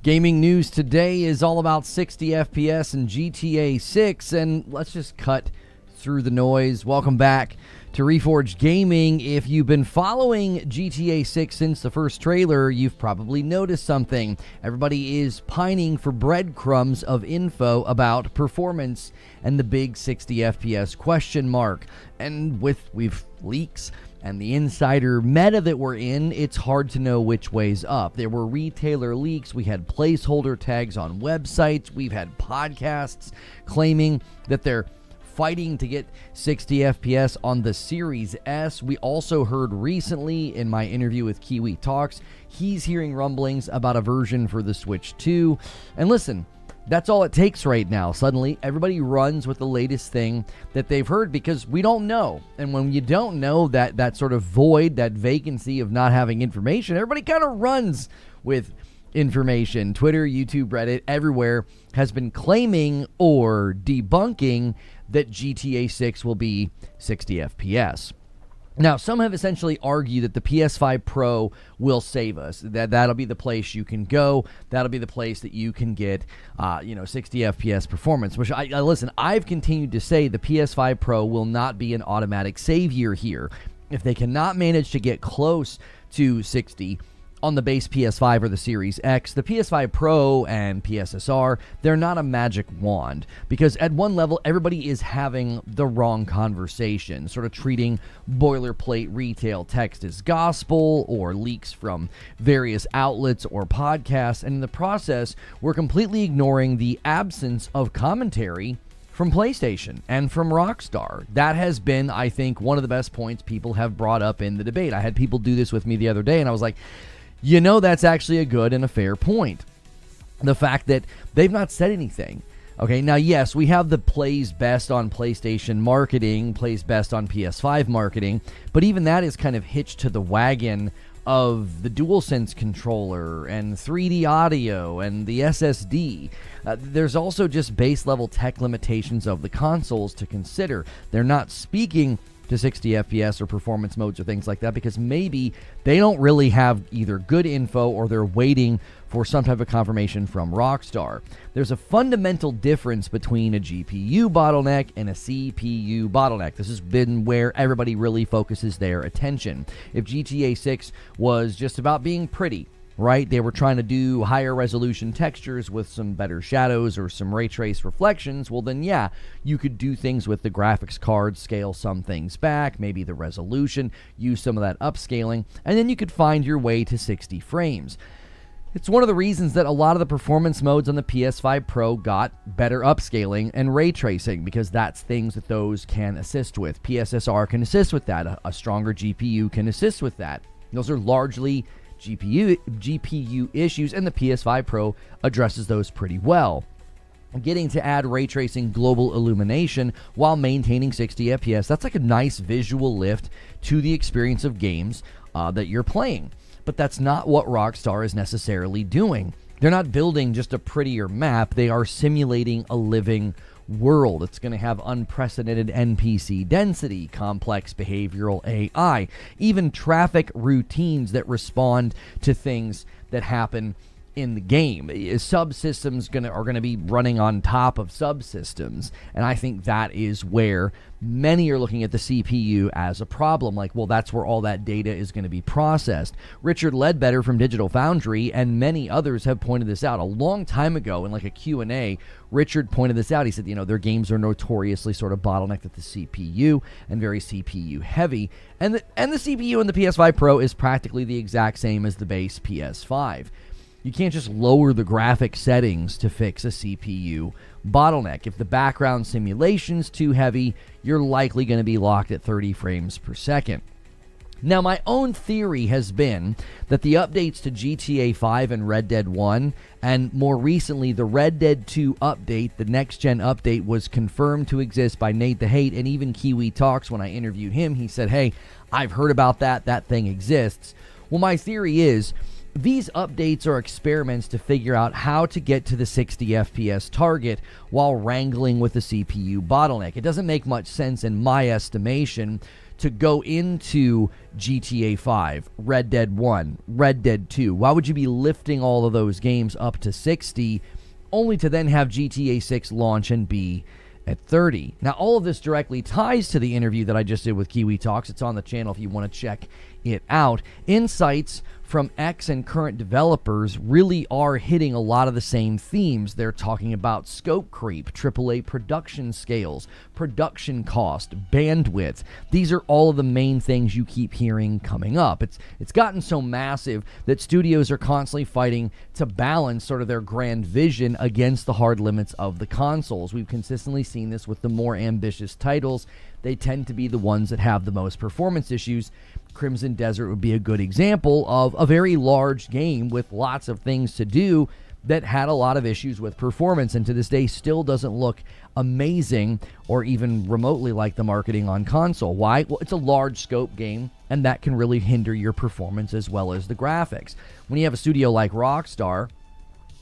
Gaming news today is all about 60 FPS and GTA 6, and let's just cut through the noise. Welcome back to Reforge Gaming. If you've been following GTA 6 since the first trailer, you've probably noticed something. Everybody is pining for breadcrumbs of info about performance and the big 60 FPS question mark. And with leaks and the insider meta that we're in, it's hard to know which way's up. There were retailer leaks, we had placeholder tags on websites, we've had podcasts claiming that they're fighting to get 60 FPS on the Series S. We also heard recently in my interview with Kiwi Talks, he's hearing rumblings about a version for the Switch 2. And listen, that's all it takes right now. Suddenly, everybody runs with the latest thing that they've heard because we don't know. And when you don't know, that sort of void, that vacancy of not having information, everybody kind of runs with information. Twitter, YouTube, Reddit, everywhere has been claiming or debunking that GTA 6 will be 60 FPS. Now, some have essentially argued that the PS5 Pro will save us. That'll be the place you can go. That'll be the place that you can get, 60 FPS performance. Which listen, I've continued to say the PS5 Pro will not be an automatic savior here. If they cannot manage to get close to 60 on the base PS5 or the Series X, the PS5 Pro and PSSR, they're not a magic wand, because at one level, everybody is having the wrong conversation, sort of treating boilerplate retail text as gospel or leaks from various outlets or podcasts, and in the process, we're completely ignoring the absence of commentary from PlayStation and from Rockstar. That has been, I think, one of the best points people have brought up in the debate. I had people do this with me the other day, and I was like, that's actually a good and a fair point. The fact that they've not said anything. Okay, now, yes, we have the plays best on PlayStation marketing, plays best on PS5 marketing, but even that is kind of hitched to the wagon of the DualSense controller and 3D audio and the SSD. There's also just base level tech limitations of the consoles to consider. They're not speaking to 60 FPS or performance modes or things like that because maybe they don't really have either good info or they're waiting for some type of confirmation from Rockstar. There's a fundamental difference between a GPU bottleneck and a CPU bottleneck. This has been where everybody really focuses their attention. If GTA 6 was just about being pretty, right? They were trying to do higher resolution textures with some better shadows or some ray trace reflections. Well, then, yeah, you could do things with the graphics card, scale some things back, maybe the resolution, use some of that upscaling, and then you could find your way to 60 frames. It's one of the reasons that a lot of the performance modes on the PS5 Pro got better upscaling and ray tracing, because that's things that those can assist with. PSSR can assist with that. A stronger GPU can assist with that. Those are largely GPU issues, and the PS5 Pro addresses those pretty well. Getting to add ray tracing global illumination while maintaining 60 FPS, that's like a nice visual lift to the experience of games that you're playing. But that's not what Rockstar is necessarily doing. They're not building just a prettier map, they are simulating a living world. It's going to have unprecedented NPC density, complex behavioral AI, even traffic routines that respond to things that happen in the game. Subsystems are going to be running on top of subsystems, and I think that is where many are looking at the CPU as a problem. Like, well, that's where all that data is going to be processed. Richard Ledbetter from Digital Foundry and many others have pointed this out a long time ago in like a Q&A. Richard pointed this out. He said, their games are notoriously sort of bottlenecked at the CPU and very CPU heavy, and the CPU in the PS5 Pro is practically the exact same as the base PS5. You can't just lower the graphic settings to fix a CPU bottleneck. If the background simulation's too heavy, you're likely going to be locked at 30 frames per second. Now, my own theory has been that the updates to GTA 5 and Red Dead 1, and more recently the Red Dead 2 update, the next-gen update, was confirmed to exist by Nate the Hate, and even Kiwi Talks, when I interviewed him, he said, hey, I've heard about that thing exists. Well, my theory is these updates are experiments to figure out how to get to the 60 FPS target while wrangling with the CPU bottleneck. It doesn't make much sense in my estimation to go into GTA 5, Red Dead 1, Red Dead 2? Why would you be lifting all of those games up to 60 only to then have GTA 6 launch and be at 30? Now, all of this directly ties to the interview that I just did with Kiwi Talks. It's on the channel if you want to check it out. Insights from ex and current developers really are hitting a lot of the same themes. They're talking about scope creep, AAA production scales, production cost, bandwidth. These are all of the main things you keep hearing coming up. It's gotten so massive that studios are constantly fighting to balance sort of their grand vision against the hard limits of the consoles. We've consistently seen this with the more ambitious titles. They tend to be the ones that have the most performance issues. Crimson Desert would be a good example of a very large game with lots of things to do that had a lot of issues with performance, and to this day still doesn't look amazing or even remotely like the marketing on console. Why? Well, it's a large scope game, and that can really hinder your performance as well as the graphics. When you have a studio like Rockstar,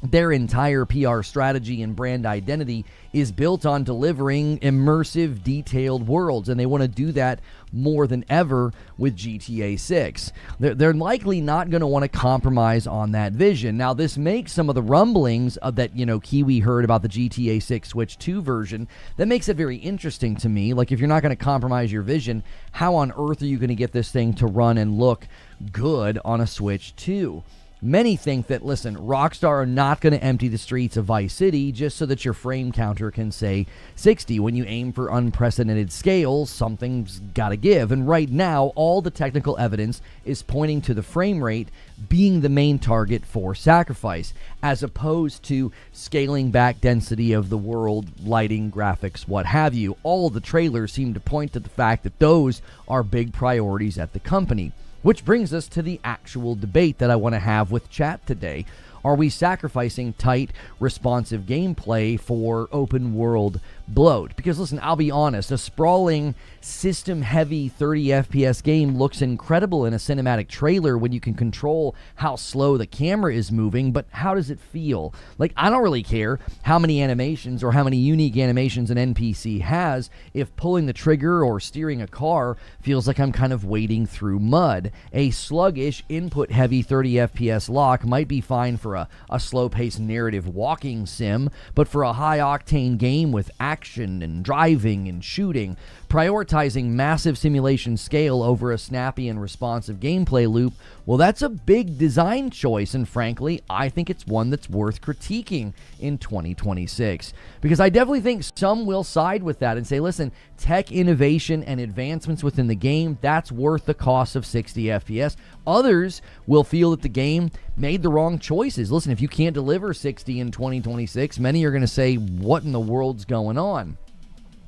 their entire PR strategy and brand identity is built on delivering immersive, detailed worlds, and they want to do that more than ever with GTA 6. They're likely not going to want to compromise on that vision. Now, this makes some of the rumblings that, Kiwi heard about the GTA 6 Switch 2 version, that makes it very interesting to me. Like, if you're not going to compromise your vision, how on earth are you going to get this thing to run and look good on a Switch 2? Many think that, listen, Rockstar are not going to empty the streets of Vice City just so that your frame counter can say 60. When you aim for unprecedented scales, something's got to give. And right now, all the technical evidence is pointing to the frame rate being the main target for sacrifice, as opposed to scaling back density of the world, lighting, graphics, what have you. All the trailers seem to point to the fact that those are big priorities at the company. Which brings us to the actual debate that I want to have with chat today. Are we sacrificing tight, responsive gameplay for open world bloat? Because listen, I'll be honest, a sprawling, system-heavy 30 FPS game looks incredible in a cinematic trailer when you can control how slow the camera is moving, but how does it feel? Like, I don't really care how many animations or how many unique animations an NPC has if pulling the trigger or steering a car feels like I'm kind of wading through mud. A sluggish, input-heavy 30 FPS lock might be fine for a slow-paced narrative walking sim, but for a high-octane game with action and driving and shooting, prioritizing massive simulation scale over a snappy and responsive gameplay loop, well, that's a big design choice, and frankly, I think it's one that's worth critiquing in 2026. Because I definitely think some will side with that and say, listen, tech innovation and advancements within the game, that's worth the cost of 60 FPS. Others will feel that the game made the wrong choices. Listen, if you can't deliver 60 in 2026, many are going to say, what in the world's going on?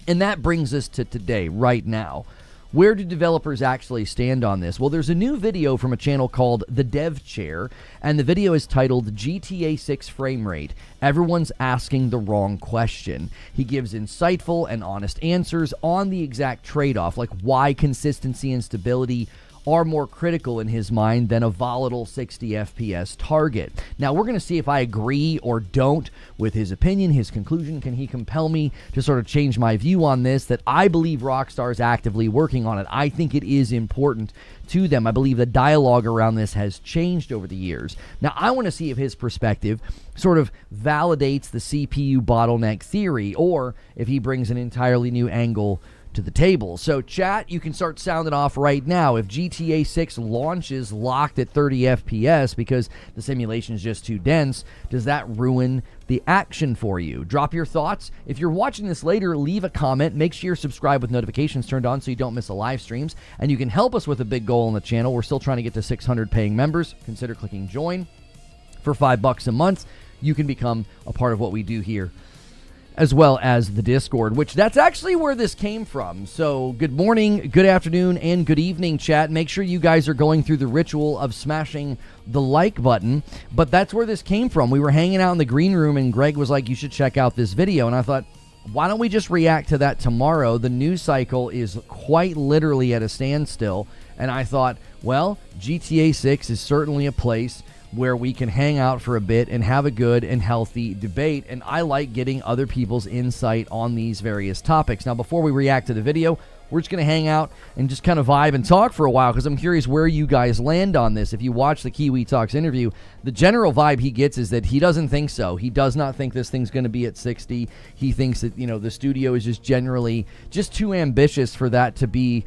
And that brings us to today, right now. Where do developers actually stand on this? Well, there's a new video from a channel called The Dev Chair, and the video is titled GTA 6 Frame Rate. Everyone's asking the wrong question. He gives insightful and honest answers on the exact trade-off, like why consistency and stability are more critical in his mind than a volatile 60 FPS target. Now, we're going to see if I agree or don't with his opinion, his conclusion. Can he compel me to sort of change my view on this, that I believe Rockstar is actively working on it. I think it is important to them. I believe the dialogue around this has changed over the years. Now, I want to see if his perspective sort of validates the CPU bottleneck theory, or if he brings an entirely new angle to the table. So chat, you can start sounding off right now. If GTA 6 launches locked at 30 FPS because the simulation is just too dense, does that ruin the action for you? Drop your thoughts. If you're watching this later, leave a comment. Make sure you're subscribed with notifications turned on so you don't miss the live streams. And you can help us with a big goal on the channel. We're still trying to get to 600 paying members. Consider clicking join. For $5 a month, you can become a part of what we do here, as well as the Discord, which that's actually where this came from. So good morning, good afternoon, and good evening, chat. Make sure you guys are going through the ritual of smashing the like button, but that's where this came from. We were hanging out in the green room, and Greg was like, you should check out this video, and I thought, why don't we just react to that tomorrow? The news cycle is quite literally at a standstill, and I thought, well, GTA 6 is certainly a place where we can hang out for a bit and have a good and healthy debate, and I like getting other people's insight on these various topics. Now, before we react to the video, we're just going to hang out and just kind of vibe and talk for a while because I'm curious where you guys land on this. If you watch the Kiwi Talks interview, the general vibe he gets is that he doesn't think so. He does not think this thing's going to be at 60. He thinks that, the studio is just generally just too ambitious for that to be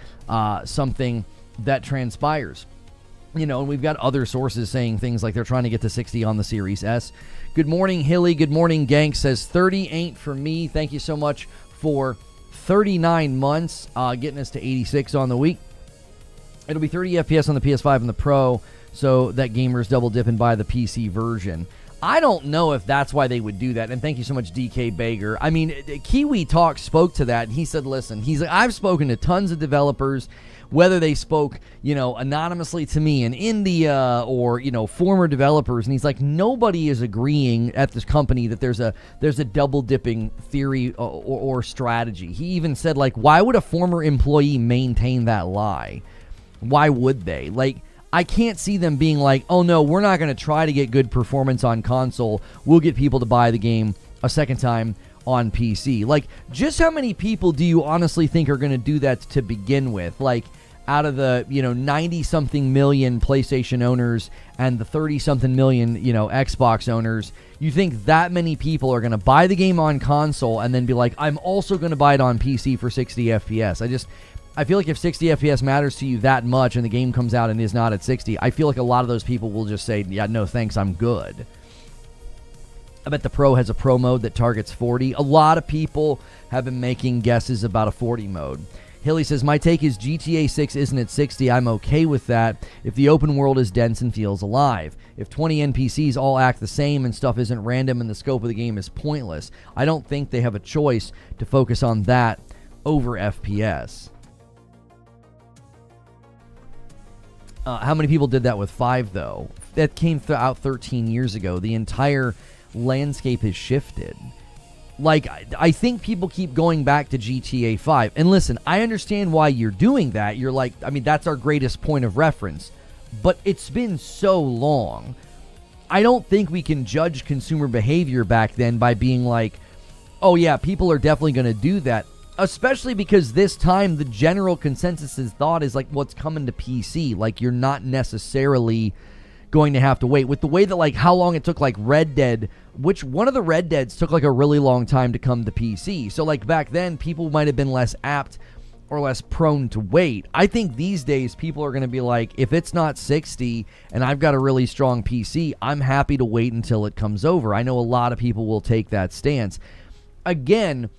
something that transpires. And we've got other sources saying things like they're trying to get to 60 on the Series S. Good morning, Hilly. Good morning, Gank. Says 30 ain't for me. Thank you so much for 39 months, getting us to 86 on the week. It'll be 30 FPS on the PS5 and the Pro, so that gamers double dip and buy the PC version. I don't know if that's why they would do that, and thank you so much, DK Bager. I mean, Kiwi Talks spoke to that, and he said, listen, he's like, I've spoken to tons of developers, whether they spoke, anonymously to me in India or, former developers. And he's like, nobody is agreeing at this company that there's a double dipping theory or strategy. He even said, like, why would a former employee maintain that lie? Why would they? Like, I can't see them being like, oh no, we're not going to try to get good performance on console. We'll get people to buy the game a second time on PC. Like, just how many people do you honestly think are going to do that to begin with? Like, out of the 90-something million PlayStation owners and the 30-something million Xbox owners, you think that many people are going to buy the game on console and then be like, I'm also going to buy it on PC for 60 FPS? I feel like if 60 FPS matters to you that much and the game comes out and is not at 60, I feel like a lot of those people will just say, yeah, no thanks, I'm good. I bet the Pro has a Pro mode that targets 40. A lot of people have been making guesses about a 40 mode. Hilly says, my take is GTA 6 isn't at 60. I'm okay with that if the open world is dense and feels alive. If 20 NPCs all act the same and stuff isn't random and the scope of the game is pointless, I don't think they have a choice to focus on that over FPS. How many people did that with 5, though? That came out 13 years ago. The entire landscape has shifted. Like, I think people keep going back to GTA 5. And listen, I understand why you're doing that. You're like, I mean, that's our greatest point of reference. But it's been so long. I don't think we can judge consumer behavior back then by being like, oh yeah, people are definitely going to do that. Especially because this time the general consensus thought is like what's coming to PC. Like, you're not necessarily going to have to wait. With the way that, like, how long it took, like, Red Dead, which one of the Red Deads took, like, a really long time to come to PC. So, like, back then, people might have been less apt or less prone to wait. I think these days, people are going to be like, if it's not 60 and I've got a really strong PC, I'm happy to wait until it comes over. I know a lot of people will take that stance. Again,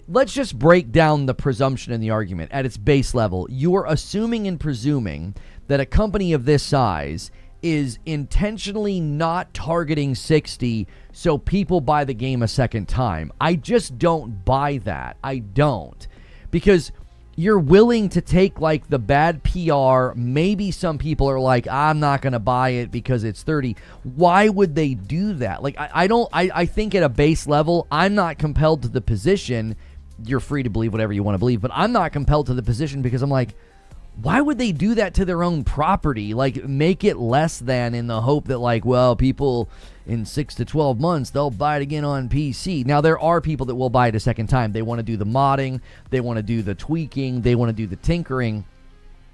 let's just break down the presumption in the argument at its base level. You're assuming and presuming that a company of this size is intentionally not targeting 60 so people buy the game a second time. I just don't buy that. I don't. Because you're willing to take, like, the bad PR. Maybe some people are like, I'm not going to buy it because it's 30. Why would they do that? Like, I think at a base level, I'm not compelled to the position. You're free to believe whatever you want to believe, but I'm not compelled to the position because I'm like, why would they do that to their own property? Like, make it less than in the hope that, like, well, people in 6 to 12 months, they'll buy it again on PC. Now, there are people that will buy it a second time. They want to do the modding. They want to do the tweaking. They want to do the tinkering.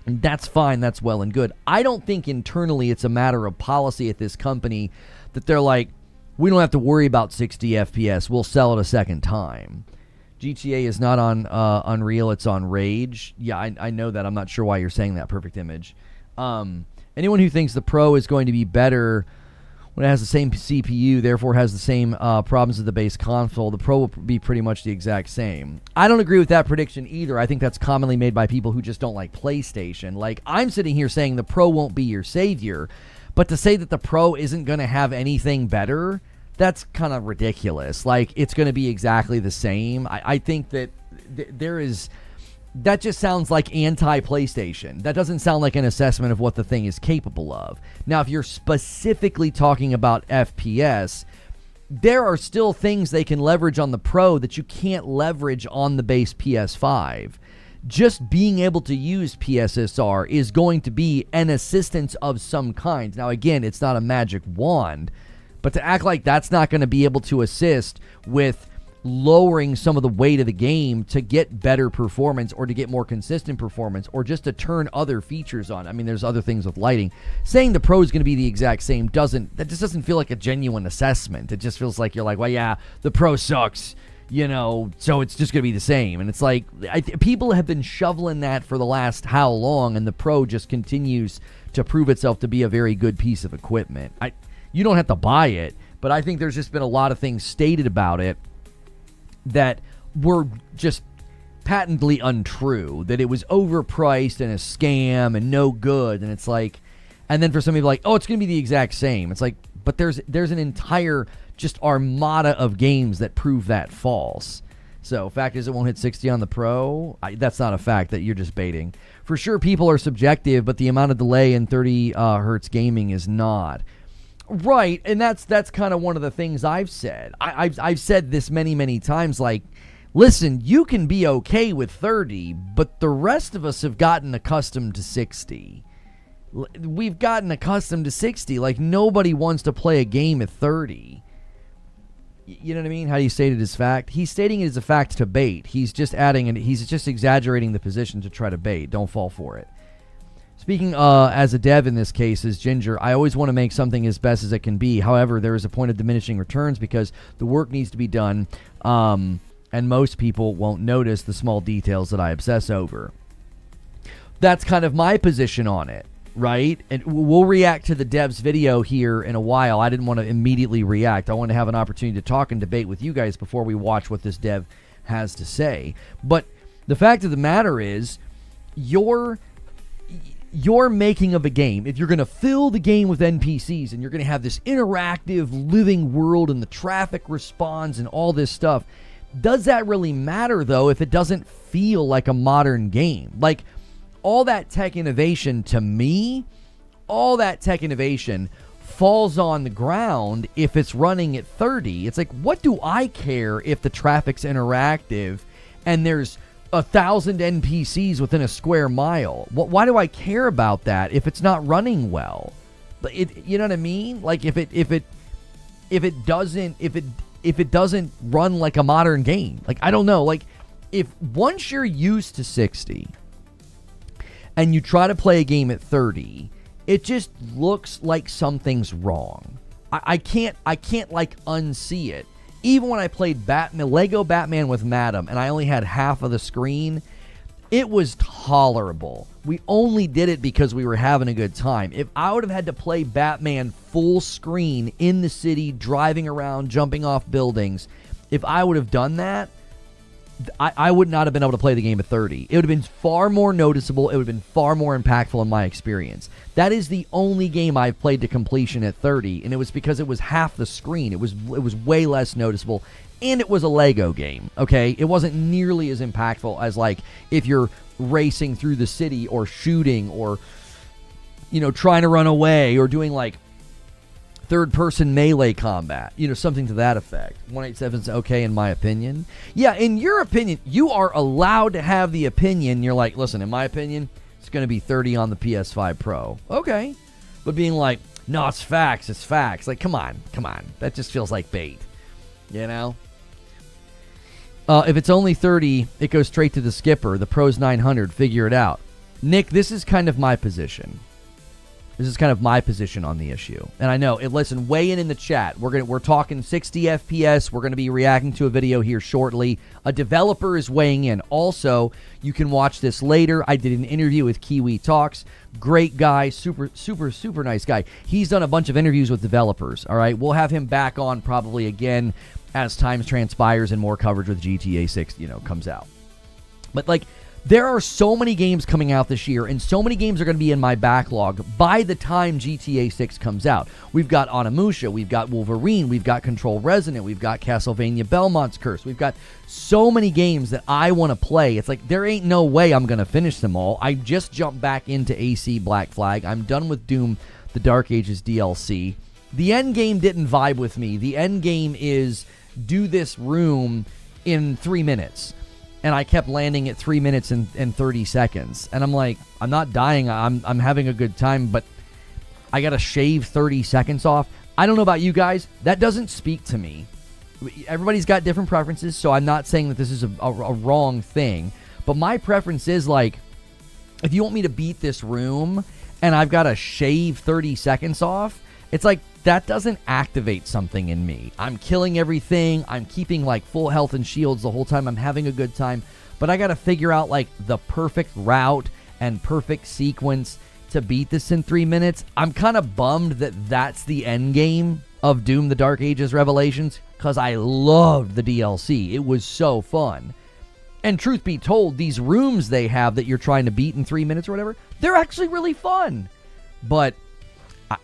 And that's fine. That's well and good. I don't think internally it's a matter of policy at this company that they're like, we don't have to worry about 60 FPS. We'll sell it a second time. GTA is not on Unreal, it's on Rage. Yeah, I know that. I'm not sure why you're saying that, Perfect Image. Anyone who thinks the Pro is going to be better when it has the same CPU, therefore has the same problems as the base console, the Pro will be pretty much the exact same. I don't agree with that prediction either. I think that's commonly made by people who just don't like PlayStation. Like, I'm sitting here saying the Pro won't be your savior, but to say that the Pro isn't going to have anything better, that's kind of ridiculous. Like, it's going to be exactly the same. I think that there is... That just sounds like anti-PlayStation. That doesn't sound like an assessment of what the thing is capable of. Now, if you're specifically talking about FPS, there are still things they can leverage on the Pro that you can't leverage on the base PS5. Just being able to use PSSR is going to be an assistance of some kind. Now, again, it's not a magic wand, but to act like that's not going to be able to assist with lowering some of the weight of the game to get better performance or to get more consistent performance or just to turn other features on. I mean, there's other things with lighting. Saying the Pro is going to be the exact same that just doesn't feel like a genuine assessment. It just feels like you're like, well, yeah, the Pro sucks, so it's just going to be the same. And it's like, people have been shoveling that for the last how long, and the Pro just continues to prove itself to be a very good piece of equipment. You don't have to buy it, but I think there's just been a lot of things stated about it that were just patently untrue, that it was overpriced and a scam and no good. And it's like, and then for some people like, oh, it's going to be the exact same. It's like, but there's an entire just armada of games that prove that false. So fact is, it won't hit 60 on the Pro. That's not a fact, that you're just baiting. For sure, people are subjective, but the amount of delay in 30 hertz gaming is not. Right, and that's kind of one of the things I've said. I've said this many times, like, listen, you can be okay with 30, but the rest of us have gotten accustomed to 60. We've gotten accustomed to 60. Like, nobody wants to play a game at 30. You know what I mean? How do you state it as fact? He's stating it as a fact to bait. He's just he's just exaggerating the position to try to bait. Don't fall for it. Speaking as a dev in this case, as Ginger, I always want to make something as best as it can be. However, there is a point of diminishing returns because the work needs to be done, and most people won't notice the small details that I obsess over. That's kind of my position on it, right? And we'll react to the dev's video here in a while. I didn't want to immediately react. I want to have an opportunity to talk and debate with you guys before we watch what this dev has to say. But the fact of the matter is, you're making of a game, if you're going to fill the game with NPCs and you're going to have this interactive living world and the traffic responds and all this stuff, does that really matter, though, if it doesn't feel like a modern game? Like, all that tech innovation, to me, all that tech innovation falls on the ground if it's running at 30. It's like, what do I care if the traffic's interactive and there's 1,000 NPCs within a square mile? Why do I care about that if it's not running well? You know what I mean? Like, if it doesn't run like a modern game, like, I don't know. Like, if once you're used to 60 and you try to play a game at 30, it just looks like something's wrong. I can't like unsee it. Even when I played Lego Batman with Madam and I only had half of the screen, it was tolerable. We only did it because we were having a good time. If I would have had to play Batman full screen in the city, driving around, jumping off buildings, if I would have done that, I would not have been able to play the game at 30. It would have been far more noticeable. It would have been far more impactful in my experience. That is the only game I've played to completion at 30, and it was because it was half the screen. It was way less noticeable, and it was a Lego game, okay? It wasn't nearly as impactful as, like, if you're racing through the city or shooting or, trying to run away or doing, like, third-person melee combat, something to that effect. 187's okay in my opinion. Yeah, in your opinion, you are allowed to have the opinion. You're like, listen, in my opinion, it's going to be 30 on the PS5 Pro. Okay. But being like, no, it's facts. Like, come on. That just feels like bait, If it's only 30, it goes straight to the skipper. The Pro's 900. Figure it out. Nick, this is kind of my position. This is kind of my position on the issue. And I know, listen, weigh in the chat. We're talking 60 FPS. We're going to be reacting to a video here shortly. A developer is weighing in. Also, you can watch this later. I did an interview with Kiwi Talks. Great guy, super nice guy. He's done a bunch of interviews with developers, all right? We'll have him back on probably again as time transpires and more coverage with GTA 6, comes out. But, like, there are so many games coming out this year, and so many games are going to be in my backlog by the time GTA 6 comes out. We've got Onimusha, we've got Wolverine, we've got Control Resonant, we've got Castlevania Belmont's Curse. We've got so many games that I want to play. It's like, there ain't no way I'm going to finish them all. I just jumped back into AC Black Flag. I'm done with Doom, the Dark Ages DLC. The end game didn't vibe with me. The end game is do this room in 3 minutes. And I kept landing at 3 minutes and 30 seconds. And I'm like, I'm not dying. I'm having a good time, but I got to shave 30 seconds off. I don't know about you guys. That doesn't speak to me. everybody's got different preferences, so I'm not saying that this is a wrong thing. But my preference is like, if you want me to beat this room and I've got to shave 30 seconds off, it's like that doesn't activate something in me. I'm killing everything. I'm keeping like full health and shields the whole time. I'm having a good time. But I got to figure out like the perfect route and perfect sequence to beat this in 3 minutes. I'm kind of bummed that that's the end game of Doom the Dark Ages Revelations, because I loved the DLC. It was so fun. And truth be told, these rooms they have that you're trying to beat in 3 minutes or whatever, they're actually really fun. But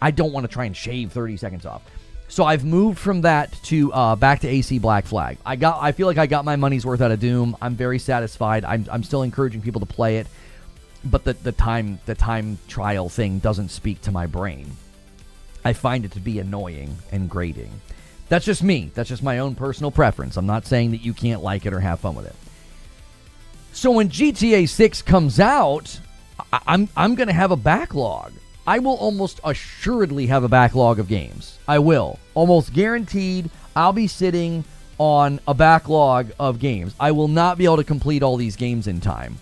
I don't want to try and shave 30 seconds off. So I've moved from that to back to AC Black Flag. I feel like I got my money's worth out of Doom. I'm very satisfied. I'm still encouraging people to play it, but the time trial thing doesn't speak to my brain. I find it to be annoying and grating. That's just me. That's just my own personal preference. I'm not saying that you can't like it or have fun with it. So when GTA 6 comes out, I'm going to have a backlog. I will almost assuredly have a backlog of games. I will. Almost guaranteed I'll be sitting on a backlog of games. I will not be able to complete all these games in time.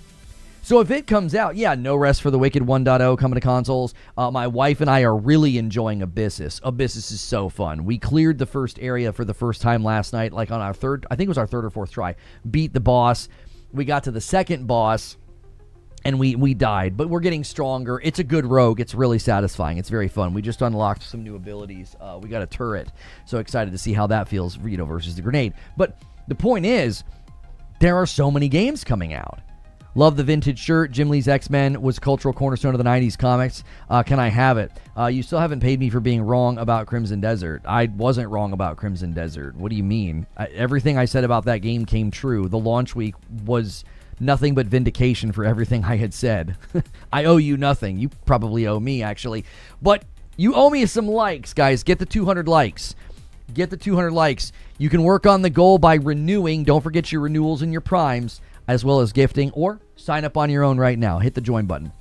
So if it comes out, yeah, No Rest for the Wicked 1.0 coming to consoles. My wife and I are really enjoying Abyssus. Abyssus is so fun. We cleared the first area for the first time last night, like on our third, I think it was our third or fourth try. Beat the boss. We got to the second boss, and we died, but we're getting stronger. It's a good rogue. It's really satisfying. It's very fun. We just unlocked some new abilities. We got a turret, so excited to see how that feels, versus the grenade. But the point is, there are so many games coming out. Love the vintage shirt. Jim Lee's X-Men was a cultural cornerstone of the 90s comics. Can I have it? You still haven't paid me for being wrong about Crimson Desert. I wasn't wrong about Crimson Desert. What do you mean? Everything I said about that game came true. The launch week was nothing but vindication for everything I had said. I owe you nothing. You probably owe me, actually. But you owe me some likes, guys. Get the 200 likes. Get the 200 likes. You can work on the goal by renewing. Don't forget your renewals and your primes, as well as gifting, or sign up on your own right now. Hit the join button.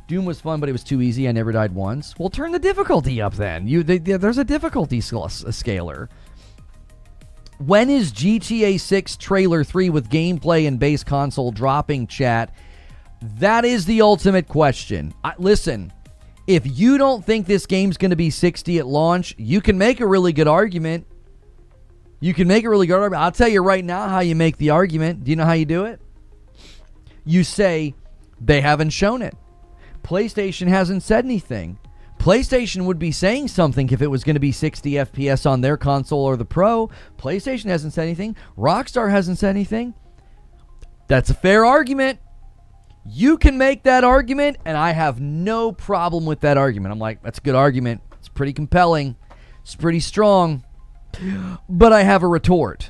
Doom was fun, but it was too easy. I never died once. Well, turn the difficulty up then. There's a difficulty scaler. When is GTA 6 Trailer 3 with gameplay and base console dropping, chat? That is the ultimate question. Listen, if you don't think this game's going to be 60 at launch, you can make a really good argument. I'll tell you right now how you make the argument. Do you know how you do it? You say, they haven't shown it. PlayStation hasn't said anything. PlayStation would be saying something if it was going to be 60 FPS on their console or the Pro. PlayStation hasn't said anything. Rockstar hasn't said anything. That's a fair argument. You can make that argument, and I have no problem with that argument. I'm like, that's a good argument. It's pretty compelling. It's pretty strong. But I have a retort.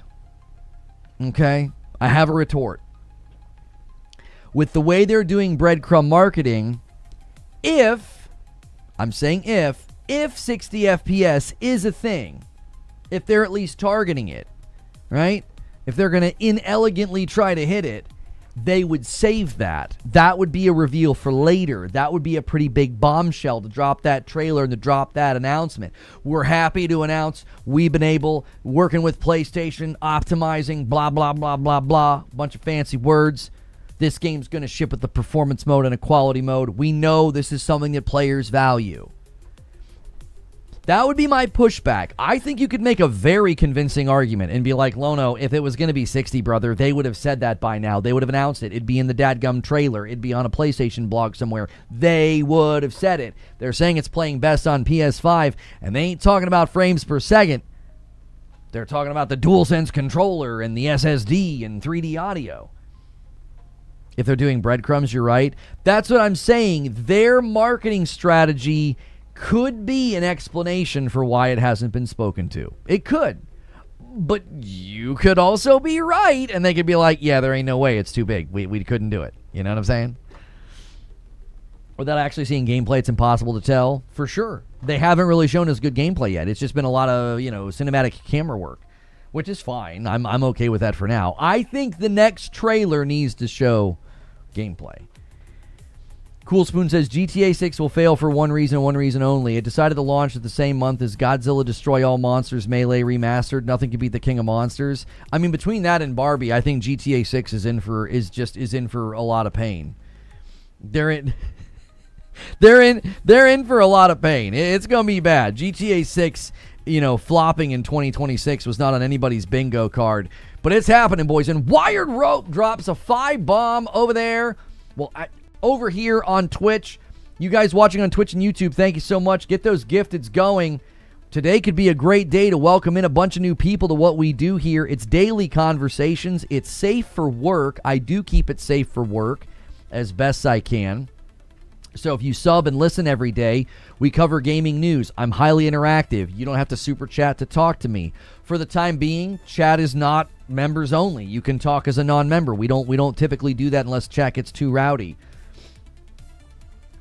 Okay? I have a retort. With the way they're doing breadcrumb marketing, if 60 FPS is a thing, if they're at least targeting it, right? If they're going to inelegantly try to hit it, they would save that. That would be a reveal for later. That would be a pretty big bombshell to drop that trailer and to drop that announcement. We're happy to announce we've been able, working with PlayStation, optimizing, blah, blah, blah, blah, blah. Bunch of fancy words. This game's going to ship with the performance mode and a quality mode. We know this is something that players value. That would be my pushback. I think you could make a very convincing argument and be like, Lono, if it was going to be 60, brother, they would have said that by now. They would have announced it. It'd be in the dadgum trailer. It'd be on a PlayStation blog somewhere. They would have said it. They're saying it's playing best on PS5, and they ain't talking about frames per second. They're talking about the DualSense controller and the SSD and 3D audio. If they're doing breadcrumbs, you're right. That's what I'm saying. Their marketing strategy could be an explanation for why it hasn't been spoken to. It could. But you could also be right, and they could be like, yeah, there ain't no way. It's too big. We couldn't do it. You know what I'm saying? Without actually seeing gameplay, it's impossible to tell. For sure. They haven't really shown us good gameplay yet. It's just been a lot of, cinematic camera work, which is fine. I'm okay with that for now. I think the next trailer needs to show gameplay. Cool Spoon says GTA 6 will fail for one reason and one reason only. It decided to launch at the same month as Godzilla Destroy All Monsters Melee Remastered. Nothing can beat the King of Monsters. I mean, between that and Barbie, I think GTA 6 is in for a lot of pain. They're in for a lot of pain. It's gonna be bad. GTA 6, flopping in 2026 was not on anybody's bingo card, but it's happening, boys. And Wired Rope drops a 5 bomb over there. Well, over here on Twitch. You guys watching on Twitch and YouTube, thank you so much. Get those gifteds going. Today could be a great day to welcome in a bunch of new people to what we do here. It's daily conversations. It's safe for work. I do keep it safe for work as best I can. So if you sub and listen every day, we cover gaming news. I'm highly interactive. You don't have to super chat to talk to me. For the time being, chat is not members only. You can talk as a non-member. We don't typically do that unless chat gets too rowdy.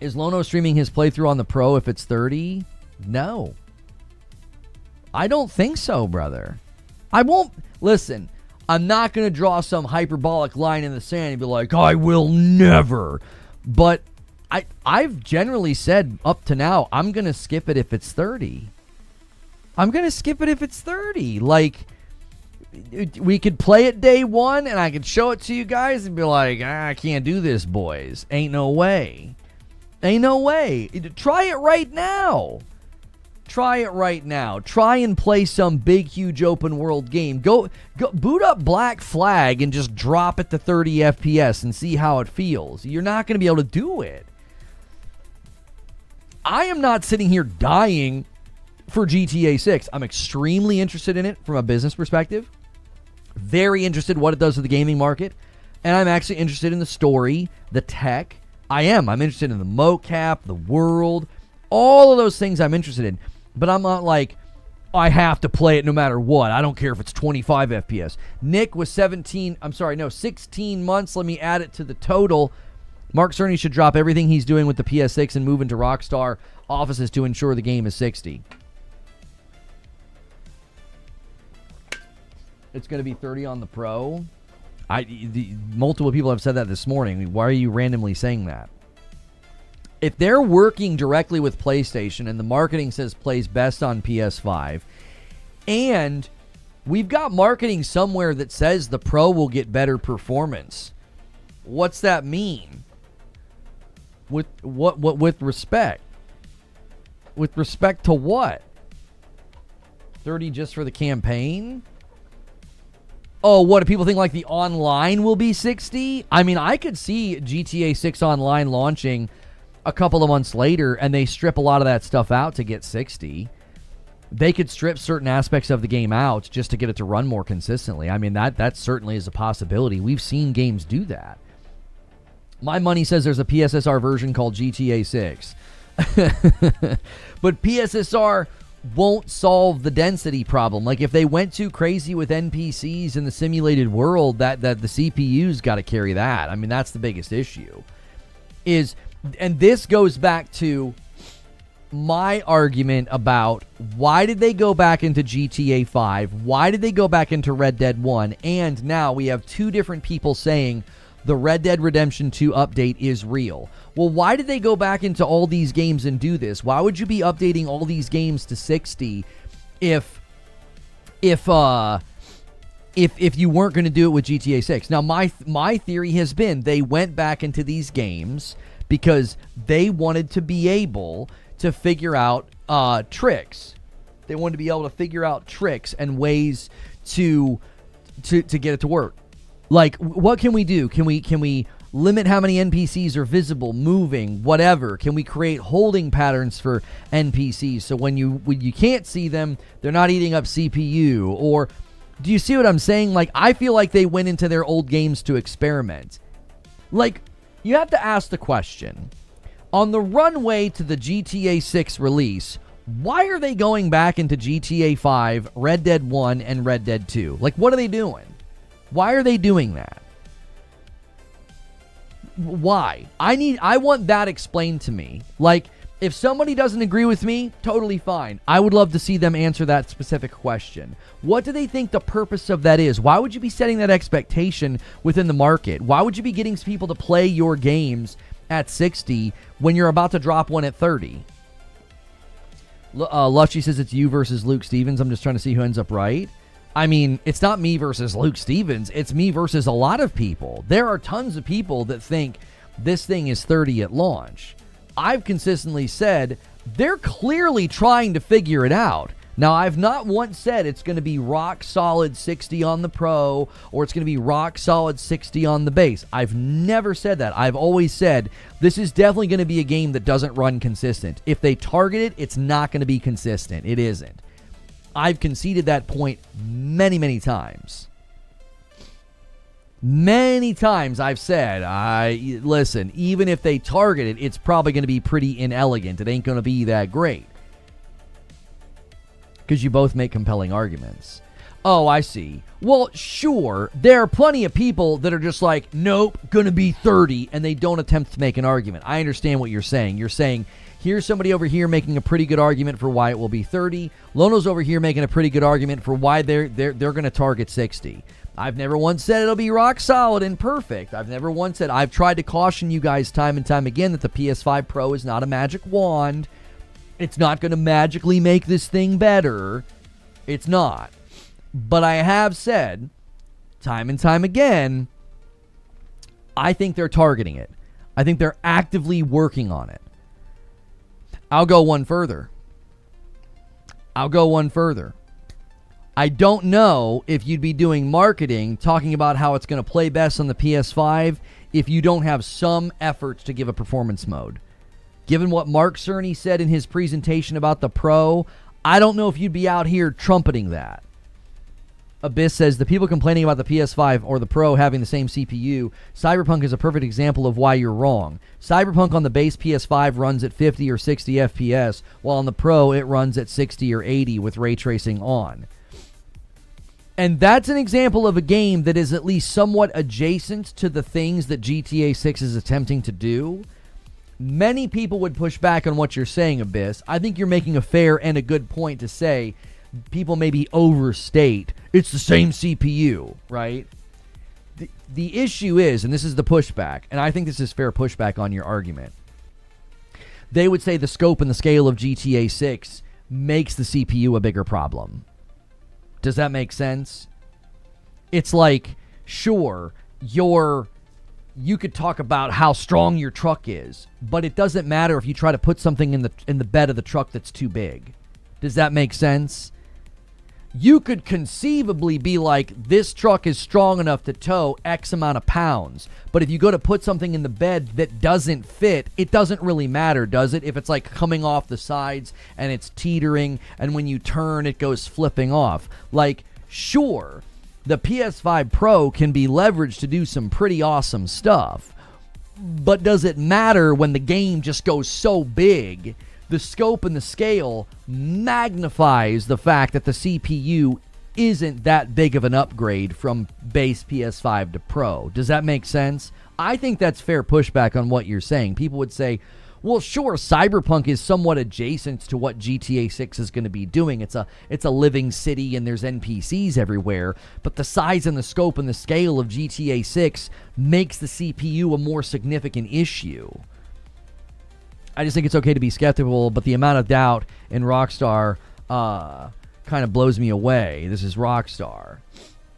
Is Lono streaming his playthrough on the Pro if it's 30? No. I don't think so, brother. I won't. Listen, I'm not going to draw some hyperbolic line in the sand and be like, I will never. But I've generally said up to now, I'm going to skip it if it's 30. I'm going to skip it if it's 30. Like, we could play it day one and I could show it to you guys and be like, I can't do this, boys. Ain't no way. Ain't no way. Try it right now. Try it right now. Try and play some big, huge open world game. Go boot up Black Flag and just drop it to 30 FPS and see how it feels. You're not going to be able to do it. I am not sitting here dying for GTA 6. I'm extremely interested in it from a business perspective. Very interested in what it does to the gaming market. And I'm actually interested in the story, the tech. I'm interested in the mocap, the world, all of those things I'm interested in. But I'm not like, I have to play it no matter what. I don't care if it's 25 FPS. Nick was 16 months. Let me add it to the total. Mark Cerny should drop everything he's doing with the PS6 and move into Rockstar offices to ensure the game is 60. It's going to be 30 on the Pro. Multiple people have said that this morning. Why are you randomly saying that? If they're working directly with PlayStation and the marketing says plays best on PS5, and we've got marketing somewhere that says the Pro will get better performance, what's that mean? With respect? With respect to what? 30 just for the campaign? Oh, what do people think? Like the online will be 60? I mean, I could see GTA 6 Online launching a couple of months later and they strip a lot of that stuff out to get 60. They could strip certain aspects of the game out just to get it to run more consistently. I mean, that certainly is a possibility. We've seen games do that. My money says there's a PSSR version called GTA 6. But PSSR won't solve the density problem. Like if they went too crazy with NPCs in the simulated world, that the CPU's got to carry that. I mean, that's the biggest issue. And this goes back to my argument about why did they go back into GTA 5? Why did they go back into Red Dead 1? And now we have two different people saying the Red Dead Redemption 2 update is real. Well, why did they go back into all these games and do this? Why would you be updating all these games to 60 if you weren't going to do it with GTA 6? Now, my theory has been they went back into these games because they wanted to be able to figure out tricks. They wanted to be able to figure out tricks and ways to get it to work. Like, what can we do? Can we limit how many NPCs are visible, moving, whatever? Can we create holding patterns for NPCs so when you can't see them, they're not eating up CPU? Or do you see what I'm saying? Like, I feel like they went into their old games to experiment. Like, you have to ask the question, on the runway to the GTA 6 release, why are they going back into GTA 5, Red Dead 1, and Red Dead 2? Like, what are they doing? Why are they doing that? Why? I want that explained to me. Like, if somebody doesn't agree with me, totally fine. I would love to see them answer that specific question. What do they think the purpose of that is? Why would you be setting that expectation within the market? Why would you be getting people to play your games at 60 when you're about to drop one at 30? Lushy says it's you versus Luke Stevens. I'm just trying to see who ends up right. I mean, it's not me versus Luke Stevens. It's me versus a lot of people. There are tons of people that think this thing is 30 at launch. I've consistently said they're clearly trying to figure it out. Now, I've not once said it's going to be rock solid 60 on the Pro or it's going to be rock solid 60 on the base. I've never said that. I've always said this is definitely going to be a game that doesn't run consistent. If they target it, it's not going to be consistent. It isn't. I've conceded that point many, many times. Many times I've said, listen, even if they target it, it's probably going to be pretty inelegant. It ain't going to be that great. Because you both make compelling arguments. Oh, I see. Well, sure, there are plenty of people that are just like, nope, gonna be 30, and they don't attempt to make an argument. I understand what you're saying. You're saying, here's somebody over here making a pretty good argument for why it will be 30. Lono's over here making a pretty good argument for why they're gonna target 60. I've never once said it'll be rock solid and perfect. I've never once said, I've tried to caution you guys time and time again that the PS5 Pro is not a magic wand. It's not going to magically make this thing better. It's not. But I have said, time and time again, I think they're targeting it. I think they're actively working on it. I'll go one further. I don't know if you'd be doing marketing talking about how it's going to play best on the PS5 if you don't have some efforts to give a performance mode. Given what Mark Cerny said in his presentation about the Pro, I don't know if you'd be out here trumpeting that. Abyss says, the people complaining about the PS5 or the Pro having the same CPU, Cyberpunk is a perfect example of why you're wrong. Cyberpunk on the base PS5 runs at 50 or 60 FPS, while on the Pro it runs at 60 or 80 with ray tracing on. And that's an example of a game that is at least somewhat adjacent to the things that GTA 6 is attempting to do. Many people would push back on what you're saying, Abyss. I think you're making a fair and a good point to say people maybe overstate it's the same CPU, right? The issue is, and this is the pushback, and I think this is fair pushback on your argument. They would say the scope and the scale of GTA 6 makes the CPU a bigger problem. Does that make sense? It's like, sure, you could talk about how strong your truck is, but it doesn't matter if you try to put something in the bed of the truck that's too big. Does that make sense? You could conceivably be like, this truck is strong enough to tow X amount of pounds, but if you go to put something in the bed that doesn't fit, it doesn't really matter, does it? If it's like coming off the sides and it's teetering, and when you turn, it goes flipping off. Like, sure, the PS5 Pro can be leveraged to do some pretty awesome stuff, but does it matter when the game just goes so big? The scope and the scale magnifies the fact that the CPU isn't that big of an upgrade from base PS5 to Pro. Does that make sense? I think that's fair pushback on what you're saying. People would say, well, sure, Cyberpunk is somewhat adjacent to what GTA 6 is going to be doing. It's a living city and there's NPCs everywhere, but the size and the scope and the scale of GTA 6 makes the CPU a more significant issue. I just think it's okay to be skeptical, but the amount of doubt in Rockstar kind of blows me away. This is Rockstar.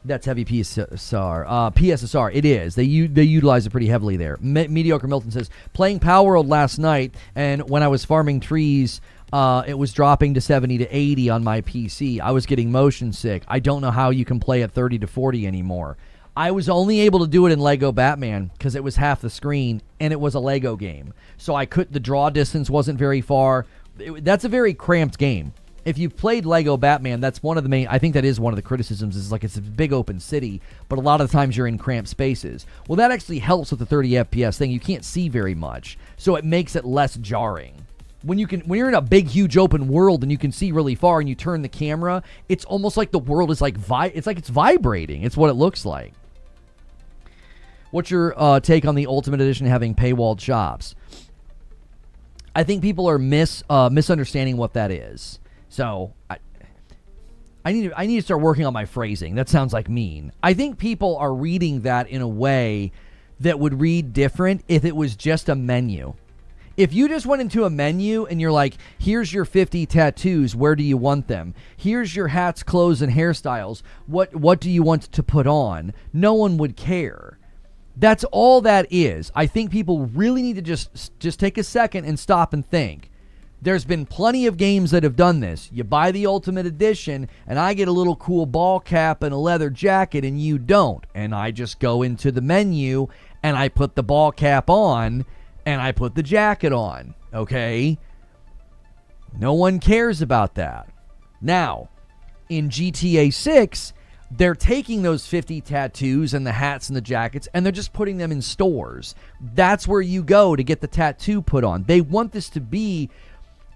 That's heavy PSSR. PSSR, it is. They utilize it pretty heavily there. Mediocre Milton says, playing Power World last night, and when I was farming trees, it was dropping to 70 to 80 on my PC. I was getting motion sick. I don't know how you can play at 30 to 40 anymore. I was only able to do it in Lego Batman because it was half the screen, and it was a Lego game. So the draw distance wasn't very far. That's a very cramped game. If you've played Lego Batman, that's one of the main, I think that is one of the criticisms, is like it's a big open city, but a lot of the times you're in cramped spaces. Well, that actually helps with the 30 FPS thing. You can't see very much, so it makes it less jarring. When you're in a big, huge open world and you can see really far and you turn the camera, it's almost like the world is like, it's vibrating. It's what it looks like. What's your take on the Ultimate Edition having paywalled shops? I think people are misunderstanding what that is. So I need to start working on my phrasing. That sounds like mean. I think people are reading that in a way that would read different if it was just a menu. If you just went into a menu and you're like, here's your 50 tattoos, where do you want them? Here's your hats, clothes, and hairstyles. What do you want to put on? No one would care. That's all that is. I think people really need to just take a second and stop and think. There's been plenty of games that have done this. You buy the Ultimate Edition, and I get a little cool ball cap and a leather jacket, and you don't. And I just go into the menu, and I put the ball cap on, and I put the jacket on, okay? No one cares about that. Now, in GTA 6, they're taking those 50 tattoos and the hats and the jackets, and they're just putting them in stores. That's where you go to get the tattoo put on. They want this to be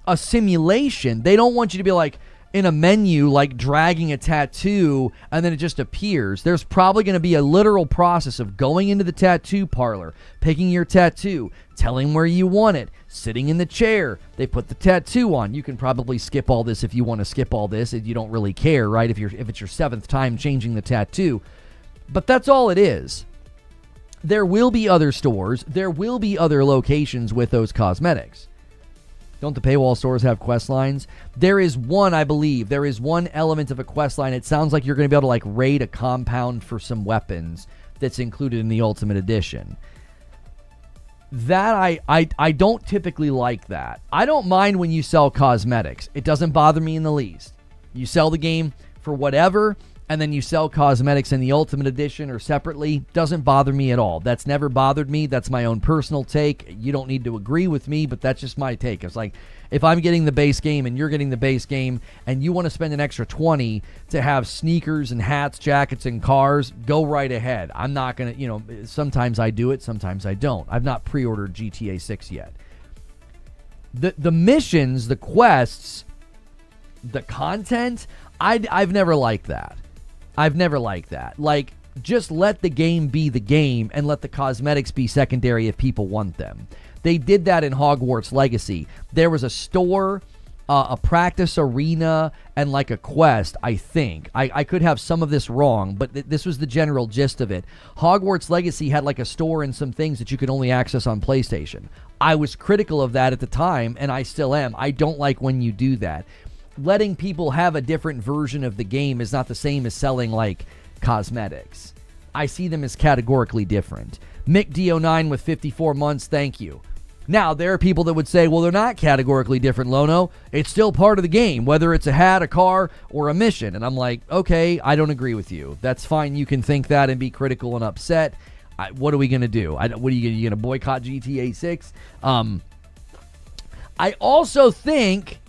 a simulation. They don't want you to be like in a menu, like dragging a tattoo and then it just appears. There's probably going to be a literal process of going into the tattoo parlor, picking your tattoo, telling where you want it, sitting in the chair. They put the tattoo on. You can probably skip all this if you want to skip all this. You don't really care, right? If it's your 7th time changing the tattoo. But that's all it is. There will be other stores. There will be other locations with those cosmetics. Don't the paywall stores have quest lines? There is one, I believe. There is one element of a quest line. It sounds like you're going to be able to like raid a compound for some weapons that's included in the Ultimate Edition. That I don't typically like that. I don't mind when you sell cosmetics. It doesn't bother me in the least. You sell the game for whatever, and then you sell cosmetics in the Ultimate Edition or separately. Doesn't bother me at all. That's never bothered me. That's my own personal take. You don't need to agree with me, but that's just my take. It's like, if I'm getting the base game and you're getting the base game and you want to spend an extra $20 to have sneakers and hats, jackets, and cars, go right ahead. I'm not going to, sometimes I do it, sometimes I don't. I've not pre-ordered GTA 6 yet. The missions, the quests, the content, I've never liked that. I've never liked that. Like, just let the game be the game and let the cosmetics be secondary if people want them. They did that in Hogwarts Legacy. There was a store, a practice arena, and like a quest, I think. I could have some of this wrong, but this was the general gist of it. Hogwarts Legacy had like a store and some things that you could only access on PlayStation. I was critical of that at the time, and I still am. I don't like when you do that. Letting people have a different version of the game is not the same as selling like cosmetics. I see them as categorically different. Mick D09 with 54 months, thank you. Now, there are people that would say, well, they're not categorically different, Lono. It's still part of the game, whether it's a hat, a car, or a mission. And I'm like, okay, I don't agree with you. That's fine. You can think that and be critical and upset. What are we going to do? What are you going to boycott GTA 6? I also think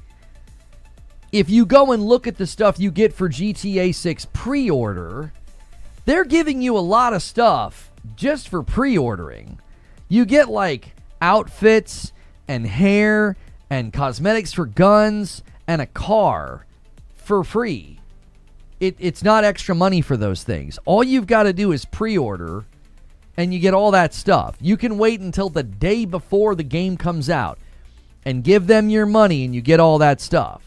if you go and look at the stuff you get for GTA 6 pre-order, they're giving you a lot of stuff just for pre-ordering. You get like outfits and hair and cosmetics for guns and a car for free. It's not extra money for those things. All you've got to do is pre-order and you get all that stuff. You can wait until the day before the game comes out and give them your money and you get all that stuff.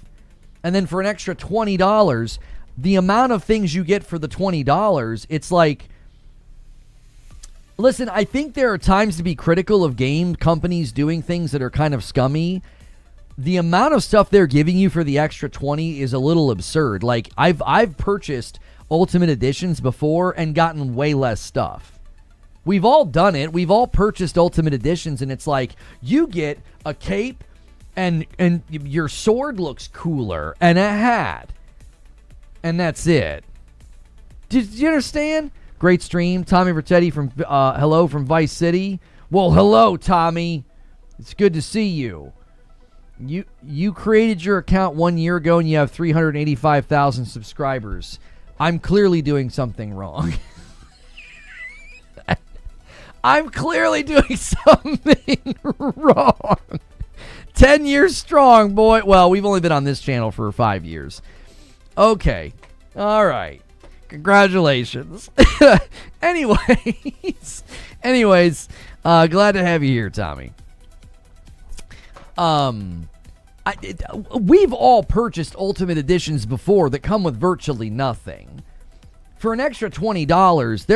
And then for an extra $20, the amount of things you get for the $20, it's like, listen, I think there are times to be critical of game companies doing things that are kind of scummy. The amount of stuff they're giving you for the extra $20 is a little absurd. Like, I've purchased Ultimate Editions before and gotten way less stuff. We've all done it. We've all purchased Ultimate Editions, and it's like, you get a cape, and your sword looks cooler, and a hat. And that's it. Did you understand? Great stream. Tommy Vertetti from hello from Vice City. Well, hello, Tommy. It's good to see you. You created your account 1 year ago, and you have 385,000 subscribers. I'm clearly doing something wrong. I'm clearly doing something wrong. 10 years strong, boy. Well, we've only been on this channel for 5 years. Okay. All right. Congratulations. Anyways, glad to have you here, Tommy. We've all purchased Ultimate Editions before that come with virtually nothing. For an extra $20,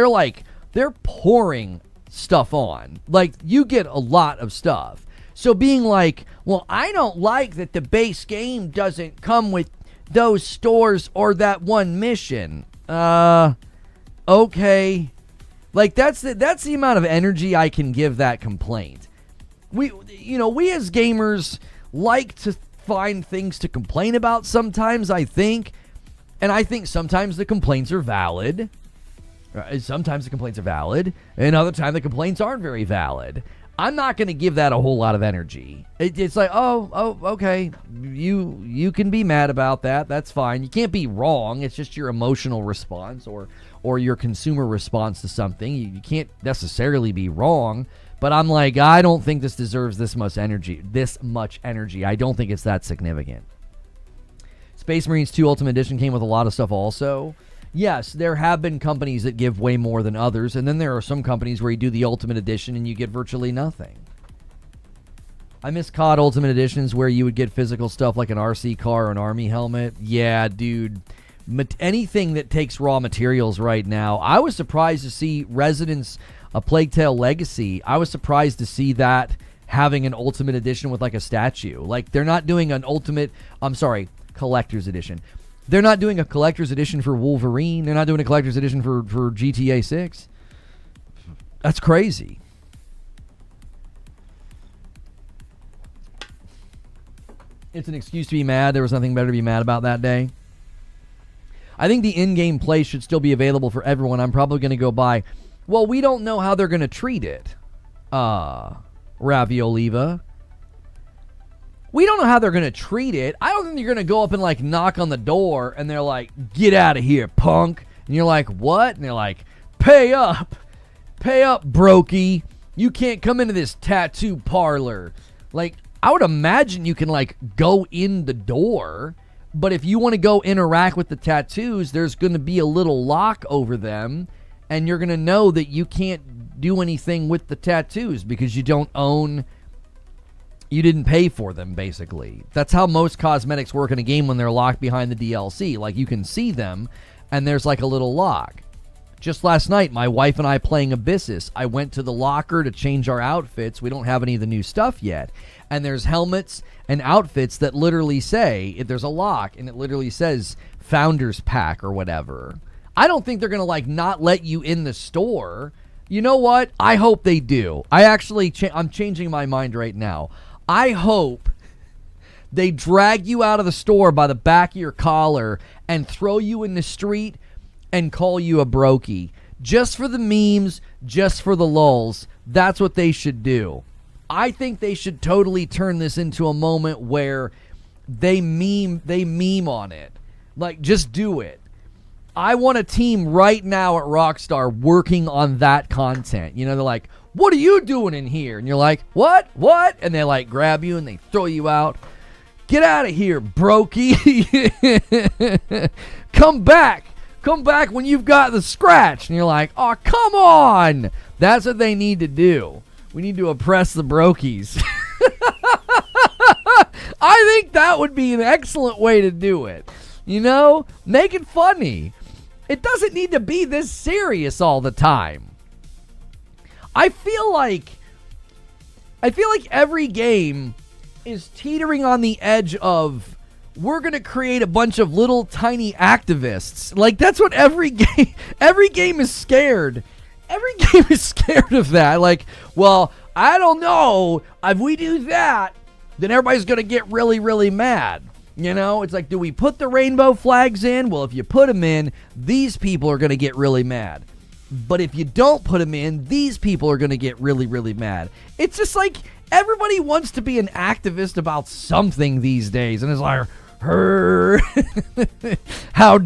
they're pouring stuff on. Like, you get a lot of stuff. So being like, well, I don't like that the base game doesn't come with those stores or that one mission. Okay. Like, that's the amount of energy I can give that complaint. We as gamers like to find things to complain about sometimes, I think. And I think sometimes the complaints are valid. Sometimes the complaints are valid. And other times the complaints aren't very valid. I'm not going to give that a whole lot of energy. It's like, oh, okay. You can be mad about that. That's fine. You can't be wrong. It's just your emotional response or your consumer response to something. You can't necessarily be wrong. But I'm like, I don't think this deserves this much energy. I don't think it's that significant. Space Marines 2 Ultimate Edition came with a lot of stuff also. Yes, there have been companies that give way more than others, and then there are some companies where you do the Ultimate Edition and you get virtually nothing. I miss COD Ultimate Editions where you would get physical stuff like an RC car or an army helmet. Yeah, dude. Anything that takes raw materials right now. I was surprised to see Residence, a Plague Tale Legacy. I was surprised to see that having an Ultimate Edition with like a statue. Like, they're not doing an Collector's Edition. They're not doing a Collector's Edition for Wolverine. They're not doing a Collector's Edition for GTA 6. That's crazy. It's an excuse to be mad. There was nothing better to be mad about that day. I think the in-game play should still be available for everyone. I'm probably going to go buy. Well, we don't know how they're going to treat it. Ravioliva. We don't know how they're going to treat it. I don't think you're going to go up and like knock on the door and they're like, get out of here, punk. And you're like, what? And they're like, pay up, brokey. You can't come into this tattoo parlor. Like, I would imagine you can like go in the door, but if you want to go interact with the tattoos, there's going to be a little lock over them, and you're going to know that you can't do anything with the tattoos because you didn't pay for them, basically. That's how most cosmetics work in a game when they're locked behind the DLC. Like, you can see them, and there's like a little lock. Just last night, my wife and I playing Abyssus, I went to the locker to change our outfits. We don't have any of the new stuff yet. And there's helmets and outfits that literally say, if there's a lock, and it literally says Founders Pack or whatever. I don't think they're going to, like, not let you in the store. You know what? I hope they do. I'm changing my mind right now. I hope they drag you out of the store by the back of your collar and throw you in the street and call you a brokey. Just for the memes, just for the lulz. That's what they should do. I think they should totally turn this into a moment where they meme on it. Like, just do it. I want a team right now at Rockstar working on that content. You know, they're like, what are you doing in here? And you're like, what? And they like grab you and they throw you out. Get out of here, brokey. Come back when you've got the scratch. And you're like, oh, come on. That's what they need to do. We need to oppress the brokies. I think that would be an excellent way to do it. You know, make it funny. It doesn't need to be this serious all the time. I feel like every game is teetering on the edge of, we're going to create a bunch of little tiny activists. Like, that's what every game is scared. Every game is scared of that. Like, well, I don't know. If we do that, then everybody's going to get really, really mad. You know, it's like, do we put the rainbow flags in? Well, if you put them in, these people are going to get really mad. But if you don't put them in, these people are going to get really, really mad. It's just like everybody wants to be an activist about something these days. And it's like, how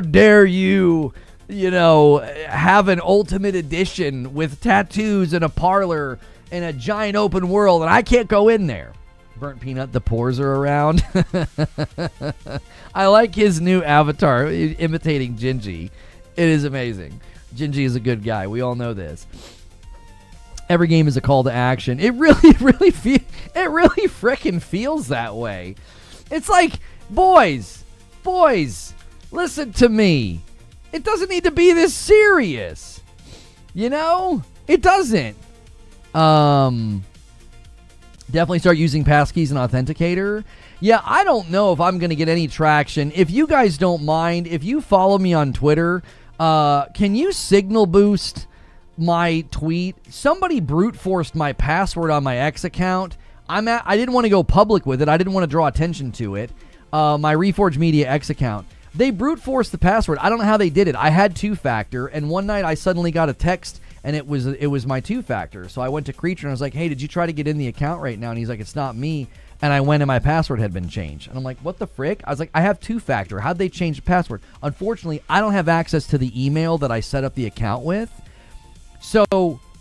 dare you, you know, have an Ultimate Edition with tattoos and a parlor and a giant open world, and I can't go in there. Burnt Peanut, the pores are around. I like his new avatar imitating Gingy. It is amazing. Gingy is a good guy. We all know this. Every game is a call to action. It really frickin' feels that way. It's like, boys, listen to me. It doesn't need to be this serious. You know? It doesn't. Definitely start using passkeys and authenticator. Yeah, I don't know if I'm going to get any traction. If you guys don't mind, if you follow me on Twitter, can you signal boost my tweet? Somebody brute forced my password on my X account. I didn't want to go public with it. I didn't want to draw attention to it. My Reforge Media X account. They brute forced the password. I don't know how they did it. I had two-factor, and one night I suddenly got a text, and it was my two-factor. So I went to Creature, and I was like, hey, did you try to get in the account right now? And he's like, it's not me. And I went, and my password had been changed. And I'm like, what the frick? I was like, I have two-factor. How'd they change the password? Unfortunately, I don't have access to the email that I set up the account with. So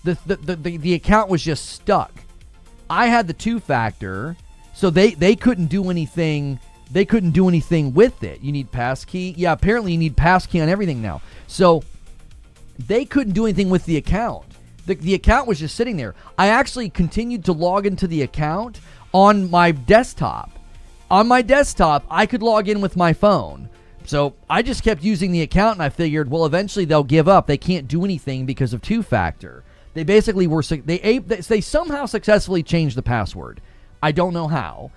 the account was just stuck. I had the two-factor, so they couldn't do anything. They couldn't do anything with it. You need passkey. Yeah, apparently you need passkey on everything now. So they couldn't do anything with the account. The account was just sitting there. I actually continued to log into the account on my desktop. On my desktop, I could log in with my phone. So I just kept using the account, and I figured, well, eventually they'll give up. They can't do anything because of two-factor. They basically were they somehow successfully changed the password. I don't know how.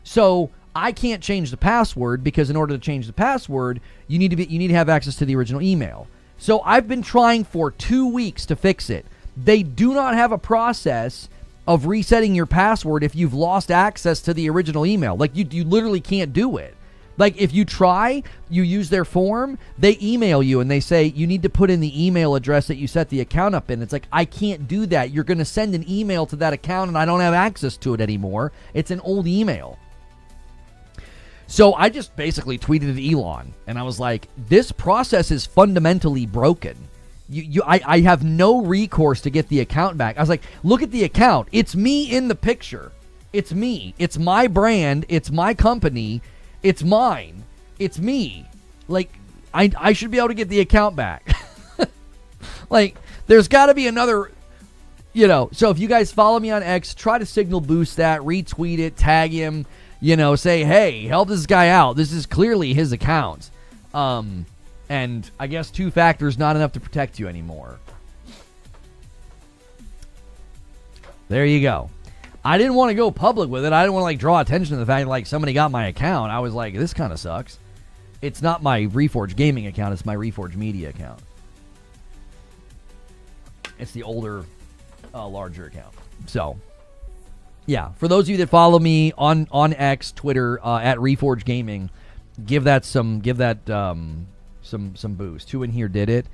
So I can't change the password because in order to change the password, you need to have access to the original email. So I've been trying for 2 weeks to fix it. They do not have a process of resetting your password if you've lost access to the original email. Like you literally can't do it. Like if you try, you use their form, they email you and they say you need to put in the email address that you set the account up in. It's like, I can't do that. You're going to send an email to that account and I don't have access to it anymore. It's an old email. So I just basically tweeted at Elon and I was like, this process is fundamentally broken. I have no recourse to get the account back. I was like, look at the account. It's me in the picture. It's me. It's my brand. It's my company. It's mine. It's me. Like, I should be able to get the account back. Like, there's got to be another, so if you guys follow me on X, try to signal boost that, retweet it, tag him, say, hey, help this guy out. This is clearly his account. And I guess two-factor is not enough to protect you anymore. There you go. I didn't want to go public with it. I didn't want to draw attention to the fact that somebody got my account. I was like, this kind of sucks. It's not my Reforge gaming account. It's my Reforge media account. It's the older, larger account. So, yeah. For those of you that follow me on X, Twitter, at Reforge Gaming, give that some boost. Who in here did it?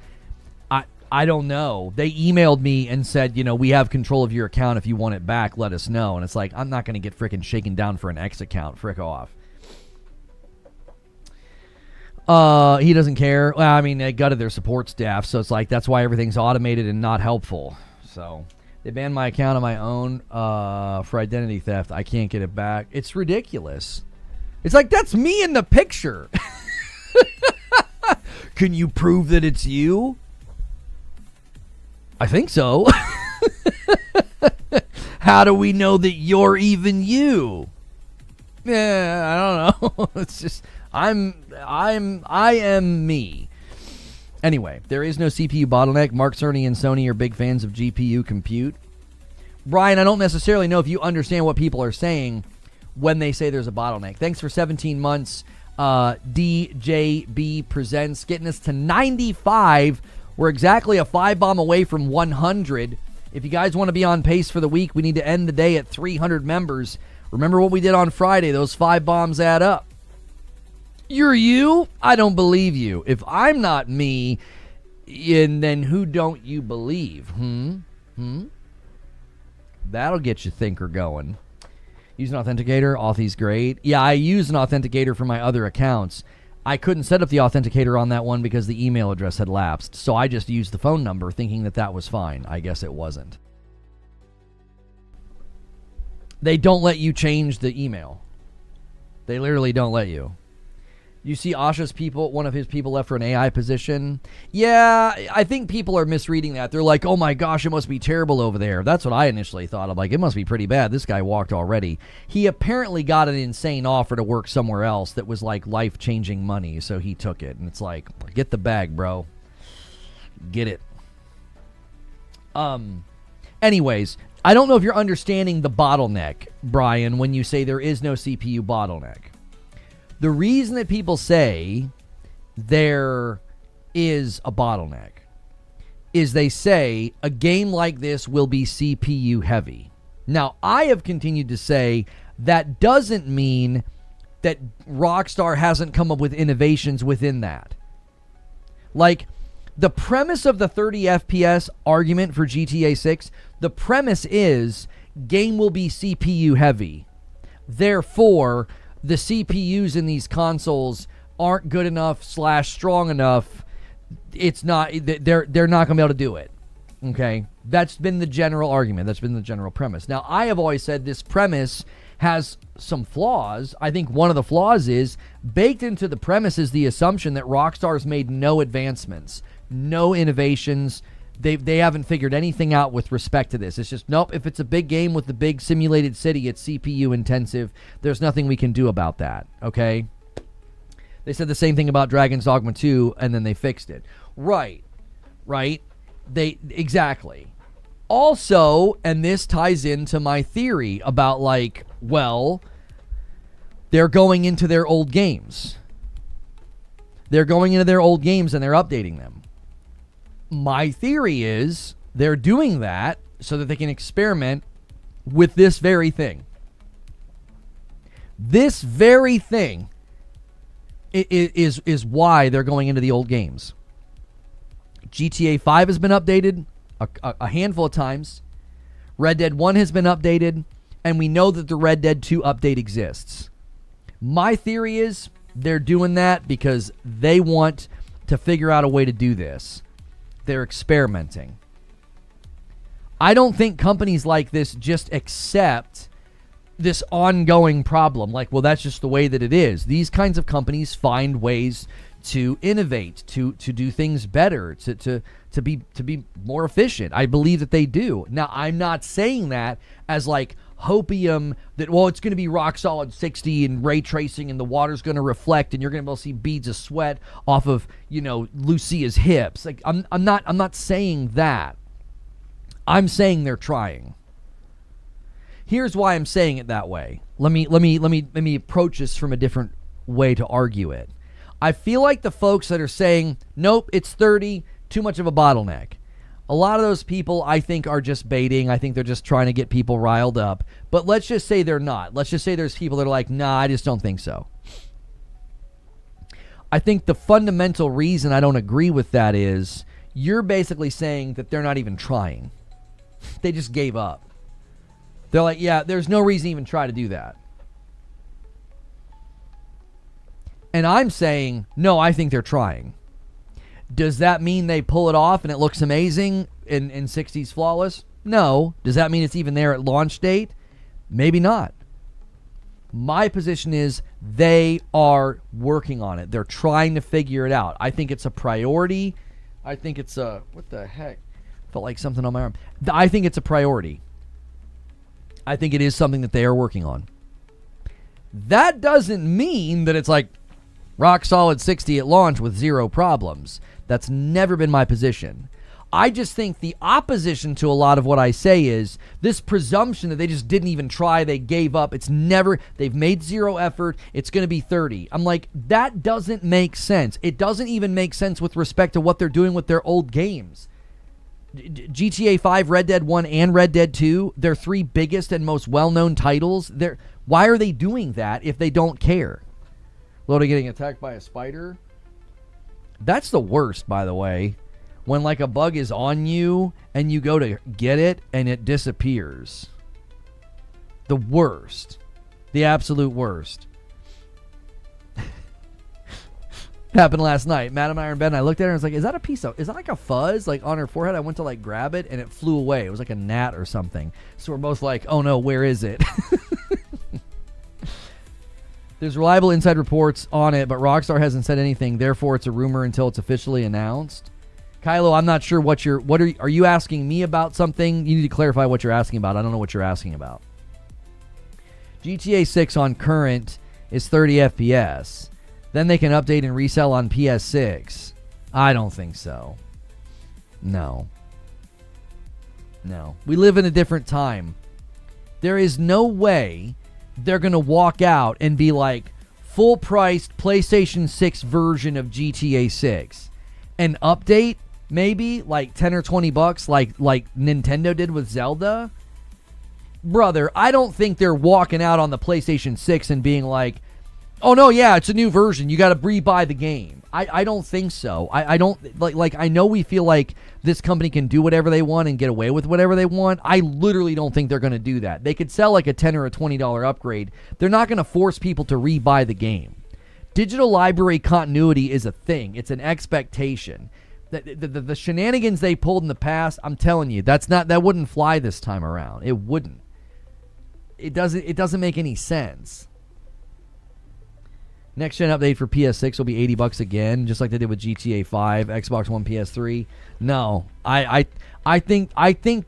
I don't know. They emailed me and said, we have control of your account. If you want it back, let us know. And it's like, I'm not going to get freaking shaken down for an X account. Frick off. He doesn't care. Well, I mean, they gutted their support staff, so it's like, that's why everything's automated and not helpful. So they banned my account on my own for identity theft. I can't get it back. It's ridiculous. It's like, that's me in the picture. Can you prove that it's you? I think so. How do we know that you're even you? I don't know. It's just I am me. Anyway, there is no CPU bottleneck. Mark Cerny and Sony are big fans of GPU compute. Brian, I don't necessarily know if you understand what people are saying when they say there's a bottleneck. Thanks for 17 months. DJB Presents, getting us to 95. We're exactly a 5-bomb away from 100. If you guys want to be on pace for the week, we need to end the day at 300 members. Remember what we did on Friday. Those 5 bombs add up. You're you? I don't believe you. If I'm not me, and then who don't you believe? That'll get your thinker going. Use an authenticator. Authy's great. Yeah, I use an authenticator for my other accounts. I couldn't set up the authenticator on that one because the email address had lapsed. So I just used the phone number thinking that was fine. I guess it wasn't. They don't let you change the email. They literally don't let you. You see Asha's people, one of his people left for an AI position. Yeah, I think people are misreading that. They're like, oh my gosh, it must be terrible over there. That's what I initially thought. I'm like, it must be pretty bad. This guy walked already. He apparently got an insane offer to work somewhere else that was like life-changing money, so he took it. And it's like, get the bag, bro. Get it. Anyways, I don't know if you're understanding the bottleneck, Brian, when you say there is no CPU bottleneck. The reason that people say there is a bottleneck is they say a game like this will be CPU heavy. Now, I have continued to say that doesn't mean that Rockstar hasn't come up with innovations within that. Like, the premise of the 30 FPS argument for GTA 6, the premise is game will be CPU heavy. Therefore, the CPUs in these consoles aren't good enough / strong enough. It's not, they're not going to be able to do it. Okay? That's been the general argument. That's been the general premise. Now, I have always said this premise has some flaws. I think one of the flaws is baked into the premise is the assumption that Rockstar's made no advancements, no innovations. They haven't figured anything out with respect to this. It's just, nope, if it's a big game with the big simulated city, it's CPU intensive. There's nothing we can do about that, okay? They said the same thing about Dragon's Dogma 2, and then they fixed it. Right. Exactly. Also, and this ties into my theory about, like, well, they're going into their old games. They're going into their old games and they're updating them. My theory is they're doing that so that they can experiment with this very thing. This very thing is why they're going into the old games. GTA 5 has been updated a handful of times. Red Dead 1 has been updated, and we know that the Red Dead 2 update exists. My theory is they're doing that because they want to figure out a way to do this. They're experimenting. I don't think companies like this just accept this ongoing problem. Like, well, that's just the way that it is. These kinds of companies find ways to innovate, to do things better, to be more efficient. I believe that they do. Now, I'm not saying that as like hopium that, well, it's going to be rock solid 60 and ray tracing and the water's going to reflect and you're going to be able to see beads of sweat off of, Lucia's hips. Like, I'm not saying that. I'm saying they're trying. Here's why I'm saying it that way. Let me approach this from a different way to argue it. I feel like the folks that are saying, nope, it's 30, too much of a bottleneck. A lot of those people, I think, are just baiting. I think they're just trying to get people riled up. But let's just say they're not. Let's just say there's people that are like, nah, I just don't think so. I think the fundamental reason I don't agree with that is you're basically saying that they're not even trying. They just gave up. They're like, yeah, there's no reason to even try to do that. And I'm saying, no, I think they're trying. Does that mean they pull it off and it looks amazing in 60s flawless? No. Does that mean it's even there at launch date? Maybe not. My position is they are working on it. They're trying to figure it out. I think it's a priority. I think it's a, what the heck? Felt like something on my arm. I think it's a priority. I think it is something that they are working on. That doesn't mean that it's like rock solid 60 at launch with zero problems. That's never been my position. I just think the opposition to a lot of what I say is this presumption that they just didn't even try, they gave up. They've made zero effort. It's going to be 30. I'm like, that doesn't make sense. It doesn't even make sense with respect to what they're doing with their old games. GTA 5, Red Dead 1, and Red Dead 2, their three biggest and most well-known titles. Why are they doing that if they don't care? Loda getting attacked by a spider. That's the worst, by the way. When like a bug is on you and you go to get it and it disappears. The worst. The absolute worst. Happened last night. Madam Iron Ben, I looked at her and I was like, is that like a fuzz like on her forehead? I went to like grab it and it flew away. It was like a gnat or something. So we're both like, oh no, where is it? There's reliable inside reports on it, but Rockstar hasn't said anything. Therefore, it's a rumor until it's officially announced. Kylo, I'm not sure are you asking me about something? You need to clarify what you're asking about. I don't know what you're asking about. GTA 6 on current is 30 FPS. Then they can update and resell on PS6. I don't think so. No. No. We live in a different time. There is no way they're going to walk out and be like, full-priced PlayStation 6 version of GTA 6. An update, maybe, like 10 or 20 bucks, like Nintendo did with Zelda. Brother, I don't think they're walking out on the PlayStation 6 and being like, oh, no, yeah, it's a new version. You got to rebuy the game. I don't think so. I don't, like, I know we feel like this company can do whatever they want and get away with whatever they want. I literally don't think they're going to do that. They could sell like a $10 or a $20 upgrade. They're not going to force people to rebuy the game. Digital library continuity is a thing. It's an expectation. The shenanigans they pulled in the past, I'm telling you, that wouldn't fly this time around. It wouldn't. It doesn't make any sense. Next gen update for PS6 will be $80 again, just like they did with GTA 5, Xbox One, PS3. No, I think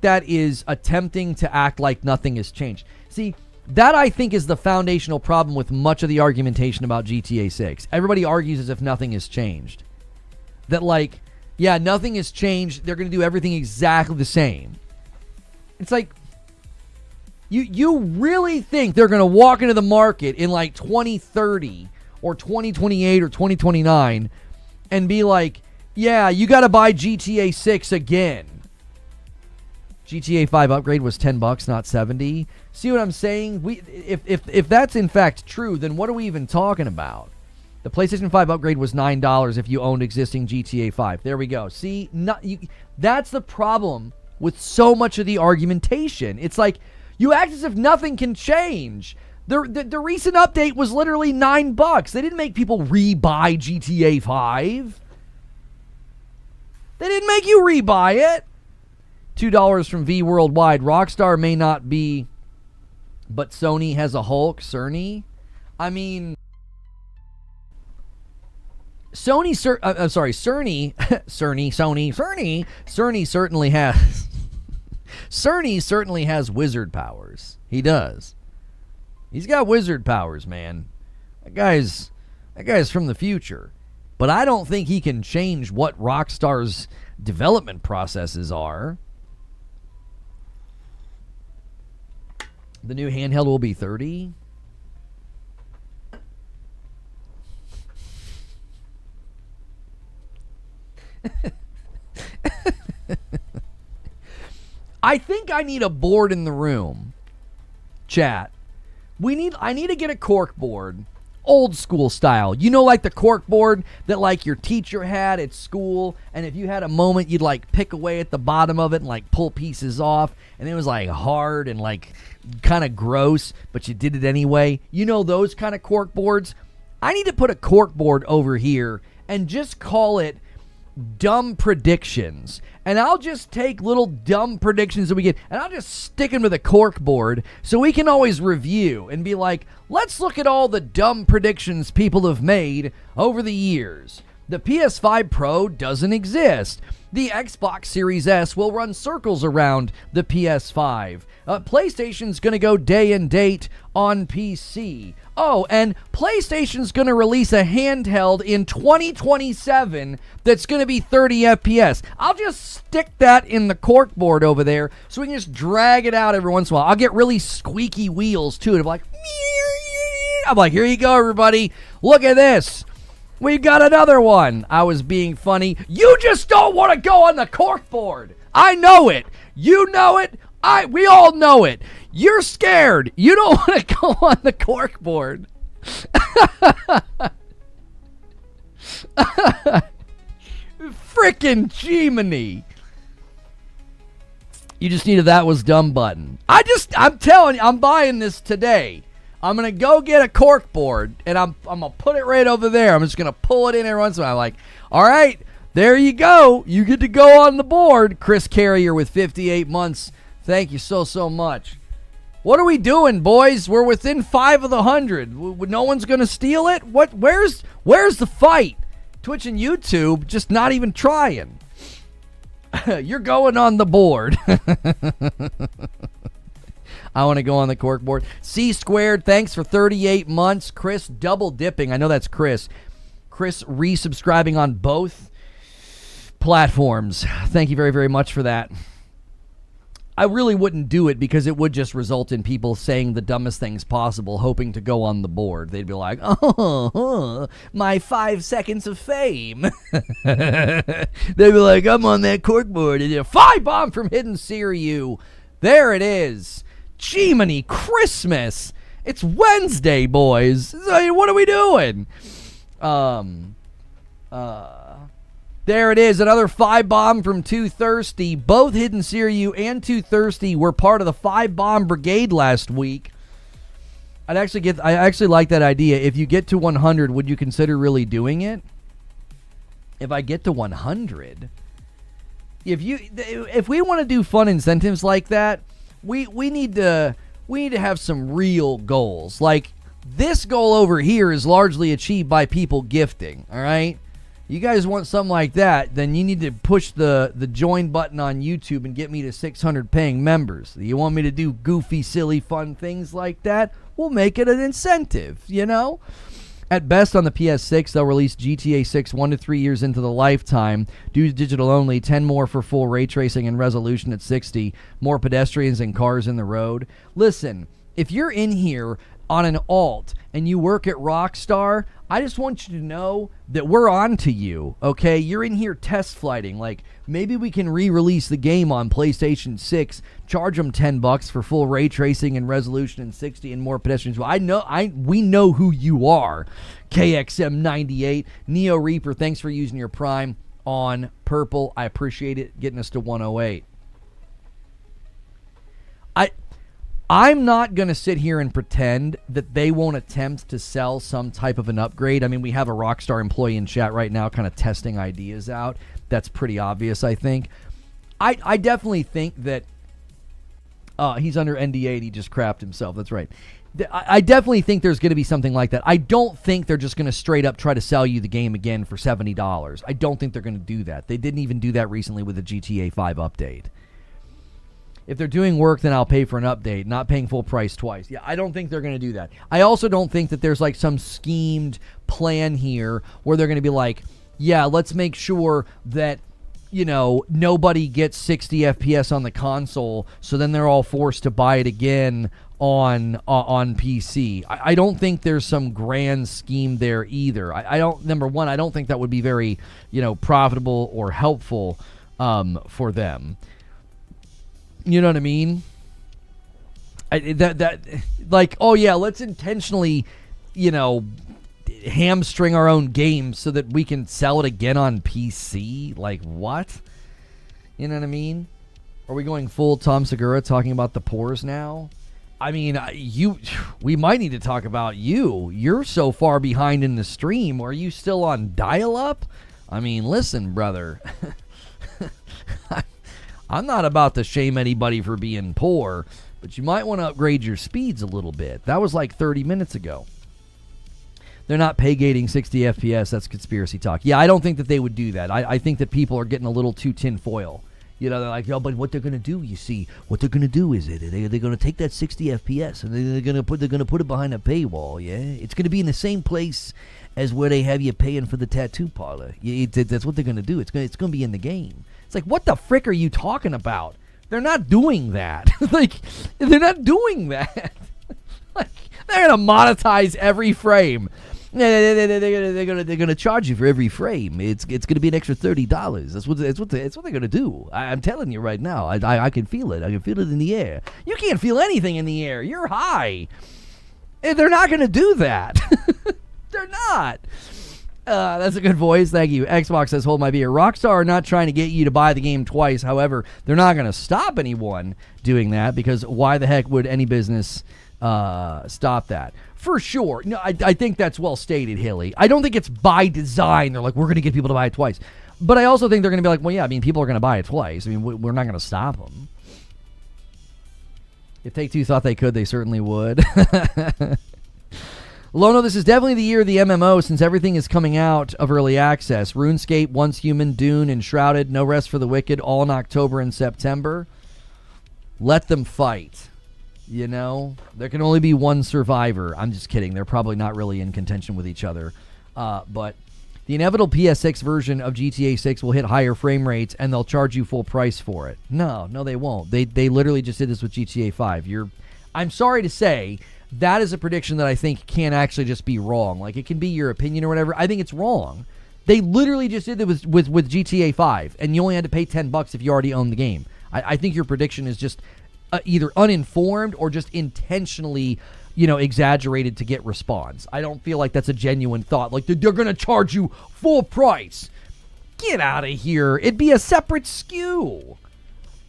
that is attempting to act like nothing has changed. See, that I think is the foundational problem with much of the argumentation about GTA 6. Everybody argues as if nothing has changed. That like, yeah, nothing has changed. They're going to do everything exactly the same. It's like, you really think they're going to walk into the market in like 2030 or 2028 or 2029 and be like, yeah, you got to buy GTA 6 again. GTA 5 upgrade was $10, not $70. See what I'm saying? If that's in fact true, then what are we even talking about? The PlayStation 5 upgrade was $9 if you owned existing GTA 5. There we go. See, that's the problem with so much of the argumentation. It's like you act as if nothing can change. The recent update was literally $9. They didn't make people rebuy GTA 5. They didn't make you rebuy it. $2 from V Worldwide. Rockstar may not be, but Sony has a Hulk. Cerny? I mean, Cerny certainly has Cerny certainly has wizard powers. He does. He's got wizard powers, man. That guy's from the future. But I don't think he can change what Rockstar's development processes are. The new handheld will be $30. I think I need a board in the room. Chat. I need to get a cork board. Old school style. You know, like the cork board that like your teacher had at school, and if you had a moment you'd like pick away at the bottom of it and like pull pieces off, and it was like hard and like kind of gross, but you did it anyway. You know those kind of cork boards? I need to put a cork board over here and just call it dumb predictions. And I'll just take little dumb predictions that we get, and I'll just stick them to the cork board so we can always review and be like, let's look at all the dumb predictions people have made over the years. The PS5 Pro doesn't exist. The Xbox Series S will run circles around the PS5. PlayStation's going to go day and date on PC. Oh, and PlayStation's going to release a handheld in 2027 that's going to be 30 FPS. I'll just stick that in the corkboard over there so we can just drag it out every once in a while. I'll get really squeaky wheels, too. And I'm like, here you go, everybody. Look at this. We've got another one. I was being funny. You just don't want to go on the corkboard. I know it. You know it. We all know it. You're scared. You don't want to go on the corkboard. Frickin' Jiminy. You just needed that was dumb button. I'm telling you, I'm buying this today. I'm going to go get a corkboard, and I'm going to put it right over there. I'm just going to pull it in every once in a while. I'm like, all right, there you go. You get to go on the board. Chris Carrier with 58 months. Thank you so much. What are we doing, boys? We're within 5 of the 100. No one's going to steal it? What? Where's the fight? Twitch and YouTube just not even trying. You're going on the board. I want to go on the corkboard. C Squared, thanks for 38 months. Chris, double dipping. I know that's Chris. Chris resubscribing on both platforms. Thank you very, very much for that. I really wouldn't do it because it would just result in people saying the dumbest things possible, hoping to go on the board. They'd be like, oh, my 5 seconds of fame. They'd be like, I'm on that corkboard. And a 5-bomb from Hidden Seiryu. There it is. Jiminy Christmas. It's Wednesday, boys. So what are we doing? There it is, another 5-bomb from Too Thirsty. Both Hidden Seiryu and Too Thirsty were part of the 5-bomb brigade last week. I actually like that idea. If you get to 100, would you consider really doing it? If I get to 100, if we want to do fun incentives like that, we need to have some real goals. Like this goal over here is largely achieved by people gifting, all right? You guys want something like that, then you need to push the join button on YouTube and get me to 600 paying members. You want me to do goofy, silly, fun things like that? We'll make it an incentive, you know? At best on the PS6, they'll release GTA 6 1 to 3 years into the lifetime. Do digital only, 10 more for full ray tracing and resolution at 60. More pedestrians and cars in the road. Listen, if you're in here on an alt and you work at Rockstar, I just want you to know that we're on to you, okay? You're in here test flighting. Like, maybe we can re-release the game on PlayStation 6, charge them $10 for full ray tracing and resolution in 60 and more pedestrians. We know who you are. KXM98, Neo Reaper, thanks for using your Prime on Purple. I appreciate it, getting us to 108. I'm not going to sit here and pretend that they won't attempt to sell some type of an upgrade. I mean, we have a Rockstar employee in chat right now kind of testing ideas out. That's pretty obvious, I think. I definitely think that he's under NDA and he just crapped himself. That's right. I definitely think there's going to be something like that. I don't think they're just going to straight up try to sell you the game again for $70. I don't think they're going to do that. They didn't even do that recently with the GTA 5 update. If they're doing work, then I'll pay for an update, not paying full price twice. Yeah, I don't think they're going to do that. I also don't think that there's like some schemed plan here where they're going to be like, yeah, let's make sure that, you know, nobody gets 60 FPS on the console, so then they're all forced to buy it again on PC. I don't think there's some grand scheme there either. I don't, number one, I don't think that would be very, you know, profitable or helpful for them. You know what I mean? Like, oh yeah, let's intentionally, you know, hamstring our own game so that we can sell it again on PC. Like, what? You know what I mean? Are we going full Tom Segura talking about the pores now? I mean, we might need to talk about you. You're so far behind in the stream. Are you still on dial-up? I mean, listen, brother. I'm not about to shame anybody for being poor, but you might want to upgrade your speeds a little bit. That was like 30 minutes ago. They're not pay gating 60 FPS. That's conspiracy talk. Yeah, I don't think that they would do that. I think that people are getting a little too tinfoil. You know, they're like, oh, but what they're going to do, you see, what they're going to do is they're going to take that 60 FPS and they're going to put it behind a paywall. Yeah, it's going to be in the same place as where they have you paying for the tattoo parlor. That's what they're going to do. It's going to be in the game. It's like, what the frick are you talking about? They're not doing that. Like, they're not doing that. Like, they're going to monetize every frame. They're gonna charge you for every frame. It's gonna be an extra $30. That's what they're gonna do. I'm telling you right now. I can feel it. I can feel it in the air. You can't feel anything in the air. You're high. And they're not gonna do that. They're not. That's a good voice. Thank you. Xbox says, hold my beer. Rockstar are not trying to get you to buy the game twice. However, they're not going to stop anyone doing that because why the heck would any business stop that? For sure. No, I think that's well stated, Hilly. I don't think it's by design. They're like, we're going to get people to buy it twice. But I also think they're going to be like, well, yeah, I mean, people are going to buy it twice. I mean, we're not going to stop them. If Take-Two thought they could, they certainly would. Lono, this is definitely the year of the MMO since everything is coming out of early access. RuneScape, Once Human, Dune, Enshrouded, No Rest for the Wicked, all in October and September. Let them fight. You know? There can only be one survivor. I'm just kidding. They're probably not really in contention with each other. But The inevitable PS6 version of GTA 6 will hit higher frame rates, and they'll charge you full price for it. No, they won't. They literally just did this with GTA 5. I'm sorry to say, that is a prediction that I think can actually just be wrong. Like, it can be your opinion or whatever. I think it's wrong. They literally just did it with GTA 5, and you only had to pay $10 if you already own the game. I think your prediction is just either uninformed or just intentionally, exaggerated to get response. I don't feel like that's a genuine thought. Like, they're going to charge you full price. Get out of here. It'd be a separate SKU.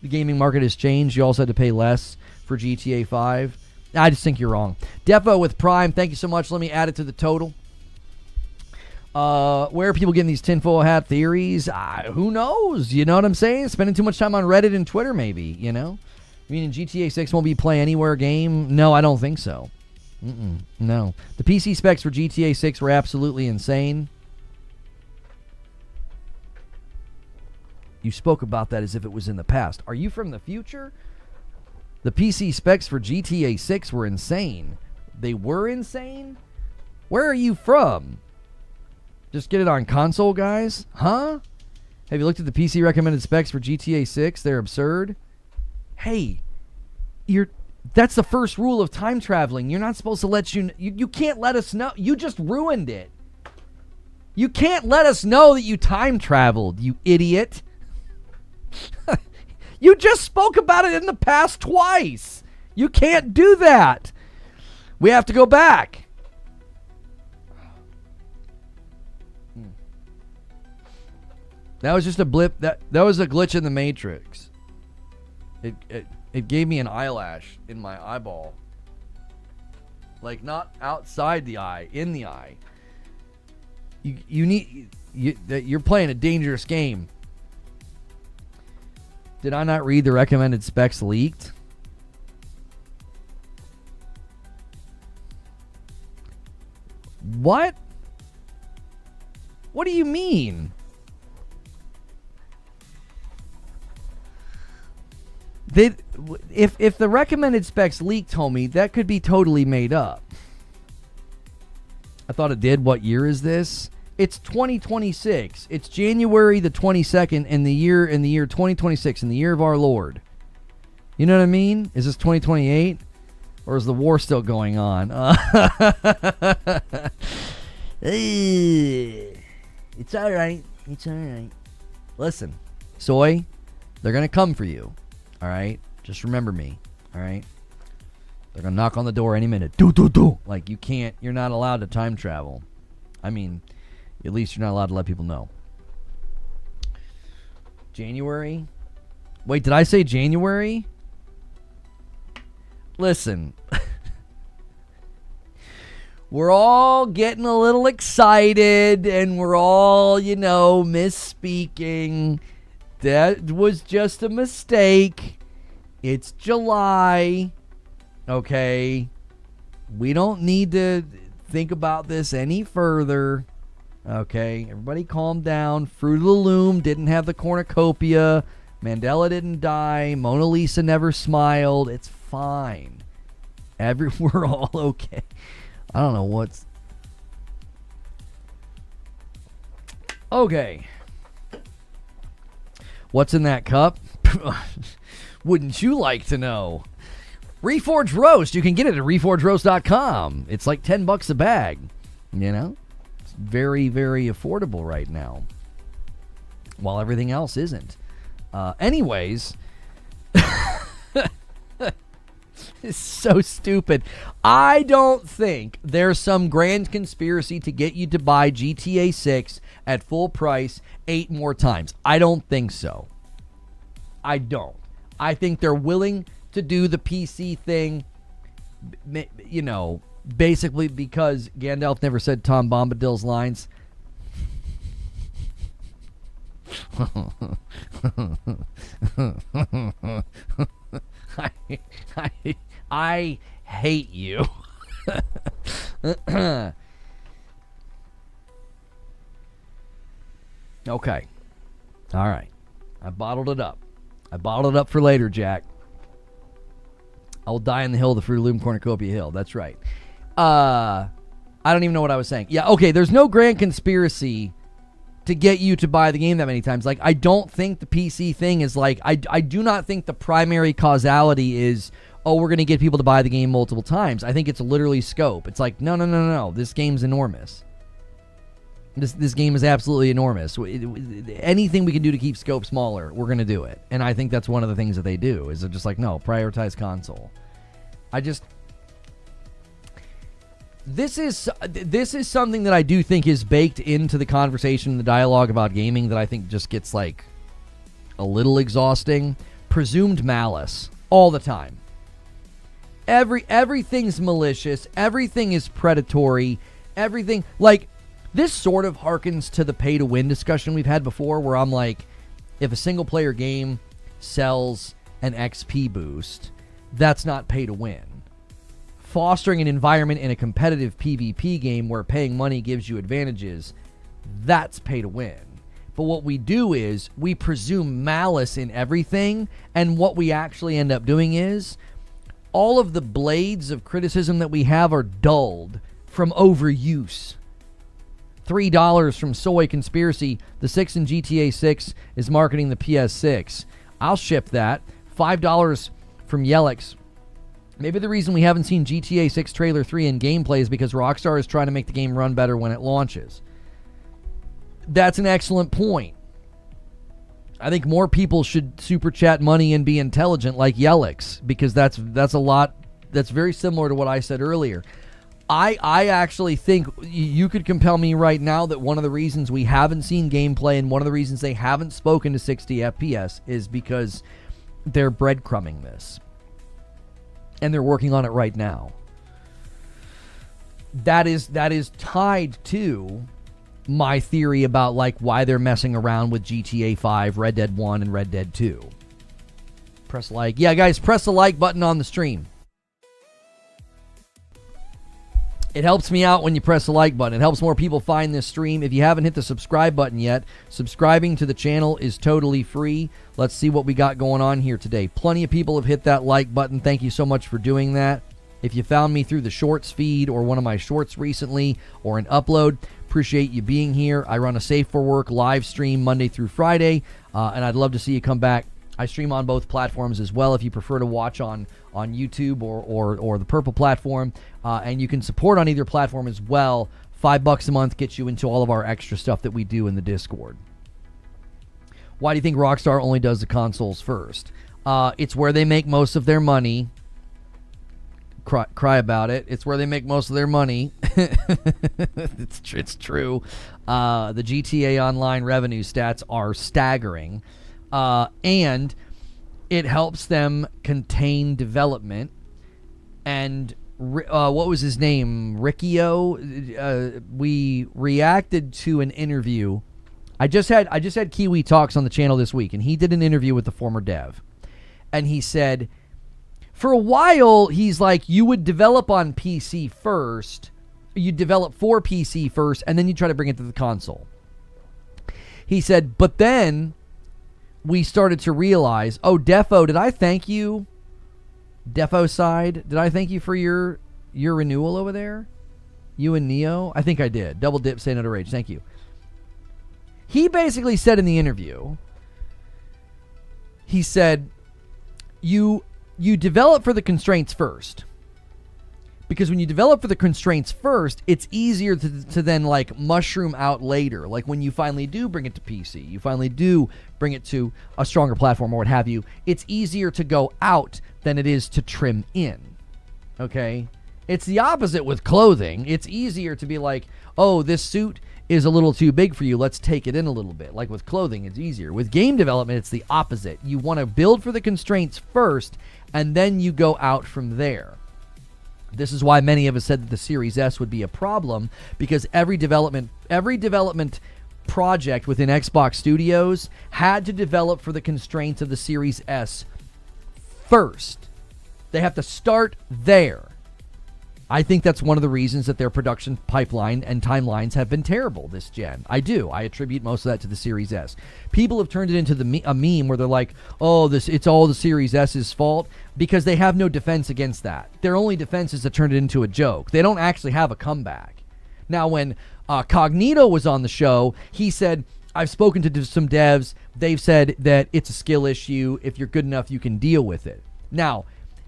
The gaming market has changed. You also had to pay less for GTA 5. I just think you're wrong. Defo with Prime, thank you so much. Let me add it to the total. Where are people getting these tinfoil hat theories? Who knows? You know what I'm saying? Spending too much time on Reddit and Twitter, maybe, Meaning GTA 6 won't be play anywhere game? No, I don't think so. No. The PC specs for GTA 6 were absolutely insane. You spoke about that as if it was in the past. Are you from the future? The PC specs for GTA 6 were insane. They were insane? Where are you from? Just get it on console, guys? Huh? Have you looked at the PC recommended specs for GTA 6? They're absurd. Hey, that's the first rule of time traveling. You're not supposed to let you can't let us know. You just ruined it. You can't let us know that you time traveled, you idiot. You just spoke about it in the past twice. You can't do that. We have to go back. That was just a blip. That was a glitch in the Matrix. It gave me an eyelash in my eyeball. Like, not outside the eye, in the eye. You're playing a dangerous game. Did I not read the recommended specs leaked? What? What do you mean? If the recommended specs leaked, homie, that could be totally made up. I thought it did. What year is this? It's 2026. It's January the 22nd in the year 2026, in the year of our Lord. You know what I mean? Is this 2028? Or is the war still going on? It's all right. It's all right. Listen, Soy, they're going to come for you. All right? Just remember me. All right? They're going to knock on the door any minute. Do. Like, you're not allowed to time travel. I mean, at least you're not allowed to let people know. January? Wait, did I say January? Listen. We're all getting a little excited, and we're all, misspeaking. That was just a mistake. It's July. Okay. We don't need to think about this any further. Okay. Everybody calm down. Fruit of the Loom didn't have the cornucopia. Mandela didn't die. Mona Lisa never smiled. It's fine. We're all okay. I don't know what's... Okay. What's in that cup? Wouldn't you like to know? Reforge Roast. You can get it at reforgeroast.com. It's like $10 a bag. It's very, very affordable right now. While everything else isn't. Anyways. It's so stupid. I don't think there's some grand conspiracy to get you to buy GTA 6 at full price 8 more times. I don't think so. I don't. I think they're willing to do the PC thing, basically because Gandalf never said Tom Bombadil's lines. I hate you. Okay. All right. I bottled it up. For later, Jack. I will die in the hill of the Fruit of the Loom Cornucopia Hill. That's right. I don't even know what I was saying. Yeah, okay, there's no grand conspiracy to get you to buy the game that many times. Like, I don't think the PC thing is like, I do not think the primary causality is, oh, we're going to get people to buy the game multiple times. I think it's literally scope. It's like, no. This game's enormous. This game is absolutely enormous. Anything we can do to keep scope smaller, we're going to do it. And I think that's one of the things that they do, is they're just like, no, prioritize console. This is something that I do think is baked into the conversation, the dialogue about gaming, that I think just gets like a little exhausting. Presumed malice all the time. Everything's malicious. Everything is predatory. Everything, like, this sort of harkens to the pay-to-win discussion we've had before, where I'm like, if a single-player game sells an XP boost, that's not pay-to-win. Fostering an environment in a competitive PvP game where paying money gives you advantages, that's pay-to-win. But what we do is we presume malice in everything, and what we actually end up doing is all of the blades of criticism that we have are dulled from overuse. $3 from Soy Conspiracy. The 6 in GTA 6 is marketing the PS6. I'll ship that. $5 from Yelix. Maybe the reason we haven't seen GTA 6 Trailer 3 in gameplay is because Rockstar is trying to make the game run better when it launches. That's an excellent point. I think more people should super chat money and be intelligent like Yelix, because that's a lot. That's very similar to what I said earlier. I actually think you could compel me right now that one of the reasons we haven't seen gameplay and one of the reasons they haven't spoken to 60 FPS is because they're breadcrumbing this. And they're working on it right now. That is tied to my theory about like why they're messing around with GTA 5, Red Dead 1, and Red Dead 2. Press like. Yeah, guys, press the like button on the stream. It helps me out when you press the like button. It helps more people find this stream. If you haven't hit the subscribe button yet, subscribing to the channel is totally free. Let's see what we got going on here today. Plenty of people have hit that like button. Thank you so much for doing that. If you found me through the shorts feed or one of my shorts recently or an upload, appreciate you being here. I run a Safe for Work live stream Monday through Friday, and I'd love to see you come back. I stream on both platforms as well if you prefer to watch on YouTube or the Purple platform. And you can support on either platform as well. $5 a month gets you into all of our extra stuff that we do in the Discord. Why do you think Rockstar only does the consoles first? It's where they make most of their money. Cry about it. It's where they make most of their money. It's true. The GTA Online revenue stats are staggering. And it helps them contain development. And what was his name? Riccio. We reacted to an interview. I just had Kiwi Talks on the channel this week, and he did an interview with the former dev. And he said, for a while, he's like, you would develop on PC first. You develop for PC first, and then you try to bring it to the console. He said, but then we started to realize, oh, Defo, did I thank you? Defo side, did I thank you for your renewal over there? You and Neo? I think I did. Double dip, say no to rage. Thank you. He basically said in the interview, he said, you develop for the constraints first. Because when you develop for the constraints first, it's easier to then like mushroom out later. Like when you finally do bring it to PC, you finally do bring it to a stronger platform or what have you, it's easier to go out than it is to trim in. Okay? It's the opposite with clothing. It's easier to be like, oh, this suit is a little too big for you. Let's take it in a little bit. Like with clothing, it's easier. With game development, it's the opposite. You want to build for the constraints first, and then you go out from there. This is why many of us said that the Series S would be a problem, because every development project within Xbox Studios had to develop for the constraints of the Series S first. They have to start there. I think that's one of the reasons that their production pipeline and timelines have been terrible this gen. I do. I attribute most of that to the Series S. People have turned it into a meme where they're like, oh, it's all the Series S's fault, because they have no defense against that. Their only defense is to turn it into a joke. They don't actually have a comeback. Now, when Cognito was on the show. He said, I've spoken to some devs. They've said that it's a skill issue. If you're good enough, you can deal with it. Now,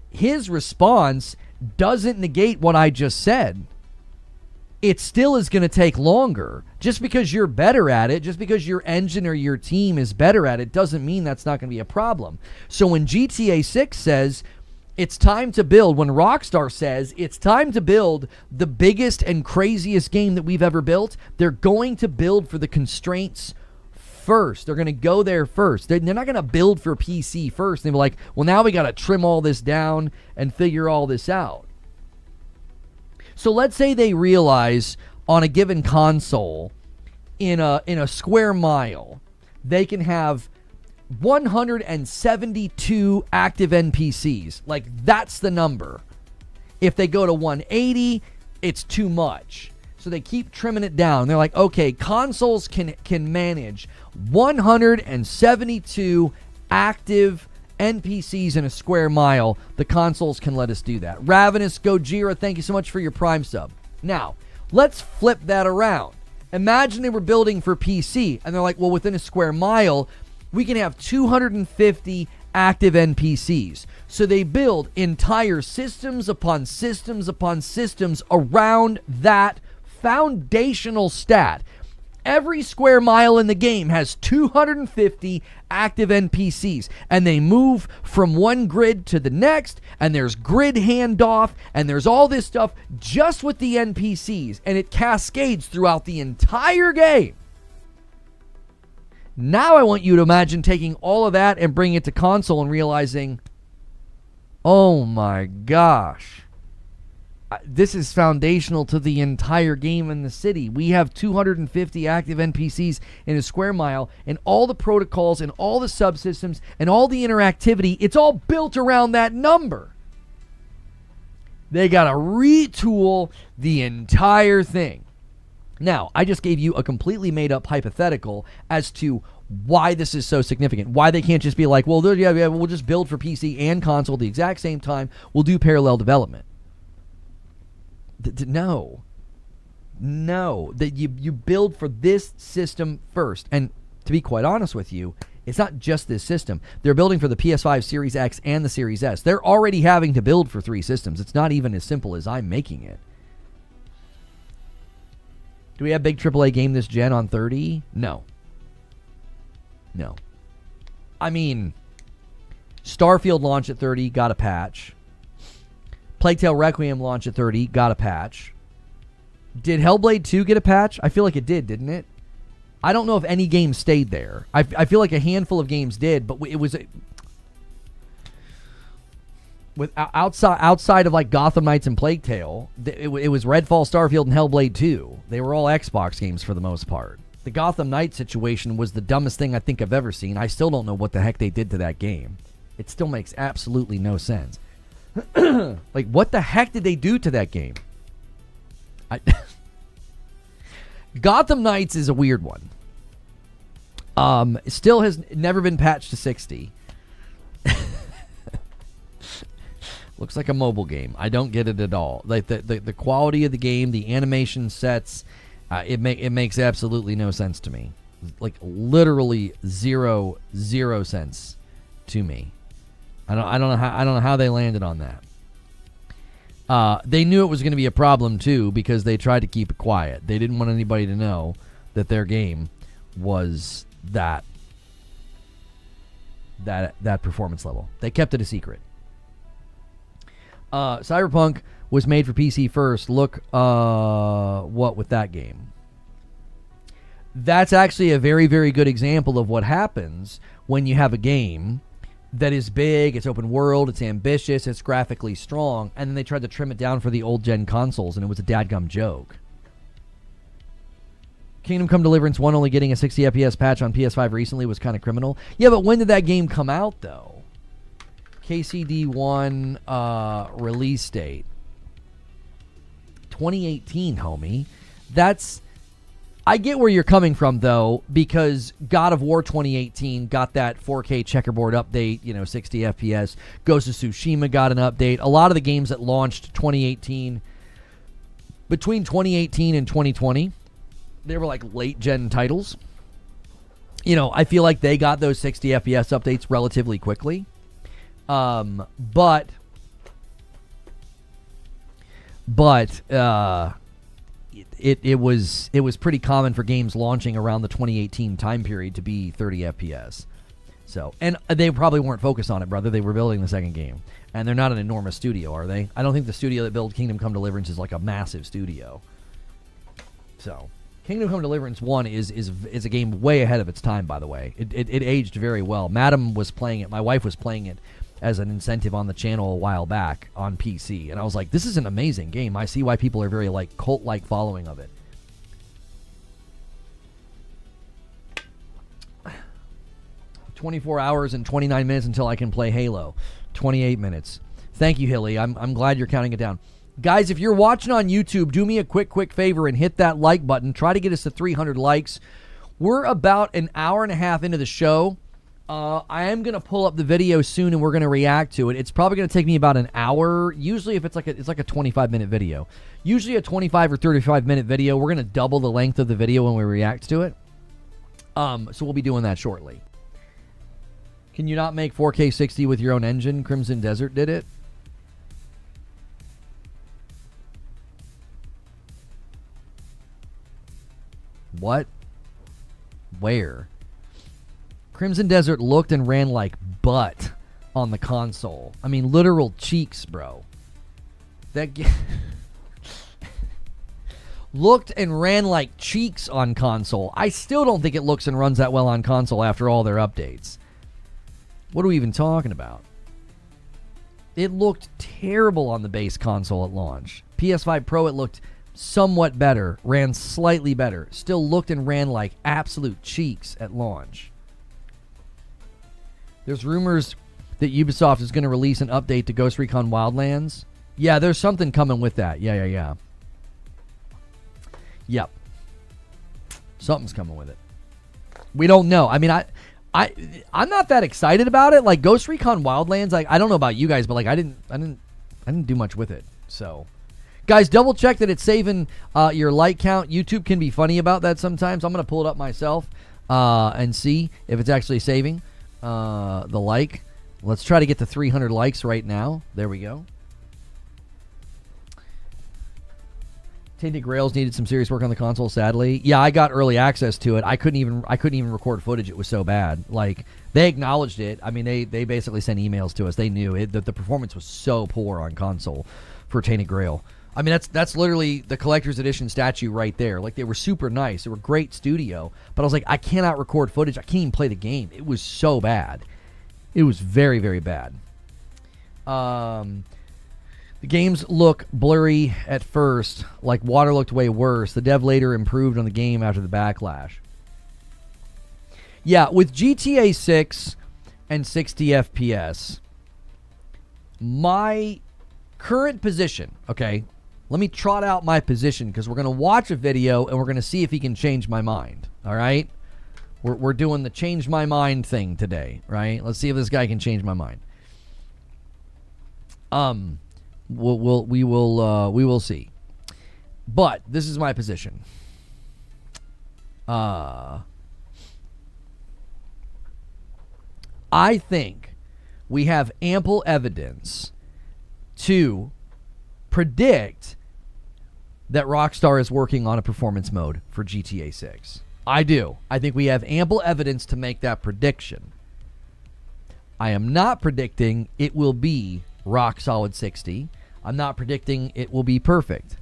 his response doesn't negate what I just said. It still is going to take longer. Just because you're better at it, just because your engine or your team is better at it, doesn't mean that's not going to be a problem. So when GTA 6 says it's time to build, when Rockstar says it's time to build the biggest and craziest game that we've ever built, they're going to build for the constraints first. They're going to go there first. They're not going to build for PC first. They'll be like, well, now we got to trim all this down and figure all this out. So let's say they realize on a given console, in a square mile, they can have 172 active NPCs. Like, that's the number. If they go to 180, it's too much. So they keep trimming it down. They're like, okay, consoles can manage 172 active NPCs in a square mile. The consoles can let us do that. Ravenous Gojira, thank you so much for your Prime sub. Now, let's flip that around. Imagine they were building for PC, and they're like, well, within a square mile, we can have 250 active NPCs. So they build entire systems upon systems upon systems around that foundational stat. Every square mile in the game has 250 active NPCs, and they move from one grid to the next, and there's grid handoff, and there's all this stuff just with the NPCs, and it cascades throughout the entire game. Now I want you to imagine taking all of that and bringing it to console and realizing, oh my gosh, this is foundational to the entire game in the city. We have 250 active NPCs in a square mile, and all the protocols and all the subsystems and all the interactivity, it's all built around that number. They got to retool the entire thing. Now, I just gave you a completely made-up hypothetical as to why this is so significant. Why they can't just be like, well, yeah, we'll just build for PC and console at the exact same time. We'll do parallel development. No, that you build for this system first. And to be quite honest with you, it's not just this system. They're building for the PS5 Series X and the Series S. They're already having to build for 3 systems. It's not even as simple as I'm making it. Do we have big AAA game this gen on 30? No. I mean, Starfield launched at 30, got a patch. Plague Tale Requiem launched at 30, got a patch. Did Hellblade 2 get a patch? I feel like it did, didn't it? I don't know if any game stayed there. I feel like a handful of games did, but it was with outside of like Gotham Knights and Plague Tale, it was Redfall, Starfield, and Hellblade 2. They were all Xbox games for the most part. The Gotham Knights situation was the dumbest thing I think I've ever seen. I still don't know what the heck they did to that game. It still makes absolutely no sense. Like, what the heck did they do to that game? Gotham Knights is a weird one. Still has never been patched to 60. Looks like a mobile game. I don't get it at all. Like the quality of the game, the animation sets, it makes absolutely no sense to me. Like literally zero sense to me. I don't know how they landed on that. They knew it was going to be a problem too because they tried to keep it quiet. They didn't want anybody to know that their game was that performance level. They kept it a secret. Cyberpunk was made for PC first. Look, what with that game? That's actually a very, very good example of what happens when you have a game that is big, it's open world, it's ambitious, it's graphically strong, and then they tried to trim it down for the old gen consoles, and it was a dadgum joke. Kingdom Come Deliverance 1 only getting a 60 FPS patch on PS5 recently was kind of criminal. Yeah, but when did that game come out, though? KCD1 release date. 2018, homie. I get where you're coming from, though, because God of War 2018 got that 4K checkerboard update, 60 FPS. Ghost of Tsushima got an update. A lot of the games that launched between 2018 and 2020 they were like late gen titles. You know, I feel like they got those 60 FPS updates relatively quickly. But it was pretty common for games launching around the 2018 time period to be 30 FPS. So, and they probably weren't focused on it, brother. They were building the second game, and they're not an enormous studio, are they? I don't think the studio that built Kingdom Come Deliverance is like a massive studio. So, Kingdom Come Deliverance 1 is a game way ahead of its time, by the way. It aged very well. Madam was playing it. My wife was playing it as an incentive on the channel a while back on PC, and I was like, this is an amazing game. I see why people are very like cult-like following of it. 24 hours and 29 minutes until I can play Halo. 28 minutes. Thank you, Hilly. I'm glad you're counting it down. Guys, if you're watching on YouTube, do me a quick favor and hit that like button. Try to get us to 300 likes. We're about an hour and a half into the show. I am going to pull up the video soon, and we're going to react to it. It's probably going to take me about an hour. Usually, if it's like a 25-minute video. Usually a 25 or 35-minute video. We're going to double the length of the video when we react to it. So we'll be doing that shortly. Can you not make 4K 60 with your own engine? Crimson Desert did it. What? Where? Crimson Desert looked and ran like butt on the console. I mean, literal cheeks, bro. That looked and ran like cheeks on console. I still don't think it looks and runs that well on console after all their updates. What are we even talking about? It looked terrible on the base console at launch. PS5 Pro, it looked somewhat better, ran slightly better. Still looked and ran like absolute cheeks at launch. There's rumors that Ubisoft is going to release an update to Ghost Recon Wildlands. Yeah, there's something coming with that. Yeah. Yep. Something's coming with it. We don't know. I mean, I'm not that excited about it. Like Ghost Recon Wildlands, like I don't know about you guys, but like I didn't do much with it. So, guys, double check that it's saving your like count. YouTube can be funny about that sometimes. I'm gonna pull it up myself and see if it's actually saving the like. Let's try to get to 300 likes right now. There we go. Tainted Grails needed some serious work on the console, sadly. Yeah, I got early access to it. I couldn't even record footage. It was so bad. Like, they acknowledged it. I mean, they basically sent emails to us. They knew it, that the performance was so poor on console for Tainted Grail. I mean, that's literally the collector's edition statue right there. Like, they were super nice. They were great studio. But I was like, I cannot record footage. I can't even play the game. It was so bad. It was very, very bad. The games look blurry at first, like water looked way worse. The dev later improved on the game after the backlash. Yeah, with GTA 6 and 60 FPS, my current position, okay, let me trot out my position because we're going to watch a video and we're going to see if he can change my mind, all right? We're doing the change my mind thing today, right? Let's see if this guy can change my mind. We will see. But this is my position. I think we have ample evidence to predict that Rockstar is working on a performance mode for GTA 6. I do. I think we have ample evidence to make that prediction. I am not predicting it will be rock solid 60. I'm not predicting it will be perfect.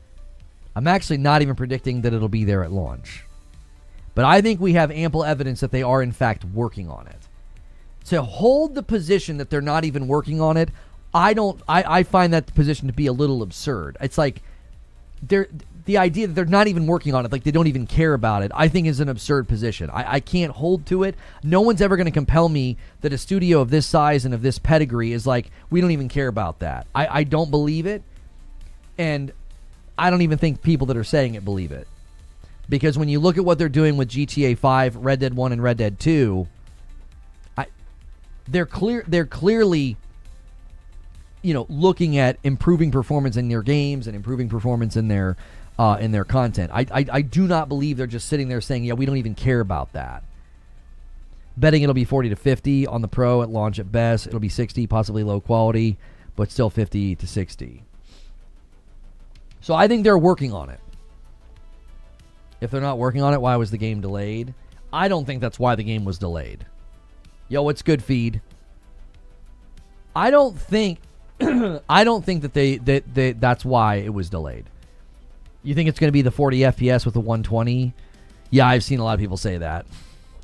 I'm actually not even predicting that it'll be there at launch. But I think we have ample evidence that they are in fact working on it. To hold the position that they're not even working on it, I find that position to be a little absurd. It's like the idea that they're not even working on it, like they don't even care about it, I think is an absurd position. I can't hold to it. No one's ever going to compel me that a studio of this size and of this pedigree is like, we don't even care about that. I don't believe it, and I don't even think people that are saying it believe it. Because when you look at what they're doing with GTA 5, Red Dead 1, and Red Dead 2, they're clearly, you know, looking at improving performance in their games and improving performance in their in their content. I do not believe they're just sitting there saying, yeah, we don't even care about that. Betting it'll be 40 to 50 on the Pro at launch at best. It'll be 60, possibly low quality, but still 50 to 60. So I think they're working on it. If they're not working on it, why was the game delayed? I don't think that's why the game was delayed. Yo, what's good, feed? I don't think that that's why it was delayed. You think it's going to be the 40 FPS with the 120? Yeah, I've seen a lot of people say that.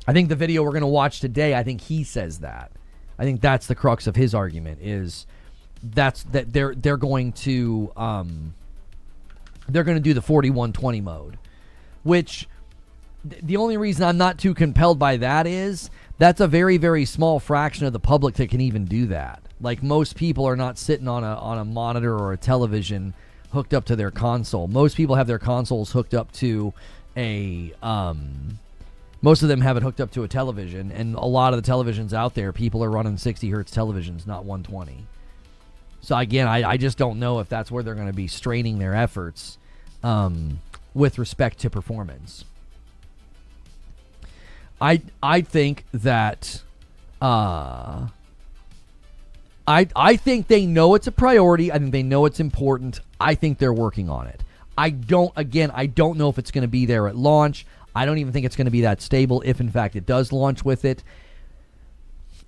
I think the video we're going to watch today, I think he says that. I think that's the crux of his argument, is that they're going to do the 4120 mode, which the only reason I'm not too compelled by that is that's a very, very small fraction of the public that can even do that. Like, most people are not sitting on a monitor or a television hooked up to their console. Most people have their consoles hooked up to most of them have it hooked up to a television, and a lot of the televisions out there, people are running 60 hertz televisions, not 120. So again, I just don't know if that's where they're going to be straining their efforts with respect to performance. I think that I think they know it's a priority. I think they know it's important. I think they're working on it. I don't know if it's going to be there at launch. I don't even think it's going to be that stable if, in fact, it does launch with it.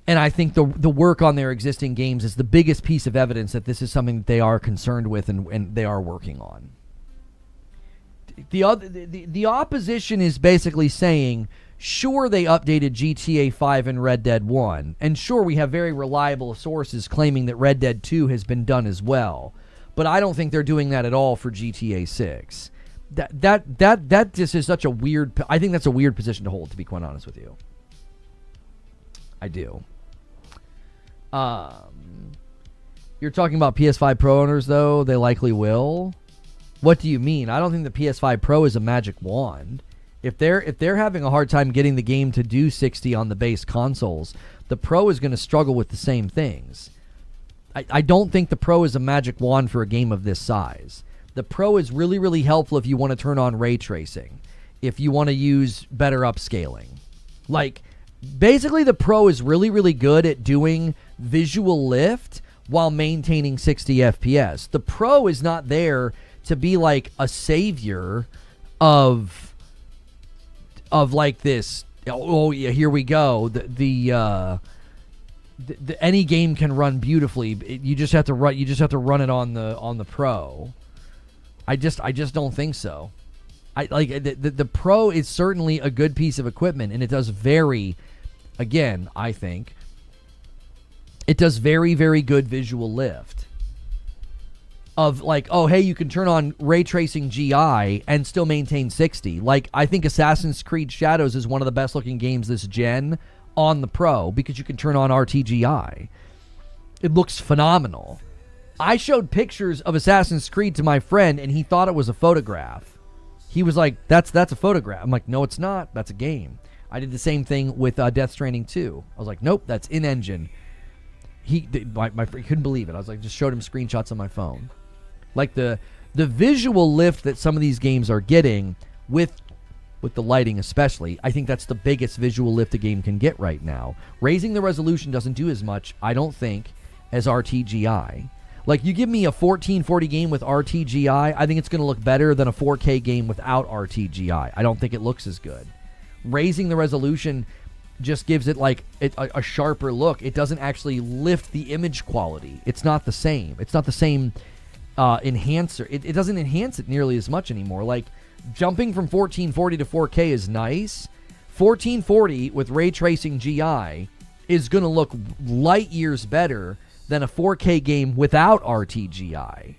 And I think the work on their existing games is the biggest piece of evidence that this is something that they are concerned with and they are working on. The opposition is basically saying, sure, they updated GTA 5 and Red Dead 1, and sure, we have very reliable sources claiming that Red Dead 2 has been done as well, but I don't think they're doing that at all for GTA 6. That just is such a weird... I think that's a weird position to hold, to be quite honest with you. I do. You're talking about PS5 Pro owners, though. They likely will. What do you mean? I don't think the PS5 Pro is a magic wand. If they're having a hard time getting the game to do 60 on the base consoles, the Pro is going to struggle with the same things. I don't think the Pro is a magic wand for a game of this size. The Pro is really, really helpful if you want to turn on ray tracing, if you want to use better upscaling. Like, basically the Pro is really, really good at doing visual lift while maintaining 60 FPS. The Pro is not there to be like a savior of like this, oh yeah, here we go. Any game can run beautifully. You just have to run it on the Pro. I just don't think so. The Pro is certainly a good piece of equipment, and it does very very good visual lift. Of like, oh hey, you can turn on ray tracing GI and still maintain 60. Like, I think Assassin's Creed Shadows is one of the best looking games this gen on the Pro because you can turn on RTGI. It looks phenomenal. I showed pictures of Assassin's Creed to my friend, and he thought it was a photograph. He was like, that's a photograph. I'm like, no, it's not. That's a game. I did the same thing with Death Stranding 2. I was like, nope, that's in-engine. He couldn't believe it. I was like, just showed him screenshots on my phone. Like, the visual lift that some of these games are getting with the lighting especially, I think that's the biggest visual lift a game can get right now. Raising the resolution doesn't do as much, I don't think, as RTGI. Like, you give me a 1440 game with RTGI, I think it's going to look better than a 4K game without RTGI. I don't think it looks as good. Raising the resolution just gives it like a sharper look. It doesn't actually lift the image quality. It's not the same. It's not the same enhancer. It doesn't enhance it nearly as much anymore. Like, jumping from 1440 to 4K is nice. 1440 with ray tracing GI is going to look light years better than a 4K game without RTGI.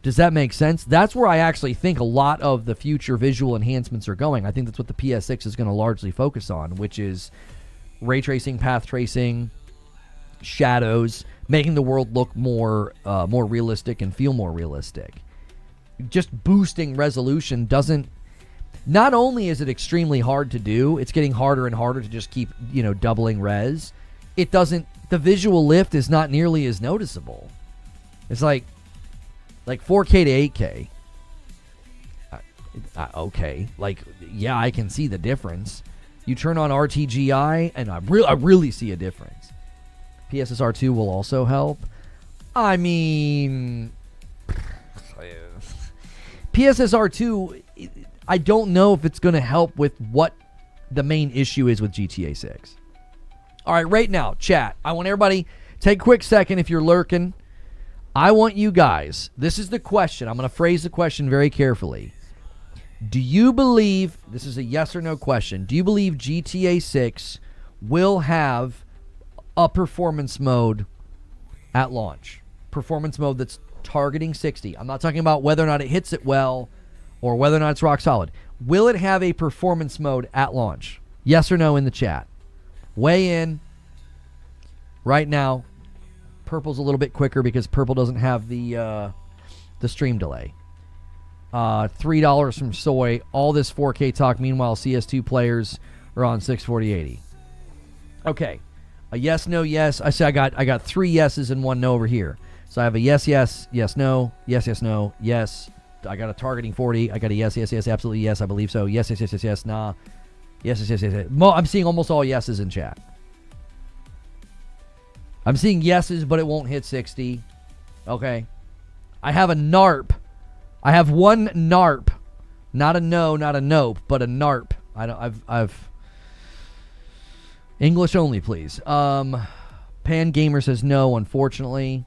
Does that make sense? That's where I actually think a lot of the future visual enhancements are going. I think that's what the PS6 is going to largely focus on, which is ray tracing, path tracing, shadows, making the world look more realistic and feel more realistic. Just boosting resolution doesn't... Not only is it extremely hard to do, it's getting harder and harder to just keep, doubling res. It doesn't... The visual lift is not nearly as noticeable. It's like 4K to 8K. Okay, like, yeah, I can see the difference. You turn on RTGI, and I really see a difference. PSSR 2 will also help. I mean, PSSR 2, I don't know if it's going to help with what the main issue is with GTA 6. All right, right now, chat, I want everybody, take a quick second if you're lurking. I want you guys, this is the question. I'm going to phrase the question very carefully. Do you believe, this is a yes or no question, do you believe GTA 6 will have a performance mode at launch? Performance mode that's targeting 60. I'm not talking about whether or not it hits it well or whether or not it's rock solid. Will it have a performance mode at launch? Yes or no in the chat. Weigh in right now. Purple's a little bit quicker because purple doesn't have the stream delay. $3 from Soy. All this 4K talk. Meanwhile, CS2 players are on 64080. Okay. A yes, no, yes. I say I got 3 yeses and 1 no over here. So I have a yes, yes, yes, no, yes, yes, no, yes. I got a targeting 40. I got a yes, yes, yes, absolutely yes, I believe so. Yes, yes, yes, yes, yes, nah. Yes, yes, yes, yes, yes. I'm seeing almost all yeses in chat. I'm seeing yeses, but it won't hit 60. Okay. I have a NARP. I have one NARP. Not a no, not a nope, but a NARP. I've English only, please. Pan Gamer says no, unfortunately.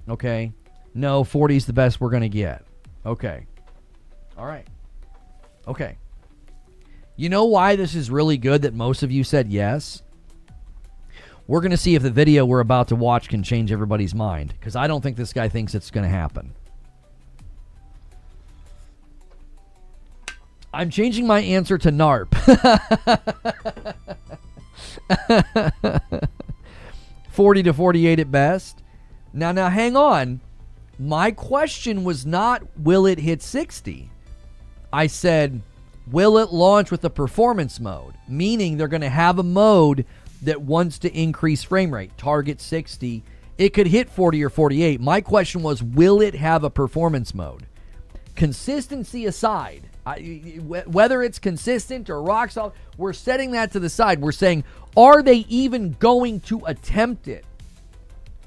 Okay. No, 40 is the best we're going to get. Okay. All right. Okay. You know why this is really good that most of you said yes? We're going to see if the video we're about to watch can change everybody's mind, because I don't think this guy thinks it's going to happen. I'm changing my answer to NARP. 40 to 48 at best. Now, hang on. My question was not, will it hit 60? I said, will it launch with a performance mode? Meaning they're going to have a mode that wants to increase frame rate. Target 60. It could hit 40 or 48. My question was, will it have a performance mode? Consistency aside, whether it's consistent or rock solid, we're setting that to the side. We're saying, are they even going to attempt it?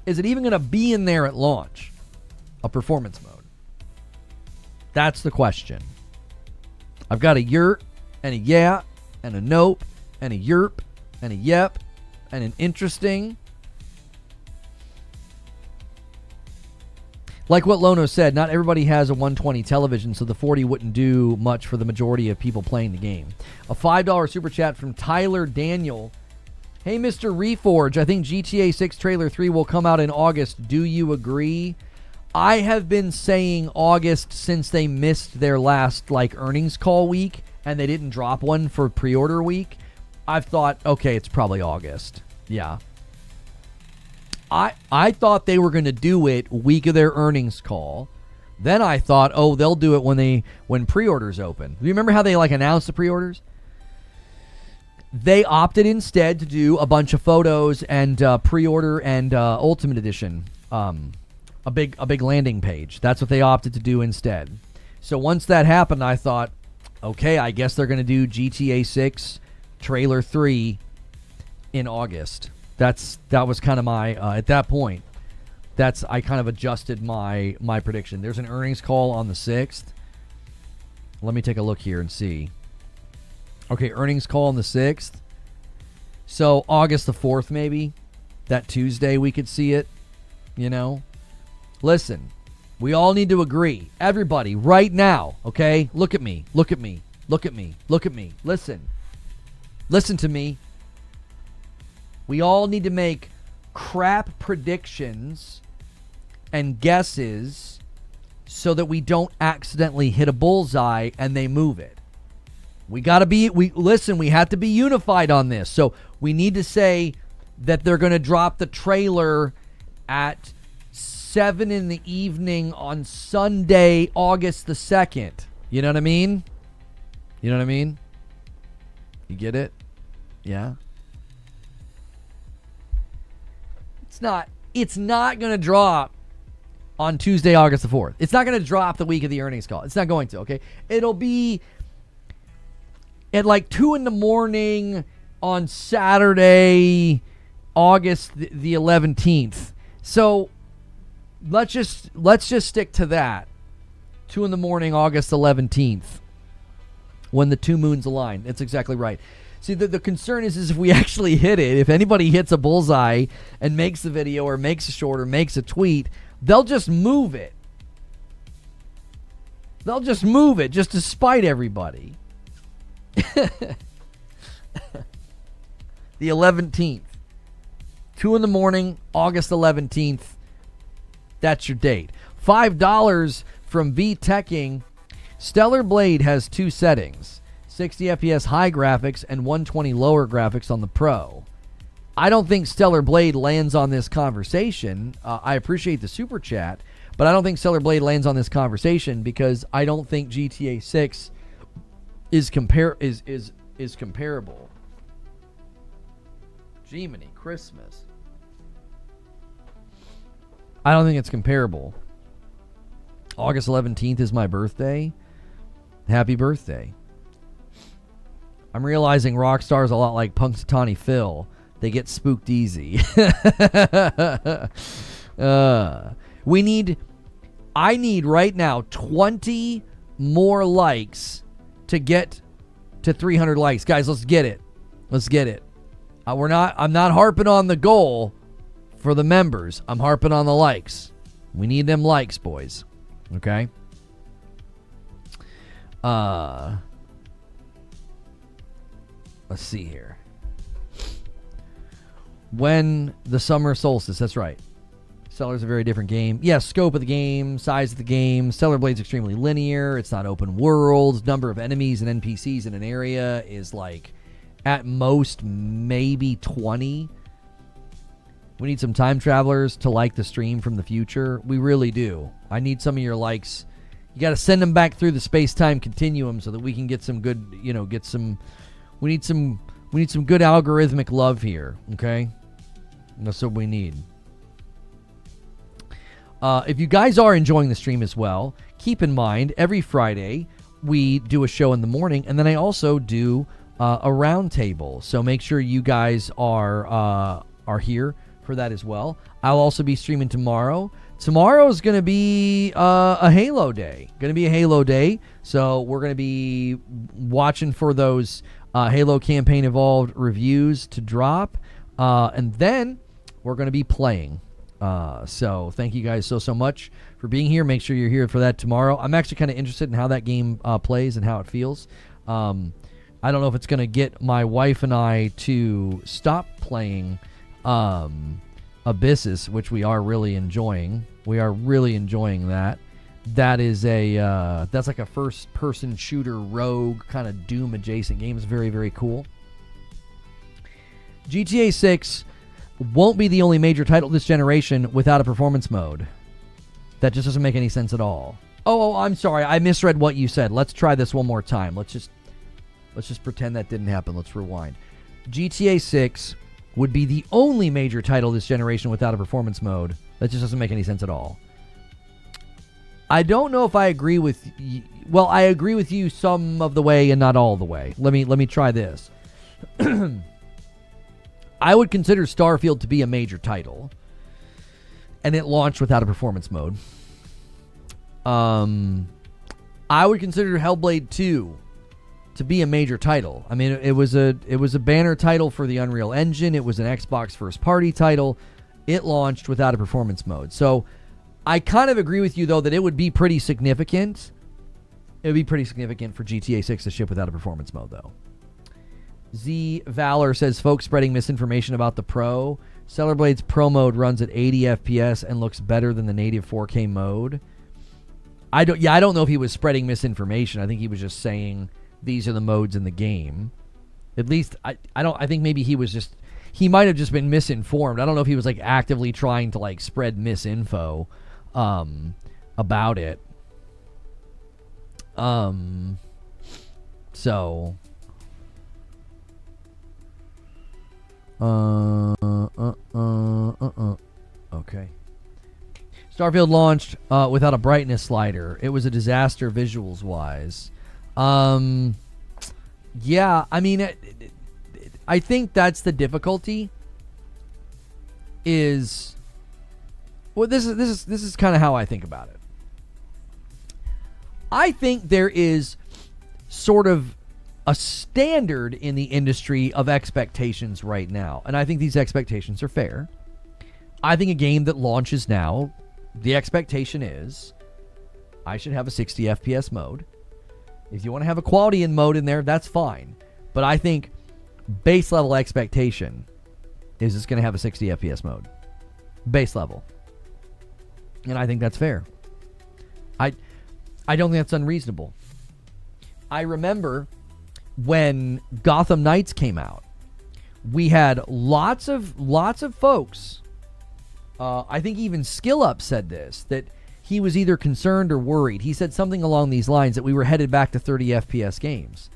Is it even going to be in there at launch? A performance mode. That's the question. I've got a yurt and a yeah and a nope and a yerp and a yep and an interesting. Like what Lono said, not everybody has a 120 television, so the 40 wouldn't do much for the majority of people playing the game. A $5 super chat from Tyler Daniel. Hey, Mr. Reforge, I think GTA 6 Trailer 3 will come out in August. Do you agree? I have been saying August since they missed their last earnings call week, and they didn't drop one for pre-order week. I've thought, okay, it's probably August. Yeah. I thought they were going to do it week of their earnings call. Then I thought, oh, they'll do it when pre-orders open. Do you remember how they announced the pre-orders? They opted instead to do a bunch of photos and pre-order and Ultimate Edition, a big landing page. That's what they opted to do instead. So once that happened, I thought, okay, I guess they're going to do GTA 6 Trailer 3 in August. That was kind of my at that point. I kind of adjusted my prediction. There's an earnings call on the 6th. Let me take a look here and see. Okay, earnings call on the 6th. So August the 4th, maybe that Tuesday we could see it. You know, listen, we all need to agree. Everybody, right now, okay? Look at me. Look at me. Look at me. Look at me. Listen to me. We all need to make crap predictions and guesses so that we don't accidentally hit a bullseye and they move it. We have to be unified on this. So we need to say that they're going to drop the trailer at 7 in the evening on Sunday, August the 2nd. You know what I mean? You know what I mean? You get it? Yeah. It's not going to drop on Tuesday, August the 4th. It's not going to drop the week of the earnings call. It's not going to, okay? It'll be at like 2 in the morning on Saturday, August the 11th. So let's just stick to that. 2 in the morning, August 11th, when the two moons align. That's exactly right. See, the concern is if we actually hit it, if anybody hits a bullseye and makes the video or makes a short or makes a tweet, they'll just move it. They'll just move it just to spite everybody. The 11th. 2 in the morning, August 11th. That's your date. $5 from V-Teching. Stellar Blade has 2 settings. 60 FPS high graphics and 120 lower graphics on the Pro. I don't think Stellar Blade lands on this conversation. I appreciate the super chat, but I don't think Stellar Blade lands on this conversation because I don't think GTA 6 is comparable. Jiminy Christmas. I don't think it's comparable. August 11th is my birthday. Happy birthday. I'm realizing Rockstar is a lot like Punxsutawney Phil. They get spooked easy. I need right now 20 more likes to get to 300 likes. Guys, let's get it. Let's get it. I'm not harping on the goal for the members. I'm harping on the likes. We need them likes, boys. Okay? Let's see here. When the summer solstice, that's right. Stellar's a very different game. Yes, scope of the game, size of the game. Stellar Blade's extremely linear. It's not open world. Number of enemies and NPCs in an area is like at most maybe 20. We need some time travelers to like the stream from the future. We really do. I need some of your likes. You got to send them back through the space-time continuum so that we can get some good, we need some good algorithmic love here, okay? That's what we need. If you guys are enjoying the stream as well, keep in mind every Friday we do a show in the morning, and then I also do a round table. So make sure you guys are here for that as well. I'll also be streaming tomorrow. Tomorrow is going to be a Halo day. So we're going to be watching for those Halo Campaign Evolved reviews to drop. And then we're going to be playing. So thank you guys so much for being here. Make sure you're here for that tomorrow. I'm actually kind of interested in how that game plays and how it feels. I don't know if it's going to get my wife and I to stop playing Abyssus, which we are really enjoying. We are really enjoying that. That is that's like a first-person shooter rogue kind of Doom adjacent game. It's very, very cool. GTA 6 won't be the only major title this generation without a performance mode. That just doesn't make any sense at all. Oh, I'm sorry. I misread what you said. Let's try this one more time. Let's just pretend that didn't happen. Let's rewind. GTA 6 would be the only major title this generation without a performance mode. That just doesn't make any sense at all. I don't know if I agree with you. Well, I agree with you some of the way and not all the way. Let me try this. I would consider Starfield to be a major title, and it launched without a performance mode. I would consider Hellblade 2 to be a major title. I mean, it was a banner title for the Unreal Engine. It was an Xbox first-party title. It launched without a performance mode. So I kind of agree with you, though, that it would be pretty significant. It would be pretty significant for GTA 6 to ship without a performance mode, though. Z Valor says, folks spreading misinformation about the Pro. Stellar Blade's Pro mode runs at 80 FPS and looks better than the native 4K mode. I don't know if he was spreading misinformation. I think he was just saying these are the modes in the game. At least I think maybe he might have just been misinformed. I don't know if he was like actively trying to like spread misinfo about it. So okay. Starfield launched without a brightness slider. It was a disaster visuals wise. Yeah, I mean, I think that's the difficulty. This is kind of how I think about it. I think there is sort of a standard in the industry of expectations right now, and I think these expectations are fair. I think a game that launches now, the expectation is I should have a 60 FPS mode. If you want to have a quality in mode in there, that's fine. But I think base level expectation is it's going to have a 60 FPS mode. Base level. And I think that's fair. I don't think that's unreasonable. I remember when Gotham Knights came out, we had lots of folks. I think even Skill Up said this, that he was either concerned or worried. He said something along these lines that we were headed back to 30 FPS games.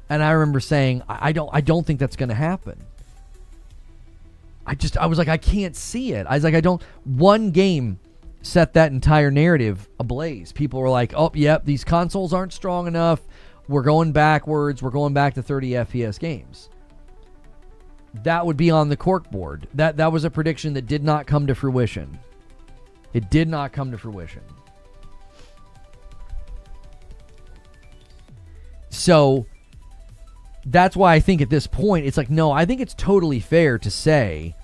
And I remember saying, I don't think that's going to happen. I was like, I can't see it. I was like, one game set that entire narrative ablaze. People were like, oh, yep, these consoles aren't strong enough. We're going backwards. We're going back to 30 FPS games. That would be on the corkboard. That was a prediction that did not come to fruition. It did not come to fruition. So that's why I think at this point, it's like, no, I think it's totally fair to say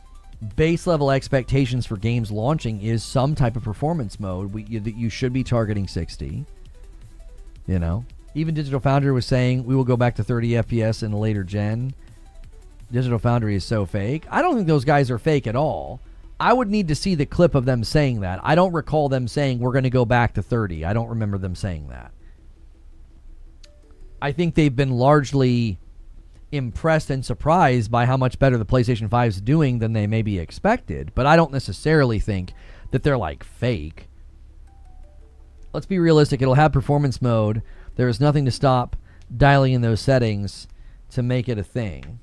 base level expectations for games launching is some type of performance mode that you should be targeting 60. You know, even Digital Foundry was saying we will go back to 30 FPS in a later gen. Digital Foundry is so fake. I don't think those guys are fake at all. I would need to see the clip of them saying that. I don't recall them saying we're going to go back to 30. I don't remember them saying that. I think they've been largely impressed and surprised by how much better the PlayStation 5 is doing than they maybe expected, but I don't necessarily think that they're like fake. Let's be realistic. It'll have performance mode. There is nothing to stop dialing in those settings to make it a thing.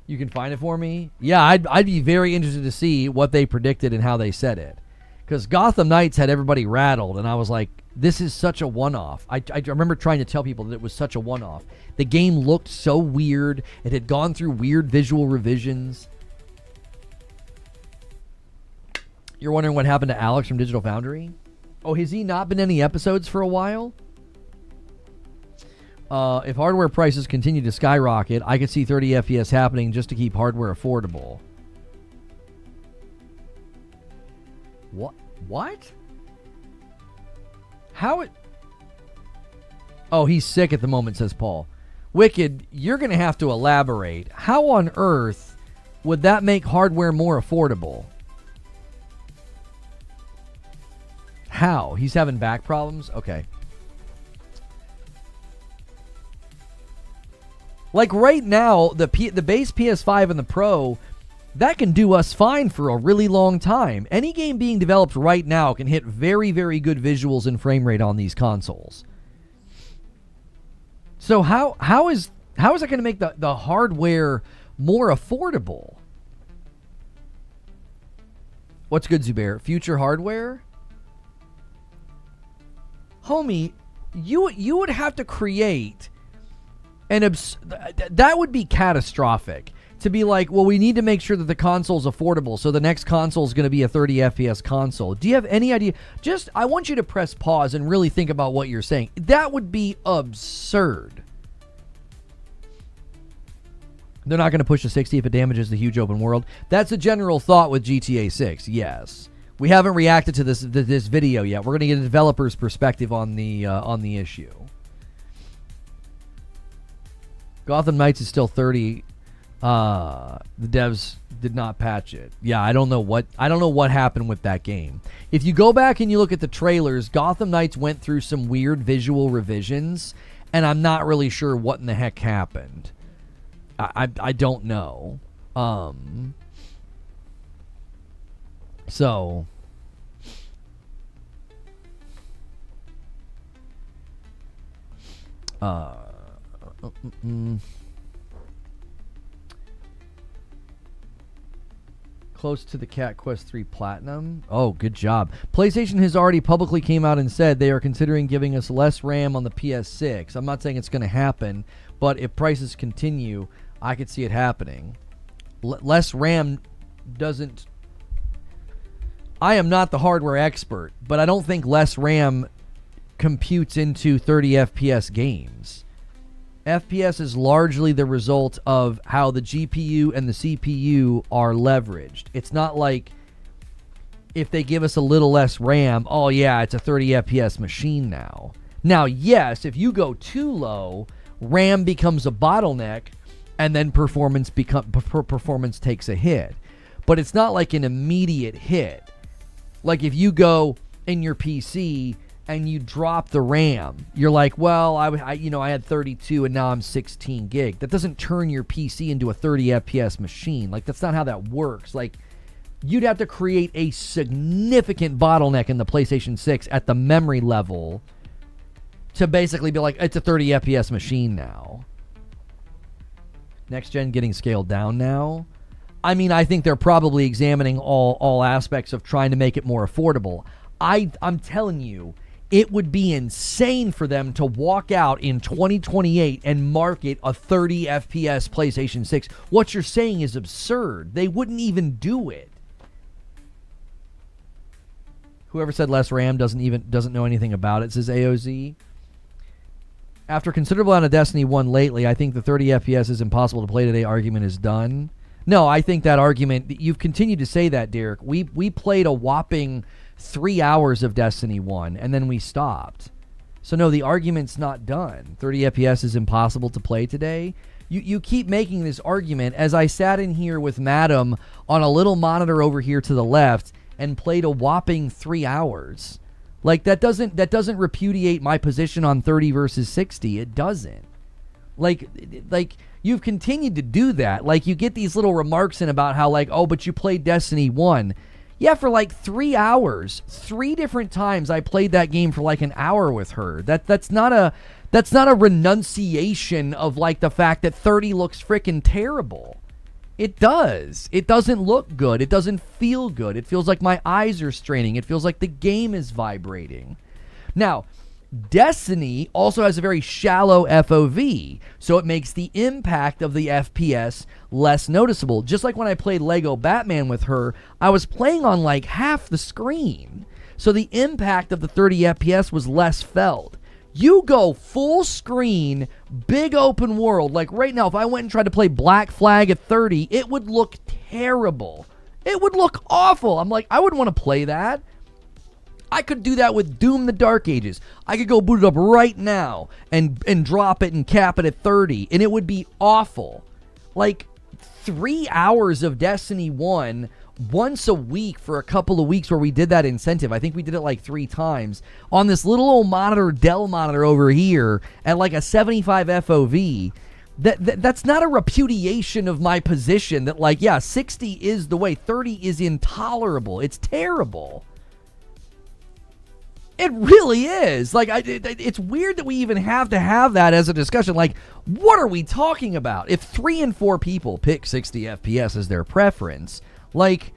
You can find it for me? Yeah, I'd be very interested to see what they predicted and how they said it. Because Gotham Knights had everybody rattled, and I was like, this is such a one-off. I remember trying to tell people that it was such a one-off. The game looked so weird. It had gone through weird visual revisions. You're wondering what happened to Alex from Digital Foundry? Oh, has he not been in any episodes for a while? If hardware prices continue to skyrocket, I could see 30 FPS happening just to keep hardware affordable. What? How it... Oh, he's sick at the moment, says Paul. Wicked, you're going to have to elaborate. How on earth would that make hardware more affordable? How? He's having back problems? Okay. Like right now, the base PS5 and the Pro, that can do us fine for a really long time. Any game being developed right now can hit very, very good visuals and frame rate on these consoles. So how is that going to make the hardware more affordable? What's good, Zubair? Future hardware? Homie, you would have to create that would be catastrophic. To be like, well, we need to make sure that the console's affordable, so the next console is going to be a 30 FPS console. Do you have any idea? I want you to press pause and really think about what you're saying. That would be absurd. They're not going to push to 60 if it damages the huge open world. That's a general thought with GTA 6, yes. We haven't reacted to this video yet. We're going to get a developer's perspective on the issue. Gotham Knights is still 30. The devs did not patch it. Yeah, I don't know what happened with that game. If you go back and you look at the trailers, Gotham Knights went through some weird visual revisions, and I'm not really sure what in the heck happened. I don't know. So Close to the Cat Quest 3 Platinum. Oh, good job. PlayStation has already publicly came out and said they are considering giving us less RAM on the PS6. I'm not saying it's going to happen, but if prices continue, I could see it happening. Less RAM doesn't... I am not the hardware expert, but I don't think less RAM computes into 30 FPS games. FPS is largely the result of how the GPU and the CPU are leveraged. It's not like if they give us a little less RAM, oh yeah, it's a 30 FPS machine now. Now, yes, if you go too low, RAM becomes a bottleneck, and then performance takes a hit. But it's not like an immediate hit. Like if you go in your PC and you drop the RAM, you're like, well, I had 32 and now I'm 16 gig. That doesn't turn your PC into a 30 FPS machine. Like, that's not how that works. Like, you'd have to create a significant bottleneck in the PlayStation 6 at the memory level to basically be like, it's a 30 FPS machine now. Next gen getting scaled down now. I mean, I think they're probably examining all aspects of trying to make it more affordable. I'm telling you, it would be insane for them to walk out in 2028 and market a 30 FPS PlayStation 6. What you're saying is absurd. They wouldn't even do it. Whoever said less RAM doesn't know anything about it, says AOZ. After considerable amount of Destiny 1 lately, I think the 30 FPS is impossible to play today argument is done. No, I think that argument, you've continued to say that, Derek. We played a whopping 3 hours of Destiny 1, and then we stopped. So no, the argument's not done. 30 FPS is impossible to play today. You keep making this argument as I sat in here with Madam on a little monitor over here to the left and played a whopping 3 hours. Like, that doesn't repudiate my position on 30 versus 60. It doesn't. Like you've continued to do that. Like, you get these little remarks in about how, like, oh, but you played Destiny 1. Yeah, for like 3 hours. 3 different times I played that game for like an hour with her. That's not a renunciation of like the fact that 30 looks freaking terrible. It does. It doesn't look good. It doesn't feel good. It feels like my eyes are straining. It feels like the game is vibrating. Now, Destiny also has a very shallow FOV, so it makes the impact of the FPS less noticeable. Just like when I played Lego Batman with her, I was playing on like half the screen, so the impact of the 30 FPS was less felt. You go full screen, big open world, like right now, if I went and tried to play Black Flag at 30, it would look terrible. It would look awful. I'm like, I wouldn't want to play that. I could do that with Doom the Dark Ages. I could go boot it up right now and drop it and cap it at 30, and it would be awful. Like, 3 hours of Destiny 1 once a week for a couple of weeks where we did that incentive. I think we did it like 3 times on this little old monitor, Dell monitor over here at like a 75 FOV. That's not a repudiation of my position that, like, yeah, 60 is the way. 30 is intolerable. It's terrible. It really is. Like, it's weird that we even have to have that as a discussion. Like, what are we talking about? If 3 and 4 people pick 60 FPS as their preference, like,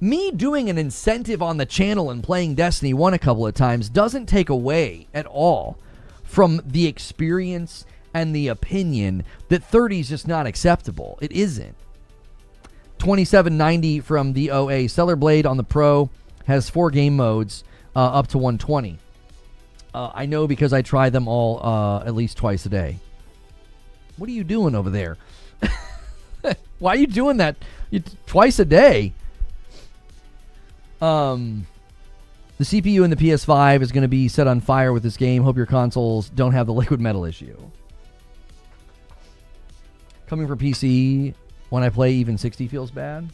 me doing an incentive on the channel and playing Destiny 1 a couple of times doesn't take away at all from the experience and the opinion that 30 is just not acceptable. It isn't. 2790 from the OA. Stellar Blade on the Pro has 4 game modes. Up to 120. I know because I try them all at least twice a day. What are you doing over there? Why are you doing that twice a day? The CPU in the PS5 is going to be set on fire with this game. Hope your consoles don't have the liquid metal issue. Coming from PC, when I play even 60 feels bad.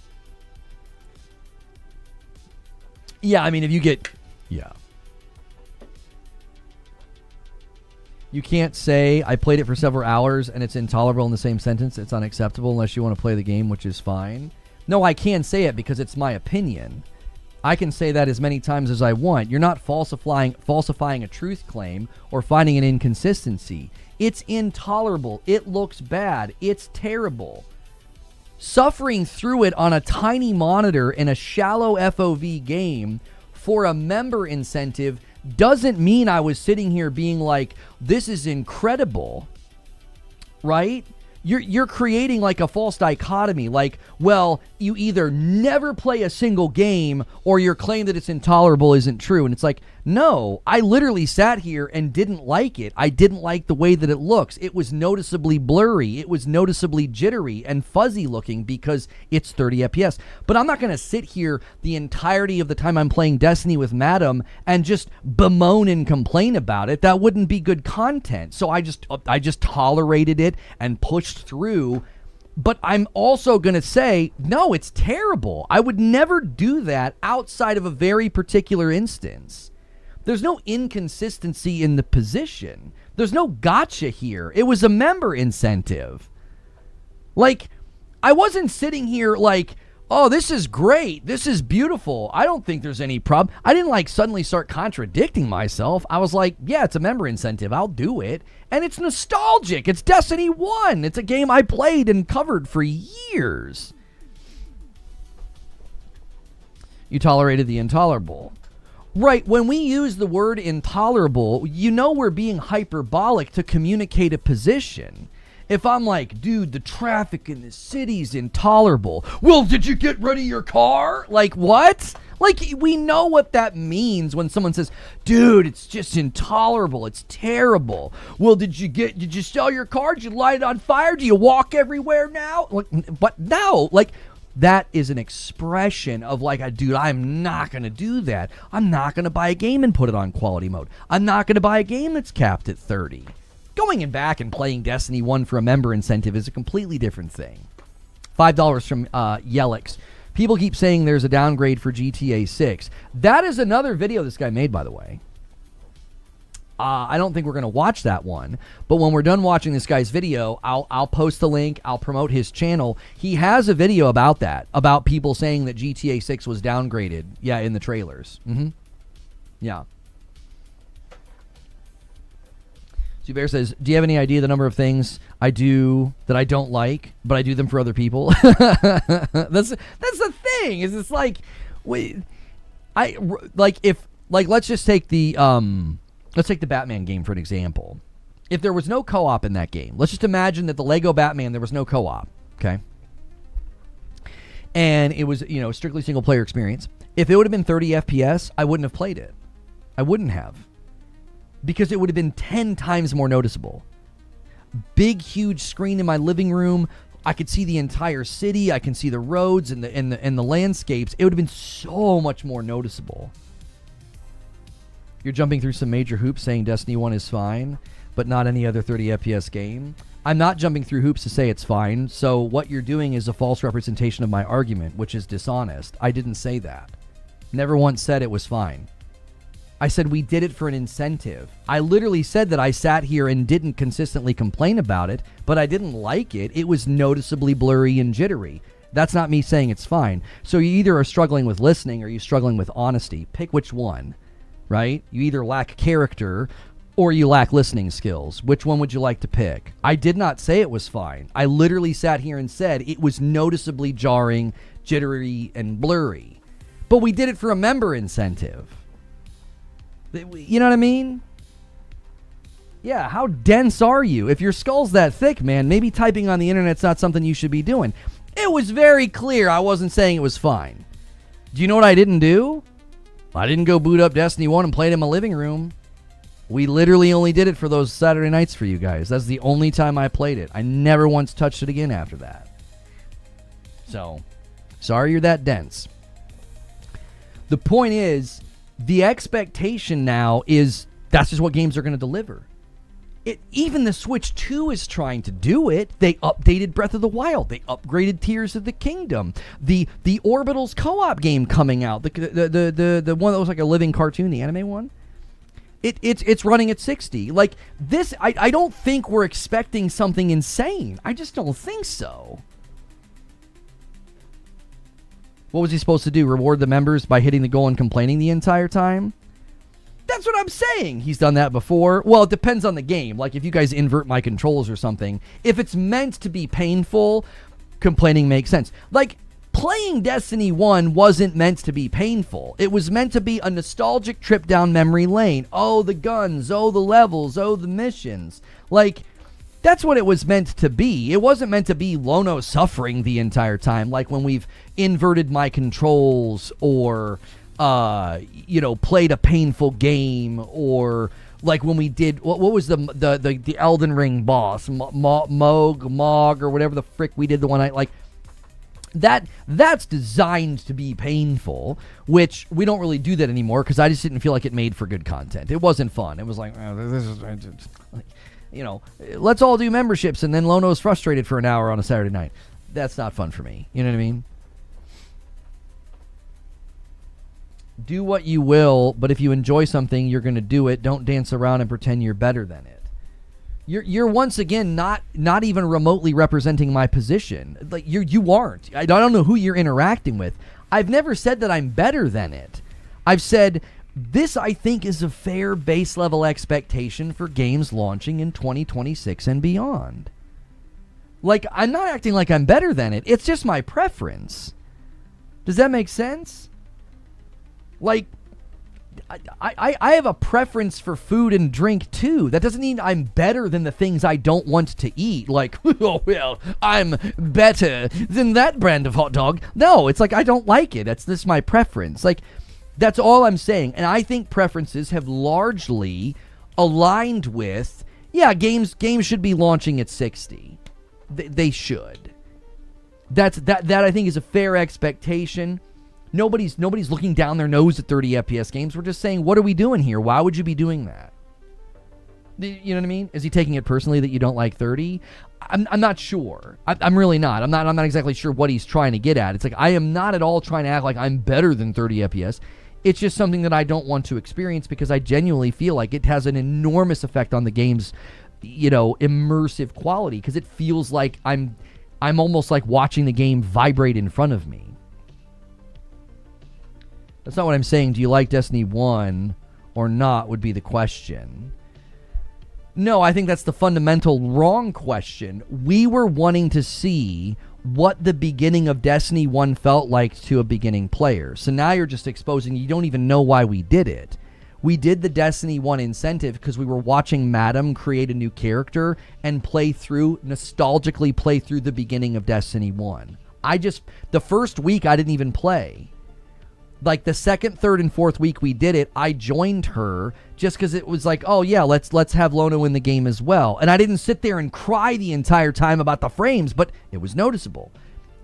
Yeah, I mean, if you get... Yeah. You can't say, I played it for several hours and it's intolerable in the same sentence. It's unacceptable unless you want to play the game, which is fine. No, I can say it because it's my opinion. I can say that as many times as I want. You're not falsifying a truth claim or finding an inconsistency. It's intolerable. It looks bad. It's terrible. suffering through it on a tiny monitor in a shallow FOV game for a member incentive doesn't mean I was sitting here being like, this is incredible, right? You're creating like a false dichotomy. Like, well, you either never play a single game or your claim that it's intolerable isn't true. And it's like, no, I literally sat here and didn't like it. I didn't like the way that it looks. It was noticeably blurry. It was noticeably jittery and fuzzy looking because it's 30 FPS. But I'm not going to sit here the entirety of the time I'm playing Destiny with Madam and just bemoan and complain about it. That wouldn't be good content. So I just tolerated it and pushed through. But I'm also going to say, no, it's terrible. I would never do that outside of a very particular instance. There's no inconsistency in the position. There's no gotcha here. It was a member incentive. Like, I wasn't sitting here like, oh, this is great. This is beautiful. I don't think there's any problem. I didn't like suddenly start contradicting myself. I was like, yeah, it's a member incentive. I'll do it. And it's nostalgic. It's Destiny 1. It's a game I played and covered for years. You tolerated the intolerable. Right, when we use the word intolerable, you know we're being hyperbolic to communicate a position. If I'm like, dude, the traffic in the city's intolerable. Well, did you get rid of your car? Like, what? Like, we know what that means when someone says, dude, it's just intolerable. It's terrible. Well, did you sell your car? Did you light it on fire? Do you walk everywhere now? But no, like, that is an expression of like, dude, I'm not going to do that. I'm not going to buy a game and put it on quality mode. I'm not going to buy a game that's capped at 30. Going in back and playing Destiny 1 for a member incentive is a completely different thing. $5 from Yelix. People keep saying there's a downgrade for GTA 6. That is another video this guy made, by the way. I don't think we're going to watch that one, but when we're done watching this guy's video, I'll post the link. I'll promote his channel. He has a video about that, about people saying that GTA 6 was downgraded. Yeah, in the trailers. Yeah. Zubair says, do you have any idea the number of things I do that I don't like, but I do them for other people? That's the thing. Is it's like, let's just take the let's take the Batman game for an example. If there was no co-op in that game, let's just imagine that the Lego Batman, there was no co-op, okay? And it was, strictly single-player experience. If it would have been 30 FPS, I wouldn't have played it. I wouldn't have. Because it would have been 10 times more noticeable. Big, huge screen in my living room. I could see the entire city. I can see the roads and the landscapes. It would have been so much more noticeable. You're jumping through some major hoops saying Destiny 1 is fine, but not any other 30 FPS game. I'm not jumping through hoops to say it's fine, so what you're doing is a false representation of my argument, which is dishonest. I didn't say that. Never once said it was fine. I said we did it for an incentive. I literally said that I sat here and didn't consistently complain about it, but I didn't like it. It was noticeably blurry and jittery. That's not me saying it's fine. So you either are struggling with listening or you're struggling with honesty. Pick which one. Right? You either lack character or you lack listening skills. Which one would you like to pick? I did not say it was fine. I literally sat here and said it was noticeably jarring, jittery, and blurry. But we did it for a member incentive. You know what I mean? Yeah, how dense are you? If your skull's that thick, man, maybe typing on the internet's not something you should be doing. It was very clear I wasn't saying it was fine. Do you know what I didn't do? I didn't go boot up Destiny 1 and play it in my living room. We literally only did it for those Saturday nights for you guys. That's the only time I played it. I never once touched it again after that. So, sorry you're that dense. The point is, the expectation now is that's just what games are going to deliver. Even the Switch 2 is trying to do it. They updated Breath of the Wild. They upgraded Tears of the Kingdom. The Orbitals co-op game coming out. The one that looks like a living cartoon, the anime one. It's running at 60. Like this, I don't think we're expecting something insane. I just don't think so. What was he supposed to do? Reward the members by hitting the goal and complaining the entire time? That's what I'm saying. He's done that before. Well, it depends on the game. Like if you guys invert my controls or something. If it's meant to be painful, complaining makes sense. Like, playing Destiny 1 wasn't meant to be painful. It was meant to be a nostalgic trip down memory lane. Oh, the guns. Oh, the levels. Oh, the missions. Like, that's what it was meant to be. It wasn't meant to be Lono suffering the entire time, like when we've inverted my controls or, played a painful game, or like when we did, what was the Elden Ring boss, Mog, or whatever the frick we did the one night, like, that's designed to be painful, which we don't really do that anymore because I just didn't feel like it made for good content. It wasn't fun. It was like, this is, let's all do memberships and then Lono's frustrated for an hour on a Saturday night. That's not fun for me. You know what I mean? Do what you will, but if you enjoy something, you're going to do it. Don't dance around and pretend you're better than it. You're once again not even remotely representing my position. Like you aren't. I don't know who you're interacting with. I've never said that I'm better than it. I've said this, I think, is a fair base level expectation for games launching in 2026 and beyond. Like, I'm not acting like I'm better than it. It's just my preference. Does that make sense? Like, I have a preference for food and drink too. That doesn't mean I'm better than the things I don't want to eat. Like, oh, well, I'm better than that brand of hot dog. No, it's like I don't like it. That's just my preference. Like, that's all I'm saying. And I think preferences have largely aligned with, yeah, games should be launching at 60. They should. That I think is a fair expectation. Nobody's looking down their nose at 30 FPS games. We're just saying, what are we doing here? Why would you be doing that? You know what I mean? Is he taking it personally that you don't like 30? I'm not sure. I'm really not. I'm not exactly sure what he's trying to get at. It's like, I am not at all trying to act like I'm better than 30 FPS. It's just something that I don't want to experience because I genuinely feel like it has an enormous effect on the game's, immersive quality, because it feels like I'm almost like watching the game vibrate in front of me. That's not what I'm saying. Do you like Destiny 1 or not would be the question. No, I think that's the fundamental wrong question. We were wanting to see what the beginning of Destiny 1 felt like to a beginning player. So now you're just exposing, you don't even know why we did it. We did the Destiny 1 incentive because we were watching Madam create a new character and nostalgically play through the beginning of Destiny 1. The first week I didn't even play. Like the second, third, and fourth week we did it, I joined her just because it was like, oh yeah, let's have Lono in the game as well. And I didn't sit there and cry the entire time about the frames, but it was noticeable.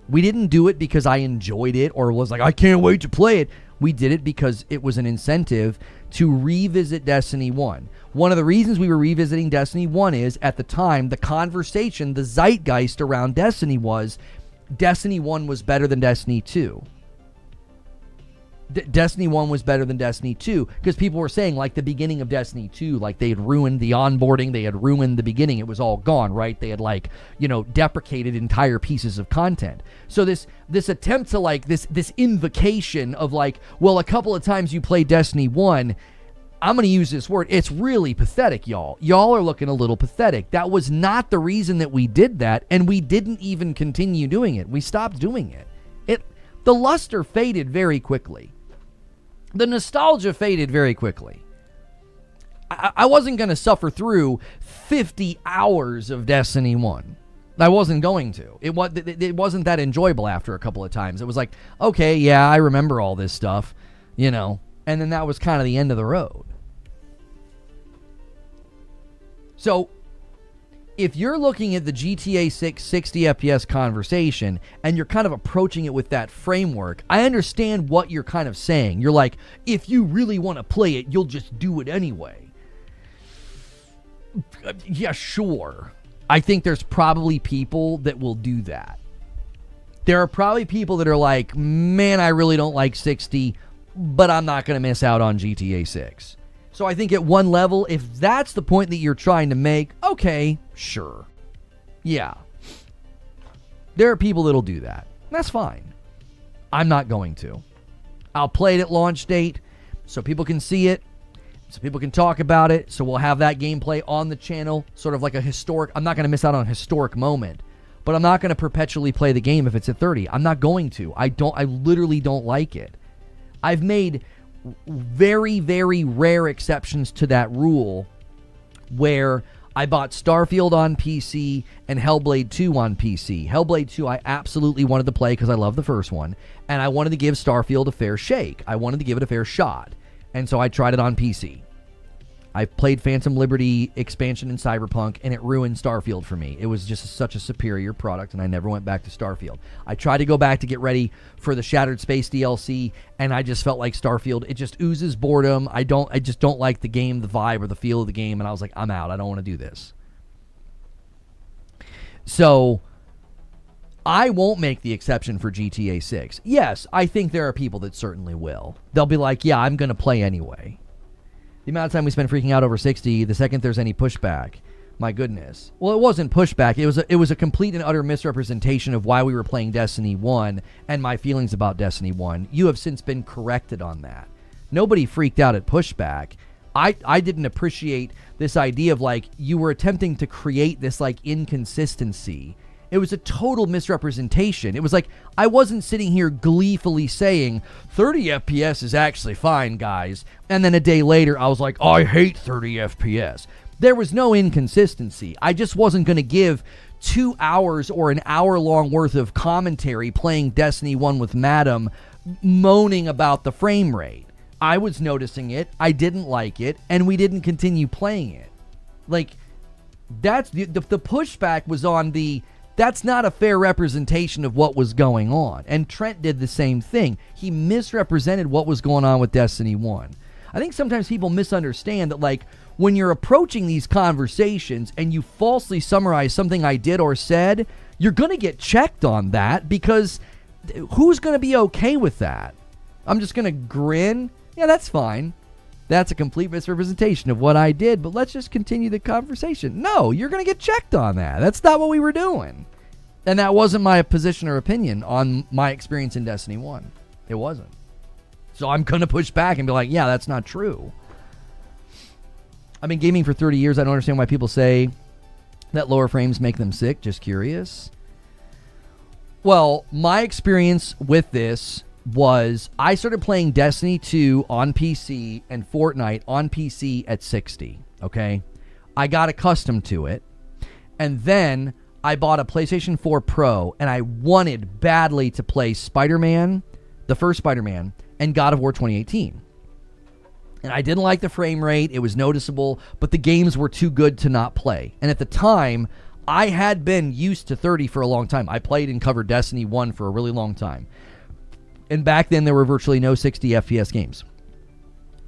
We didn't do it because I enjoyed it or was like, I can't wait to play it. We did it because it was an incentive to revisit Destiny 1. One of the reasons we were revisiting Destiny 1 is, at the time, the conversation, the zeitgeist around Destiny was, Destiny 1 was better than Destiny 2. Destiny 1 was better than Destiny 2 because people were saying, like, the beginning of Destiny 2, like, they had ruined the onboarding, they had ruined the beginning, it was all gone, right? They had, like, deprecated entire pieces of content. So this attempt to, like, this invocation of, like, well, a couple of times you play Destiny 1, I'm going to use this word, it's really pathetic, y'all. Y'all are looking a little pathetic. That was not the reason that we did that, and we didn't even continue doing it. We stopped doing it. The luster faded very quickly. The nostalgia faded very quickly. I wasn't going to suffer through 50 hours of Destiny 1. I wasn't going to. It wasn't that enjoyable after a couple of times. It was like, okay, yeah, I remember all this stuff, and then that was kind of the end of the road. So, if you're looking at the GTA 6 60 FPS conversation and you're kind of approaching it with that framework, I understand what you're kind of saying. You're like, if you really want to play it, you'll just do it anyway. Yeah, sure. I think there's probably people that will do that. There are probably people that are like, man, I really don't like 60, but I'm not going to miss out on GTA 6. So I think at one level, if that's the point that you're trying to make, okay, sure. Yeah. There are people that'll do that. That's fine. I'm not going to. I'll play it at launch date so people can see it, so people can talk about it, so we'll have that gameplay on the channel, sort of like a historic, I'm not going to miss out on a historic moment. but I'm not going to perpetually play the game if it's at 30. I'm not going to. I literally don't like it. I've made very, very rare exceptions to that rule where I bought Starfield on PC and Hellblade 2 on PC. Hellblade 2 I absolutely wanted to play because I love the first one, and I wanted to give Starfield a fair shake. I wanted to give it a fair shot, and so I tried it on PC. I played Phantom Liberty expansion in Cyberpunk, and it ruined Starfield for me. It was just such a superior product, and I never went back to Starfield. I tried to go back to get ready for the Shattered Space DLC, and I just felt like Starfield, it just oozes boredom. I just don't like the game, the vibe, or the feel of the game, and I was like, I'm out. I don't want to do this. So I won't make the exception for GTA 6. Yes, I think there are people that certainly will. They'll be like, yeah, I'm going to play anyway. The amount of time we spend freaking out over 60, the second there's any pushback, my goodness. Well, it wasn't pushback. It was a complete and utter misrepresentation of why we were playing Destiny 1 and my feelings about Destiny 1. You have since been corrected on that. Nobody freaked out at pushback. I didn't appreciate this idea of like you were attempting to create this like inconsistency. It was a total misrepresentation. It was like I wasn't sitting here gleefully saying 30 FPS is actually fine, guys. And then a day later, I was like, I hate 30 FPS. There was no inconsistency. I just wasn't going to give 2 hours or an hour-long worth of commentary playing Destiny 1 with Madam moaning about the frame rate. I was noticing it. I didn't like it. And we didn't continue playing it. Like, that's the pushback was on the... That's not a fair representation of what was going on. And Trent did the same thing. He misrepresented what was going on with Destiny 1. I think sometimes people misunderstand that, like, when you're approaching these conversations and you falsely summarize something I did or said, you're going to get checked on that because who's going to be okay with that? I'm just going to grin? Yeah, that's fine. That's a complete misrepresentation of what I did, but let's just continue the conversation. No, you're going to get checked on that. That's not what we were doing. And that wasn't my position or opinion on my experience in Destiny 1. It wasn't. So I'm going to push back and be like, yeah, that's not true. I've been gaming for 30 years. I don't understand why people say that lower frames make them sick. Just curious. Well, my experience with this was I started playing Destiny 2 on PC and Fortnite on PC at 60, okay? I got accustomed to it, and then I bought a PlayStation 4 Pro, and I wanted badly to play Spider-Man, the first Spider-Man, and God of War 2018. And I didn't like the frame rate. It was noticeable, but the games were too good to not play. And at the time, I had been used to 30 for a long time. I played and covered Destiny 1 for a really long time. And back then, there were virtually no 60 FPS games.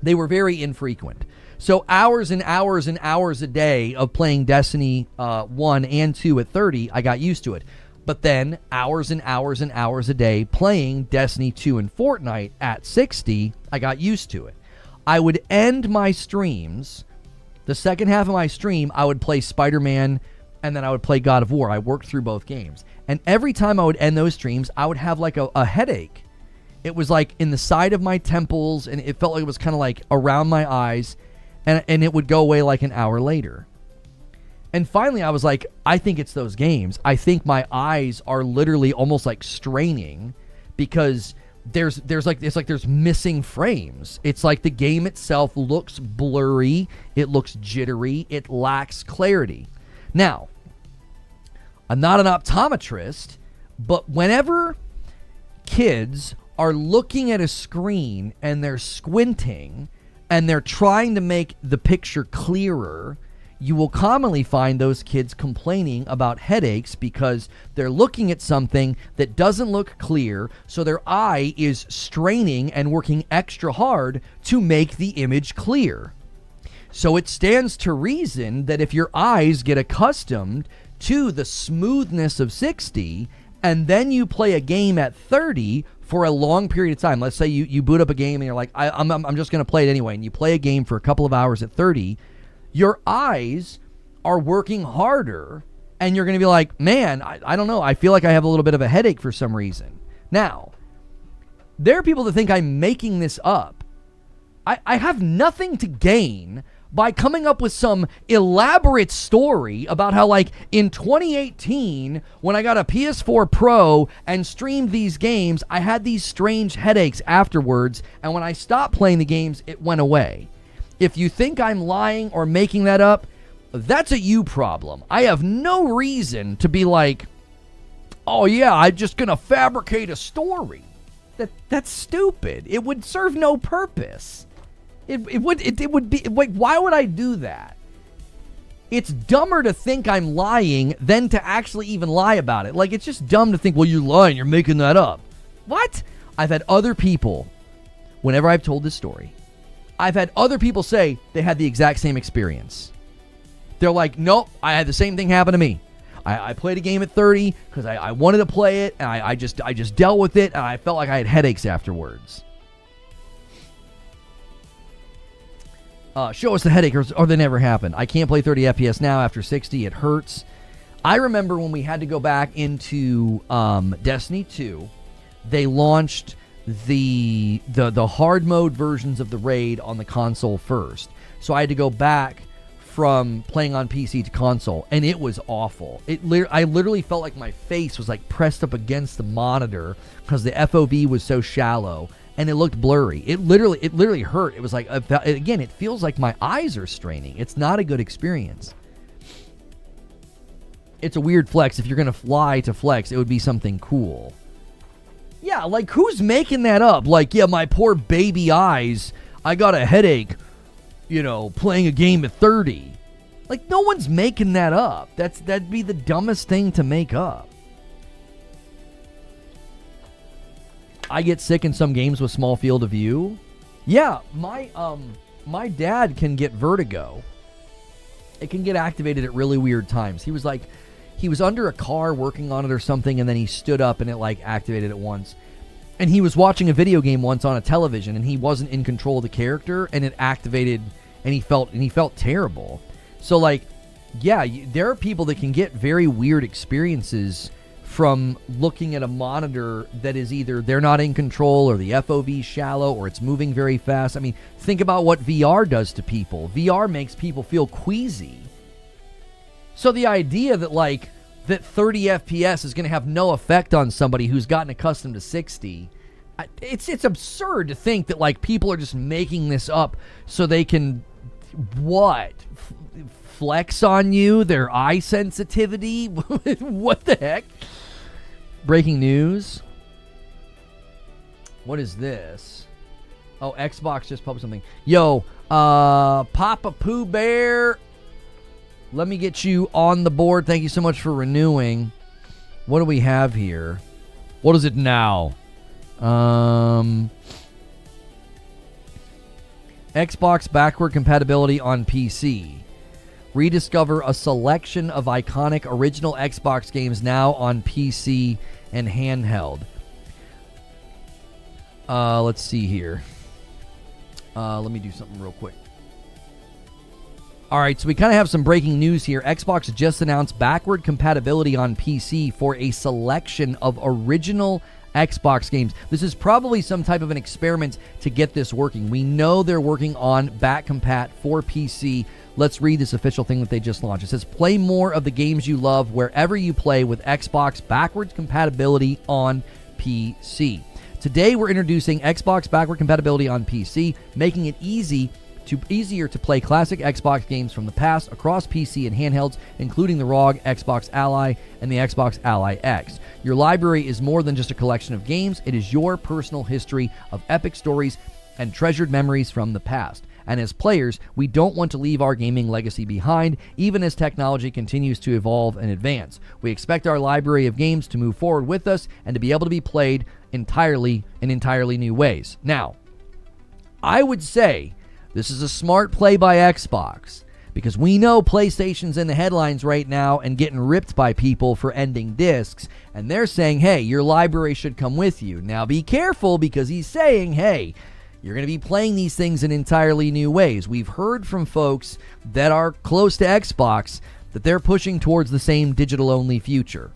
They were very infrequent. So hours and hours and hours a day of playing Destiny 1 and 2 at 30, I got used to it. But then hours and hours and hours a day playing Destiny 2 and Fortnite at 60, I got used to it. I would end my streams, the second half of my stream, I would play Spider-Man, and then I would play God of War. I worked through both games. And every time I would end those streams, I would have like a headache. It was like in the side of my temples, and it felt like it was kind of like around my eyes, and it would go away like an hour later. And finally, I was like, I think it's those games. I think my eyes are literally almost like straining because there's missing frames. It's like the game itself looks blurry, it looks jittery, it lacks clarity. Now, I'm not an optometrist, but whenever kids are looking at a screen and they're squinting and they're trying to make the picture clearer, you will commonly find those kids complaining about headaches because they're looking at something that doesn't look clear, so their eye is straining and working extra hard to make the image clear. So it stands to reason that if your eyes get accustomed to the smoothness of 60 and then you play a game at 30 for a long period of time, let's say you boot up a game and you're like, I'm just going to play it anyway, and you play a game for a couple of hours at 30, your eyes are working harder, and you're going to be like, man, I don't know, I feel like I have a little bit of a headache for some reason. Now, there are people that think I'm making this up. I have nothing to gain by coming up with some elaborate story about how, like, in 2018, when I got a PS4 Pro and streamed these games, I had these strange headaches afterwards, and when I stopped playing the games, it went away. If you think I'm lying or making that up, that's a you problem. I have no reason to be like, oh yeah, I'm just going to fabricate a story. That's stupid. It would serve no purpose. It would be, like, why would I do that? It's dumber to think I'm lying than to actually even lie about it. Like, it's just dumb to think, well, you're lying, you're making that up. What? I've had other people, whenever I've told this story, I've had other people say they had the exact same experience. They're like, nope, I had the same thing happen to me. I played a game at 30 because I wanted to play it, and I just dealt with it, and I felt like I had headaches afterwards. Show us the headache, or they never happened. I can't play 30 FPS now after 60. It hurts. I remember when we had to go back into Destiny 2, they launched the hard mode versions of the raid on the console first. So I had to go back from playing on PC to console, and it was awful. I literally felt like my face was like pressed up against the monitor because the FOV was so shallow. And it looked blurry. It literally hurt. It was like, again, it feels like my eyes are straining. It's not a good experience. It's a weird flex. If you're going to fly to flex, it would be something cool. Yeah, like, who's making that up? Like, yeah, my poor baby eyes, I got a headache, playing a game at 30. Like, no one's making that up. That'd be the dumbest thing to make up. I get sick in some games with small field of view. Yeah, my dad can get vertigo. It can get activated at really weird times. He was under a car working on it or something, and then he stood up and it like activated at once. And he was watching a video game once on a television, and he wasn't in control of the character, and it activated, and he felt terrible. So like, yeah, there are people that can get very weird experiences from looking at a monitor that is either they're not in control, or the FOV shallow, or it's moving very fast. I mean, think about what VR does to people. VR makes people feel queasy. So the idea that 30 FPS is going to have no effect on somebody who's gotten accustomed to 60, it's absurd to think that like people are just making this up so they can flex on you, their eye sensitivity. What the heck? Breaking news. What is this? Oh, Xbox just published something. Yo, Papa Pooh Bear, let me get you on the board. Thank you so much for renewing. What do we have here? What is it now? Xbox backward compatibility on PC. Rediscover a selection of iconic original Xbox games now on PC and handheld. Let's see here. Let me do something real quick. All right, so we kind of have some breaking news here. Xbox just announced backward compatibility on PC for a selection of original Xbox games. This is probably some type of an experiment to get this working. We know they're working on back compat for PC. Let's read this official thing that they just launched. It says, play more of the games you love wherever you play with Xbox backwards compatibility on PC. Today, we're introducing Xbox backward compatibility on PC, making it easier to play classic Xbox games from the past across PC and handhelds, including the ROG, Xbox Ally, and the Xbox Ally X. Your library is more than just a collection of games. It is your personal history of epic stories and treasured memories from the past. And as players, we don't want to leave our gaming legacy behind, even as technology continues to evolve and advance. We expect our library of games to move forward with us and to be able to be played in entirely new ways. Now, I would say this is a smart play by Xbox, because we know PlayStation's in the headlines right now and getting ripped by people for ending discs, and they're saying, hey, your library should come with you. Now be careful, because he's saying, hey, you're going to be playing these things in entirely new ways. We've heard from folks that are close to Xbox that they're pushing towards the same digital-only future.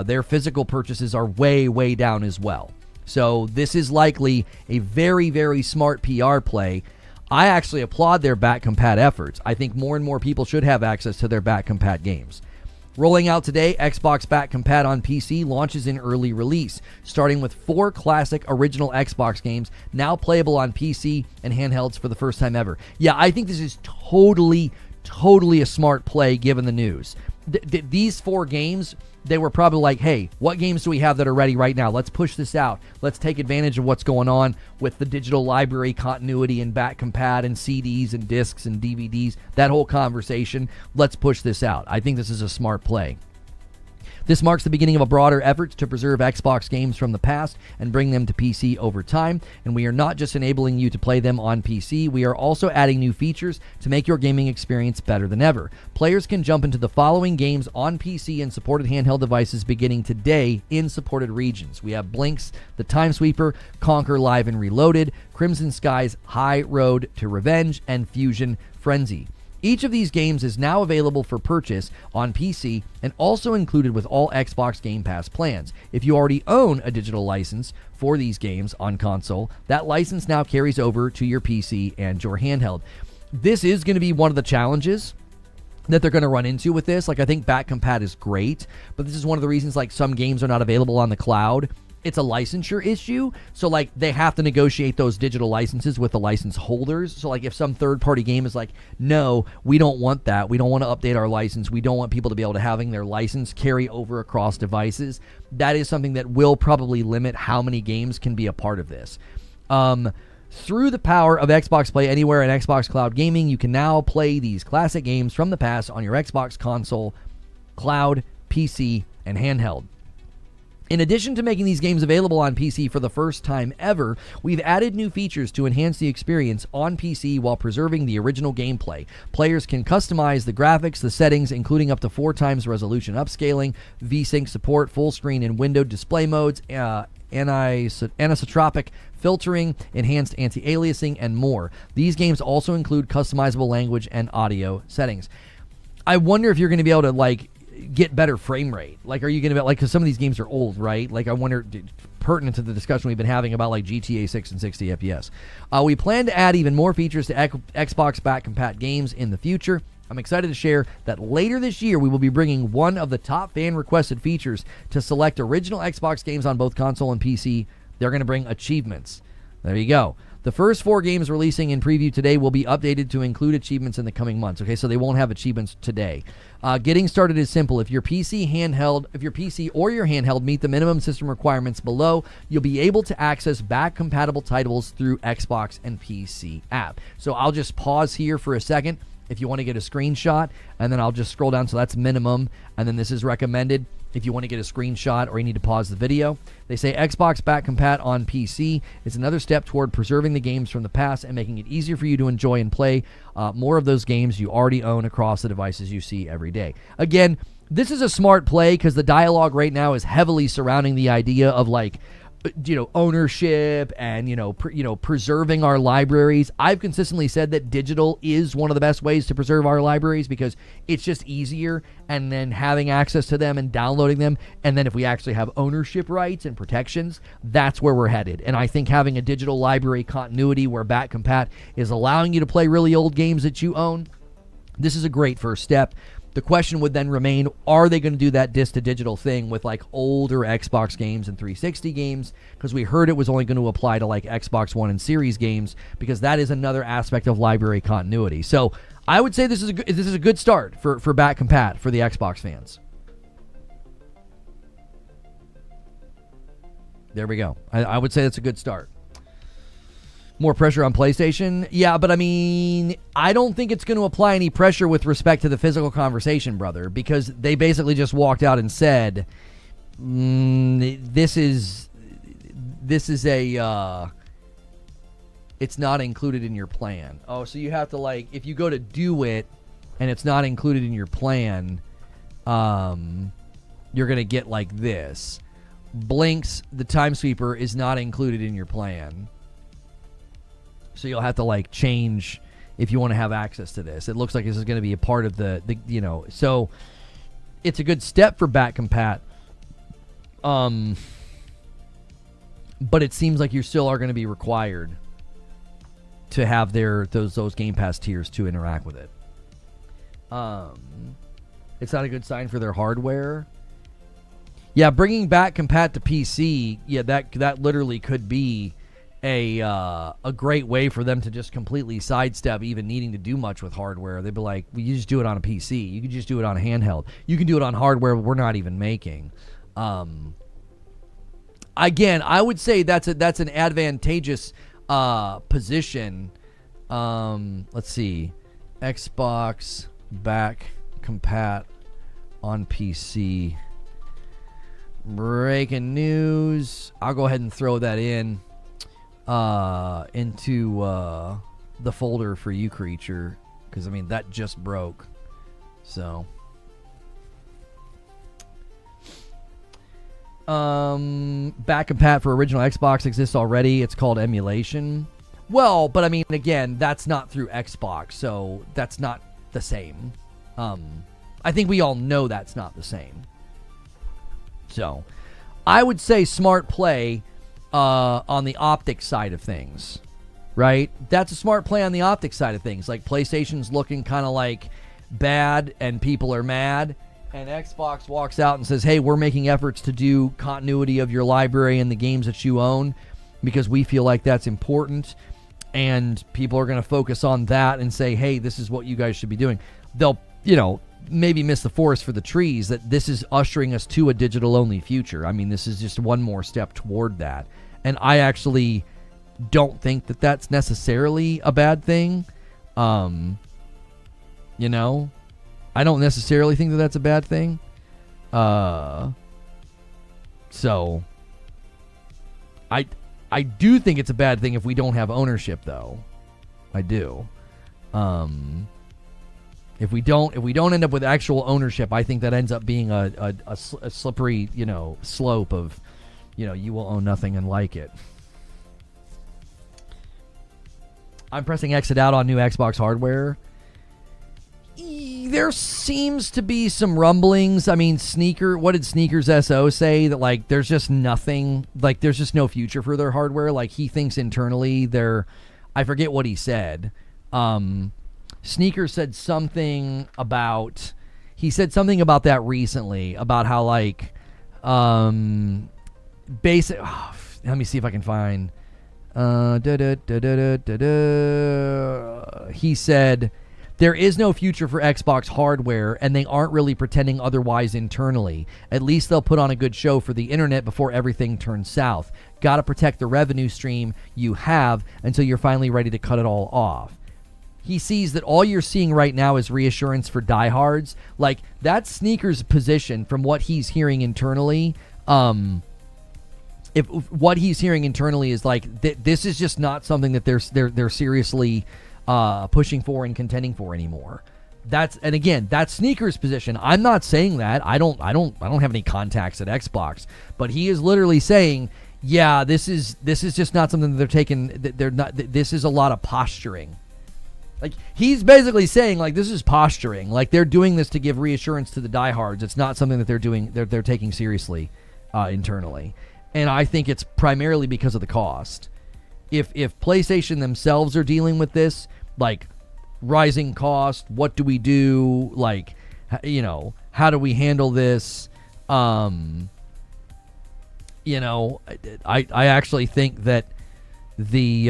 Their physical purchases are way, way down as well. So this is likely a very, very smart PR play. I actually applaud their back compat efforts. I think more and more people should have access to their back compat games. Rolling out today, Xbox Back Compat on PC launches in early release, starting with 4 classic original Xbox games now playable on PC and handhelds for the first time ever. Yeah, I think this is totally a smart play given the news. These 4 games, they were probably like, hey, what games do we have that are ready right now? Let's push this out. Let's take advantage of what's going on with the digital library continuity and back compat and CDs and discs and DVDs, that whole conversation. Let's push this out. I think this is a smart play. This marks the beginning of a broader effort to preserve Xbox games from the past and bring them to PC over time. And we are not just enabling you to play them on PC, we are also adding new features to make your gaming experience better than ever. Players can jump into the following games on PC and supported handheld devices beginning today in supported regions. We have Blinks, The Time Sweeper, Conquer Live and Reloaded, Crimson Skies, High Road to Revenge, and Fusion Frenzy. Each of these games is now available for purchase on PC and also included with all Xbox Game Pass plans. If you already own a digital license for these games on console, that license now carries over to your PC and your handheld. This is going to be one of the challenges that they're going to run into with this. Like, I think back compat is great, but this is one of the reasons like some games are not available on the cloud. It's a licensure issue, so like they have to negotiate those digital licenses with the license holders. So like if some third-party game is like, no, we don't want that, we don't want to update our license, we don't want people to be able to having their license carry over across devices, that is something that will probably limit how many games can be a part of this. Through the power of Xbox Play Anywhere and Xbox Cloud Gaming, you can now play these classic games from the past on your Xbox console, cloud, PC, and handheld. In addition to making these games available on PC for the first time ever, we've added new features to enhance the experience on PC while preserving the original gameplay. Players can customize the graphics, the settings, including up to 4 times resolution upscaling, VSync support, full screen and windowed display modes, anisotropic filtering, enhanced anti-aliasing, and more. These games also include customizable language and audio settings. I wonder if you're going to be able to like get better frame rate. Like, are you going to be like, because some of these games are old, right? Like, I wonder, pertinent to the discussion we've been having about like GTA 6 and 60 FPS. We plan to add even more features to Xbox Back Compat games in the future. I'm excited to share that later this year, we will be bringing one of the top fan-requested features to select original Xbox games on both console and PC. They're going to bring achievements. There you go. The first 4 games releasing in preview today will be updated to include achievements in the coming months. Okay, so they won't have achievements today. Getting started is simple. If your PC or your handheld meet the minimum system requirements below, you'll be able to access back-compatible titles through Xbox and PC app. So I'll just pause here for a second if you want to get a screenshot, and then I'll just scroll down. So that's minimum, and then this is recommended if you want to get a screenshot or you need to pause the video. They say Xbox Back Compat on PC is another step toward preserving the games from the past and making it easier for you to enjoy and play more of those games you already own across the devices you see every day. Again, this is a smart play because the dialogue right now is heavily surrounding the idea of like, ownership and, preserving our libraries. I've consistently said that digital is one of the best ways to preserve our libraries because it's just easier, and then having access to them and downloading them. And then if we actually have ownership rights and protections, that's where we're headed. And I think having a digital library continuity where back compat is allowing you to play really old games that you own, this is a great first step. The question would then remain, are they going to do that disc to digital thing with like older Xbox games and 360 games? Because we heard it was only going to apply to like Xbox One and Series games, because that is another aspect of library continuity. So I would say this is a good start for back compat for the Xbox fans. There we go. I would say that's a good start. More pressure on PlayStation? Yeah, but I mean, I don't think it's going to apply any pressure with respect to the physical conversation, brother, because they basically just walked out and said, this is a, it's not included in your plan. Oh, so you have to like, if you go to do it and it's not included in your plan, you're going to get like this. Blinks, the Time Sweeper, is not included in your plan. So you'll have to like change if you want to have access to this. It looks like this is going to be a part of the so it's a good step for back compat. But it seems like you still are going to be required to have those Game Pass tiers to interact with it. It's not a good sign for their hardware. Yeah, bringing back compat to PC, yeah, that literally could be a great way for them to just completely sidestep even needing to do much with hardware. They'd be like, well, you just do it on a PC. You can just do it on a handheld. You can do it on hardware we're not even making. Again, I would say that's an advantageous position. Let's see. Xbox back compat on PC. Breaking news. I'll go ahead and throw that into the folder for you, creature, because I mean that just broke. So back compat for original Xbox exists already. It's called emulation. Well, but I mean, again, that's not through Xbox, so that's not the same. I think we all know that's not the same. So, I would say smart play on the optics side of things, right? That's a smart play on the optics side of things. Like, PlayStation's looking kind of like bad and people are mad, and Xbox walks out and says, hey, we're making efforts to do continuity of your library and the games that you own because we feel like that's important, and people are going to focus on that and say, hey, this is what you guys should be doing. They'll, maybe miss the forest for the trees, that this is ushering us to a digital-only future. I mean, this is just one more step toward that. And I actually don't think that that's necessarily a bad thing. I don't necessarily think that that's a bad thing. So, I do think it's a bad thing if we don't have ownership, though. I do. If we don't end up with actual ownership, I think that ends up being a slippery, slope of, you will own nothing and like it. I'm pressing exit out on new Xbox hardware. There seems to be some rumblings. I mean, what did Sneakers SO say? That, like, there's just nothing, like, there's just no future for their hardware. Like, he thinks internally I forget what he said. Sneaker said something about that recently, about how, like, basic, let me see if I can find, he said, there is no future for Xbox hardware, and they aren't really pretending otherwise internally. At least they'll put on a good show for the internet before everything turns south. Gotta protect the revenue stream you have until you're finally ready to cut it all off. He sees that all you're seeing right now is reassurance for diehards. Like, that's Sneaker's position from what he's hearing internally. If what he's hearing internally is like, this is just not something that they're seriously pushing for and contending for anymore. That's Sneaker's position. I'm not saying that. I don't have any contacts at Xbox, but he is literally saying, yeah, this is just not something that they're taking. They're not. This is a lot of posturing. Like, he's basically saying, like, this is posturing. Like, they're doing this to give reassurance to the diehards. It's not something that they're doing. They're taking seriously internally, and I think it's primarily because of the cost. If PlayStation themselves are dealing with this, like, rising cost, what do we do? Like, how do we handle this? I actually think that the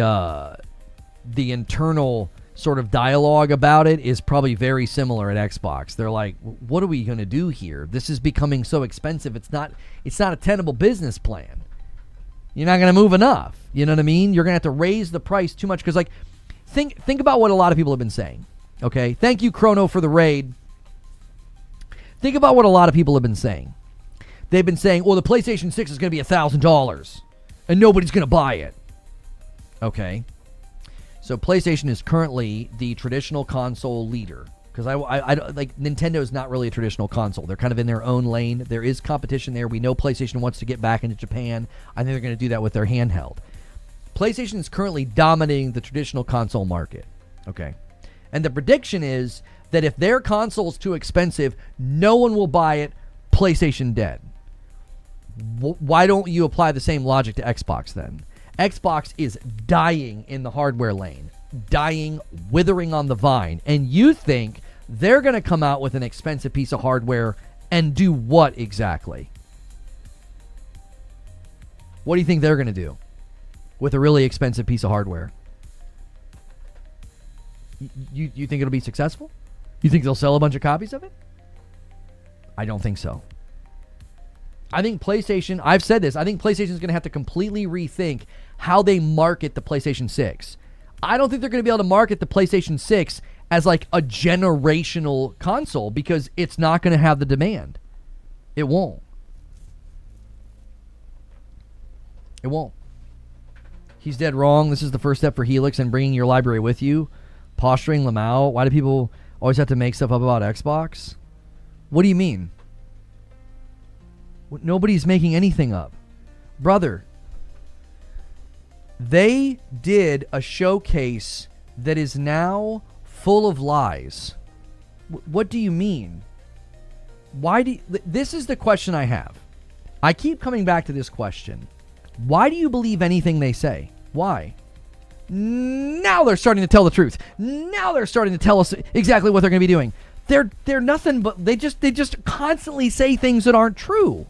internal sort of dialogue about it is probably very similar at Xbox. They're like, what are we going to do here? This is becoming so expensive. It's not a tenable business plan. You're not going to move enough. You know what I mean? You're going to have to raise the price too much. Because, like, think about what a lot of people have been saying. Okay? Thank you, Chrono, for the raid. Think about what a lot of people have been saying. They've been saying, well, the PlayStation 6 is going to be $1,000. And nobody's going to buy it. Okay? So PlayStation is currently the traditional console leader. Because I like, Nintendo is not really a traditional console. They're kind of in their own lane. There is competition there. We know PlayStation wants to get back into Japan. I think they're going to do that with their handheld. PlayStation is currently dominating the traditional console market. Okay. And the prediction is that if their console is too expensive, no one will buy it. PlayStation dead. Why don't you apply the same logic to Xbox then? Xbox is dying in the hardware lane. dying, withering on the vine, and you think they're going to come out with an expensive piece of hardware and do what exactly? What do you think they're going to do with a really expensive piece of hardware? You think it'll be successful? You think they'll sell a bunch of copies of it? I don't think so. I think PlayStation, I've said this, I think PlayStation's going to have to completely rethink how they market the PlayStation 6. I don't think they're going to be able to market the PlayStation 6 as like a generational console because it's not going to have the demand. It won't. It won't. He's dead wrong. This is the first step for Helix and bringing your library with you. Posturing Lamau. Why do people always have to make stuff up about Xbox? What do you mean? Nobody's making anything up. Brother, they did a showcase that is now full of lies. What do you mean? This is the question I have. I keep coming back to this question. Why do you believe anything they say? Why? Now they're starting to tell the truth. Now they're starting to tell us exactly what they're going to be doing. They're nothing but they just constantly say things that aren't true.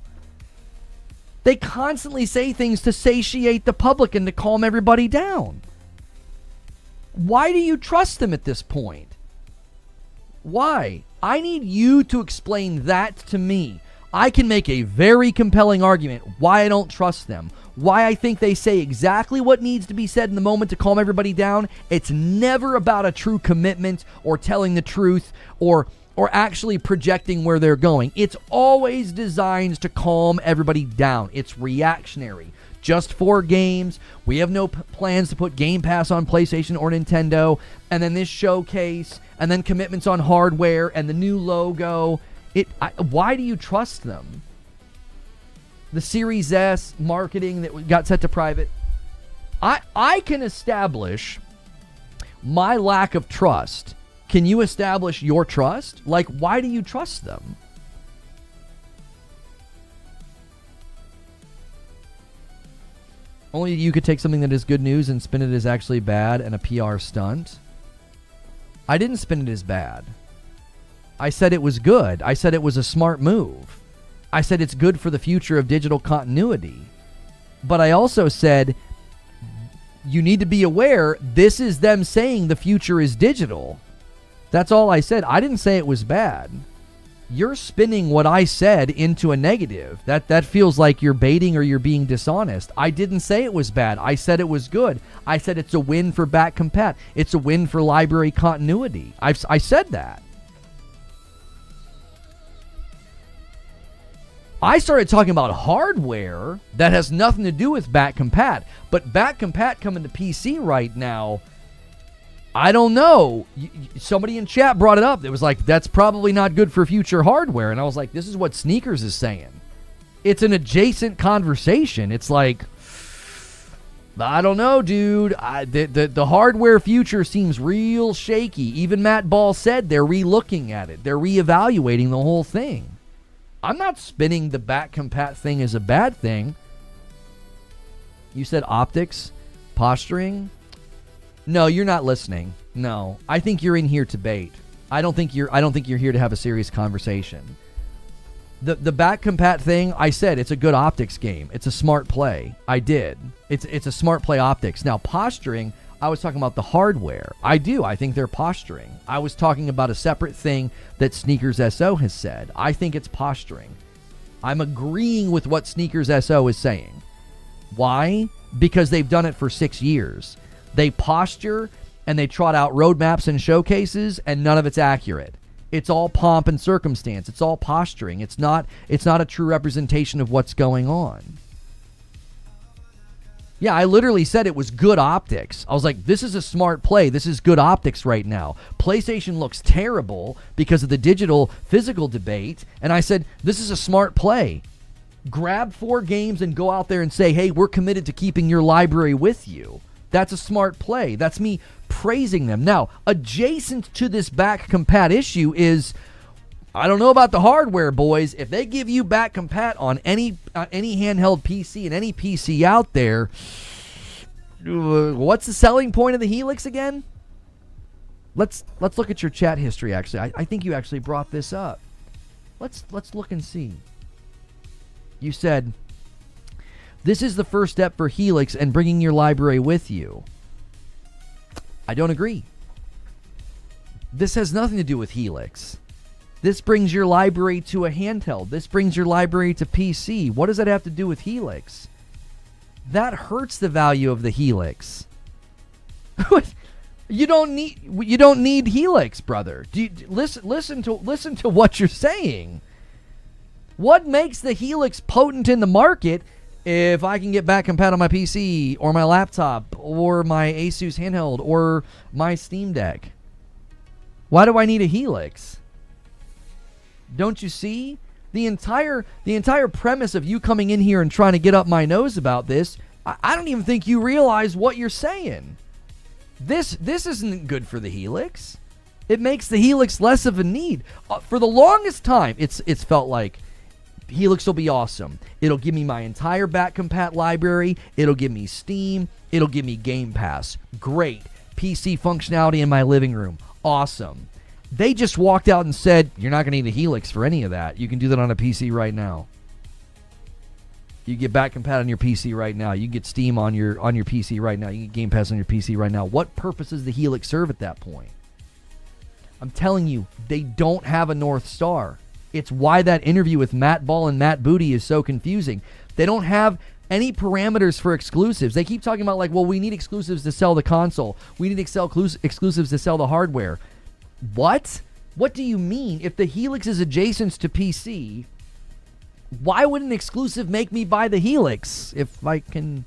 They constantly say things to satiate the public and to calm everybody down. Why do you trust them at this point? Why? I need you to explain that to me. I can make a very compelling argument why I don't trust them. Why I think they say exactly what needs to be said in the moment to calm everybody down. It's never about a true commitment or telling the truth or actually projecting where they're going. It's always designed to calm everybody down. It's reactionary. Just 4 games. We have no plans to put Game Pass on PlayStation or Nintendo. And then this showcase. And then commitments on hardware. And the new logo. Why do you trust them? The Series S marketing that got set to private. I can establish my lack of trust. Can you establish your trust? Like, why do you trust them? Only you could take something that is good news and spin it as actually bad and a PR stunt. I didn't spin it as bad. I said it was good. I said it was a smart move. I said it's good for the future of digital continuity. But I also said you need to be aware this is them saying the future is digital. That's all I said. I didn't say it was bad. You're spinning what I said into a negative. That feels like you're baiting or you're being dishonest. I didn't say it was bad. I said it was good. I said it's a win for back compat. It's a win for library continuity. I said that. I started talking about hardware that has nothing to do with back compat. But back compat coming to PC right now, I don't know. Somebody in chat brought it up. It was like, that's probably not good for future hardware. And I was like, this is what Sneakers is saying. It's an adjacent conversation. It's like, I don't know, dude. The hardware future seems real shaky. Even Matt Ball said they're re-looking at it. They're re-evaluating the whole thing. I'm not spinning the back compat thing as a bad thing. You said optics, posturing. No, you're not listening. No, I think you're in here to bait. I don't think you're here to have a serious conversation. The back compat thing, I said it's a good optics game. It's a smart play. I did. It's a smart play optics. Now posturing, I was talking about the hardware. I think they're posturing. I was talking about a separate thing that Sneakers SO has said. I think it's posturing. I'm agreeing with what Sneakers SO is saying. Why? Because they've done it for 6 years. They posture and they trot out roadmaps and showcases, and none of it's accurate. It's all pomp and circumstance. It's all posturing. It's not a true representation of what's going on. Yeah, I literally said it was good optics. I was like, this is a smart play. This is good optics right now. PlayStation looks terrible because of the digital physical debate. And I said, this is a smart play. Grab 4 games and go out there and say, hey, we're committed to keeping your library with you. That's a smart play. That's me praising them. Now, adjacent to this back compat issue is, I don't know about the hardware, boys. If they give you back compat on any handheld PC and any PC out there, what's the selling point of the Helix again? Let's look at your chat history, actually. I think you actually brought this up. Let's look and see. You said, this is the first step for Helix and bringing your library with you. I don't agree. This has nothing to do with Helix. This brings your library to a handheld. This brings your library to PC. What does that have to do with Helix? That hurts the value of the Helix. You don't need Helix, brother. Listen to what you're saying. What makes the Helix potent in the market? If I can get back compat on my PC or my laptop or my Asus handheld or my Steam Deck, why do I need a Helix? Don't you see? The entire premise of you coming in here and trying to get up my nose about this, I don't even think you realize what you're saying. This isn't good for the Helix. It makes the Helix less of a need. For the longest time, it's felt like Helix will be awesome. It'll give me my entire back compat library. It'll give me Steam. It'll give me Game Pass. Great. PC functionality in my living room. Awesome. They just walked out and said, you're not going to need a Helix for any of that. You can do that on a PC right now. You get back compat on your PC right now. You get Steam on your PC right now. You get Game Pass on your PC right now. What purpose does the Helix serve at that point? I'm telling you, they don't have a North Star. It's why that interview with Matt Ball and Matt Booty is so confusing. They don't have any parameters for exclusives. They keep talking about we need exclusives to sell the console. We need exclusives to sell the hardware. What? What do you mean? If the Helix is adjacent to PC, why would an exclusive make me buy the Helix if I can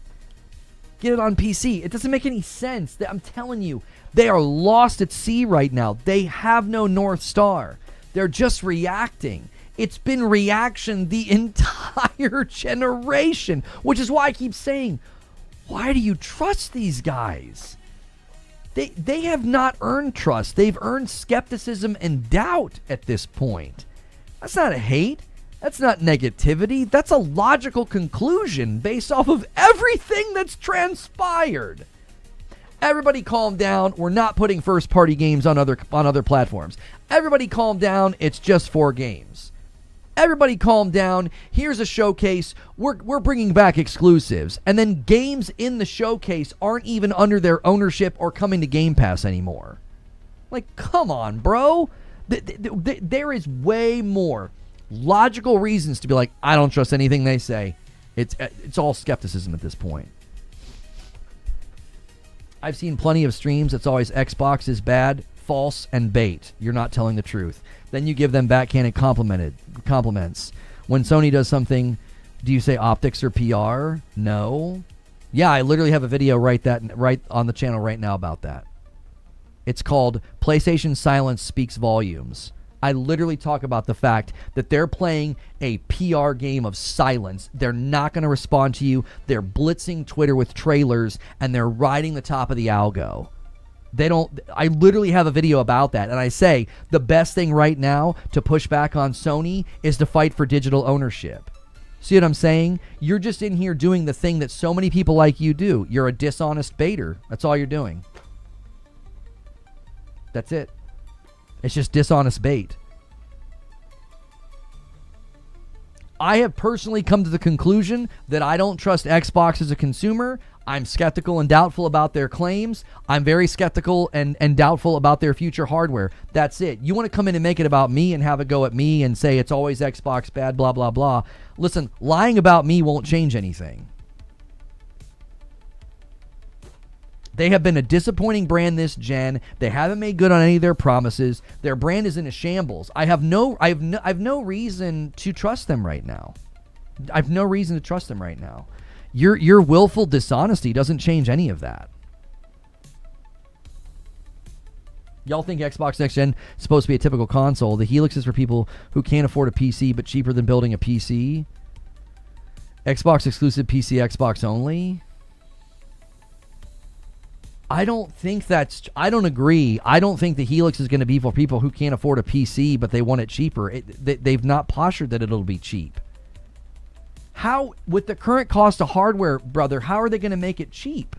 get it on PC? It doesn't make any sense. I'm telling you, they are lost at sea right now. They have no North Star. They're just reacting. It's been reaction the entire generation, which is why I keep saying, why do you trust these guys? They have not earned trust. They've earned skepticism and doubt at this point. That's not a hate. That's not negativity. That's a logical conclusion based off of everything that's transpired. Everybody calm down. We're not putting first-party games on other platforms. Everybody calm down. It's just 4 games. Everybody calm down. Here's a showcase. We're bringing back exclusives. And then games in the showcase aren't even under their ownership or coming to Game Pass anymore. Come on, bro. There is way more logical reasons to be like, I don't trust anything they say. It's all skepticism at this point. I've seen plenty of streams. It's always Xbox is bad, false, and bait. You're not telling the truth. Then you give them backhanded compliments. When Sony does something, do you say optics or PR? No. Yeah, I literally have a video right on the channel right now about that. It's called PlayStation Silence Speaks Volumes. I literally talk about the fact that they're playing a PR game of silence. They're not going to respond to you. They're blitzing Twitter with trailers, and they're riding the top of the algo. I literally have a video about that, and I say the best thing right now to push back on Sony is to fight for digital ownership. See what I'm saying? You're just in here doing the thing that so many people like you do. You're a dishonest baiter. That's all you're doing. That's it. It's just dishonest bait. I have personally come to the conclusion that I don't trust Xbox as a consumer. I'm skeptical and doubtful about their claims. I'm very skeptical and doubtful about their future hardware. That's it. You want to come in and make it about me and have a go at me and say it's always Xbox bad, blah, blah, blah. Listen, lying about me won't change anything. They have been a disappointing brand this gen. They haven't made good on any of their promises. Their brand is in a shambles. I have no reason to trust them right now. I have no reason to trust them right now. Your willful dishonesty doesn't change any of that. Y'all think Xbox Next Gen is supposed to be a typical console. The Helix is for people who can't afford a PC but cheaper than building a PC. Xbox exclusive, PC, Xbox only. I don't agree. I don't think the Helix is going to be for people who can't afford a PC but they want it cheaper. They've not postured that it'll be cheap. How, with the current cost of hardware, brother, how are they going to make it cheap?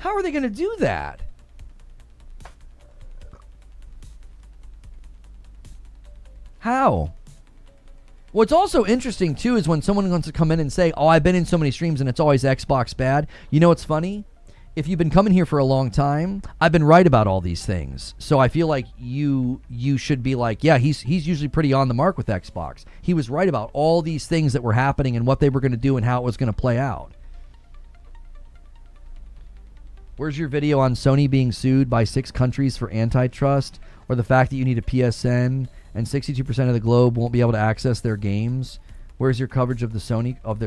How are they going to do that? How? What's also interesting, too, is when someone wants to come in and say, oh, I've been in so many streams and it's always Xbox bad. You know what's funny? If you've been coming here for a long time, I've been right about all these things. So I feel like you should be like, yeah, he's usually pretty on the mark with Xbox. He was right about all these things that were happening and what they were going to do and how it was going to play out. Where's your video on Sony being sued by 6 countries for antitrust, or the fact that you need a PSN and 62% of the globe won't be able to access their games? Where's your coverage of their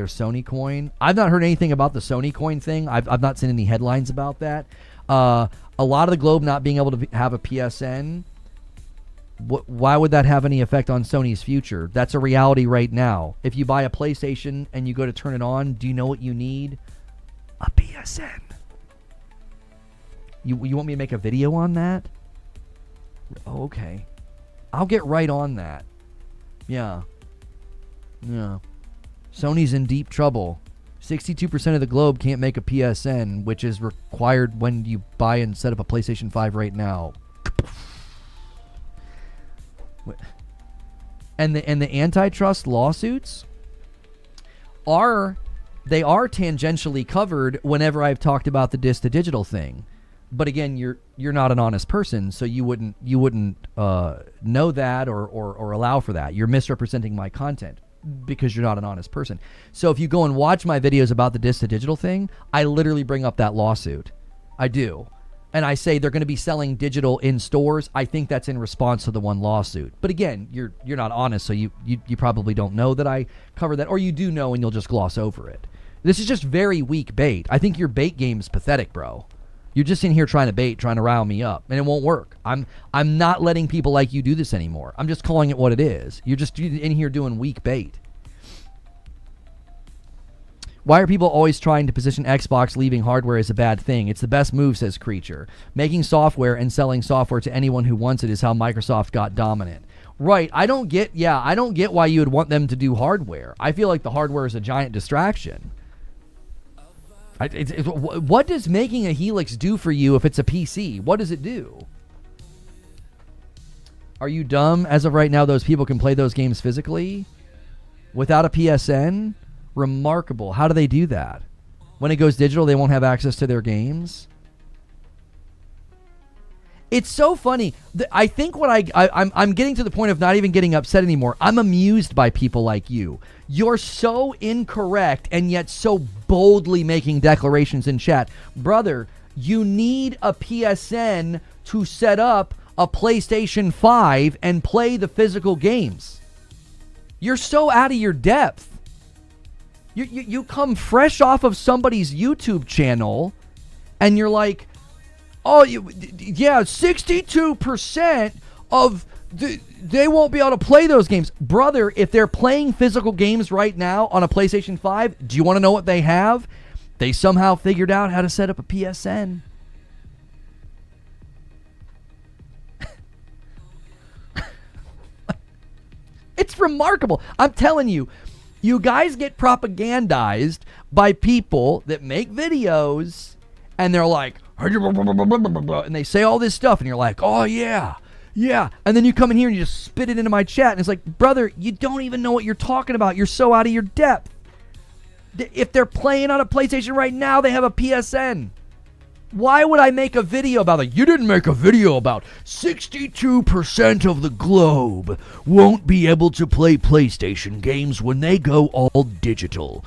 Sony coin? I've not heard anything about the Sony coin thing. I've not seen any headlines about that. A lot of the globe not being able to have a PSN. Why would that have any effect on Sony's future? That's a reality right now. If you buy a PlayStation and you go to turn it on, do you know what you need? A PSN. You want me to make a video on that? Oh, okay. I'll get right on that. Yeah. Sony's in deep trouble. 62% of the globe can't make a PSN, which is required when you buy and set up a PlayStation 5 right now. And the antitrust lawsuits are tangentially covered whenever I've talked about the disc to digital thing. But again, you're not an honest person, so you wouldn't know that or allow for that. You're misrepresenting my content because you're not an honest person. So if you go and watch my videos about the disc to digital thing, I literally bring up that lawsuit. I do. And I say they're going to be selling digital in stores. I think that's in response to the one lawsuit. But again, you're not honest, so you probably don't know that I cover that, or you do know and you'll just gloss over it. This is just very weak bait. I think your bait game is pathetic, bro. You're just in here trying to rile me up, and it won't work. I'm not letting people like you do this anymore. I'm just calling it what it is. You're just in here doing weak bait. Why are people always trying to position Xbox leaving hardware as a bad thing? It's the best move, says Creature. Making software and selling software to anyone who wants it is how Microsoft got dominant. Right. I don't get why you would want them to do hardware. I feel like the hardware is a giant distraction. What does making a Helix do for you if it's a PC? What does it do? Are you dumb? As of right now, those people can play those games physically without a PSN? Remarkable. How do they do that? When it goes digital, they won't have access to their games? It's so funny. I think what I'm getting to the point of not even getting upset anymore. I'm amused by people like you. You're so incorrect and yet so boldly making declarations in chat. Brother, you need a PSN to set up a PlayStation 5 and play the physical games. You're so out of your depth. You come fresh off of somebody's YouTube channel and you're like, oh, yeah, 62% of they won't be able to play those games. Brother, if they're playing physical games right now on a PlayStation 5, do you want to know what they have? They somehow figured out how to set up a PSN. It's remarkable. I'm telling you, you guys get propagandized by people that make videos and they're like, and they say all this stuff and you're like, oh yeah. And then you come in here and you just spit it into my chat and it's like, brother, you don't even know what you're talking about. You're so out of your depth. If they're playing on a PlayStation right now, they have a PSN. Why would I make a video about it? You didn't make a video about 62% of the globe won't be able to play PlayStation games when they go all digital.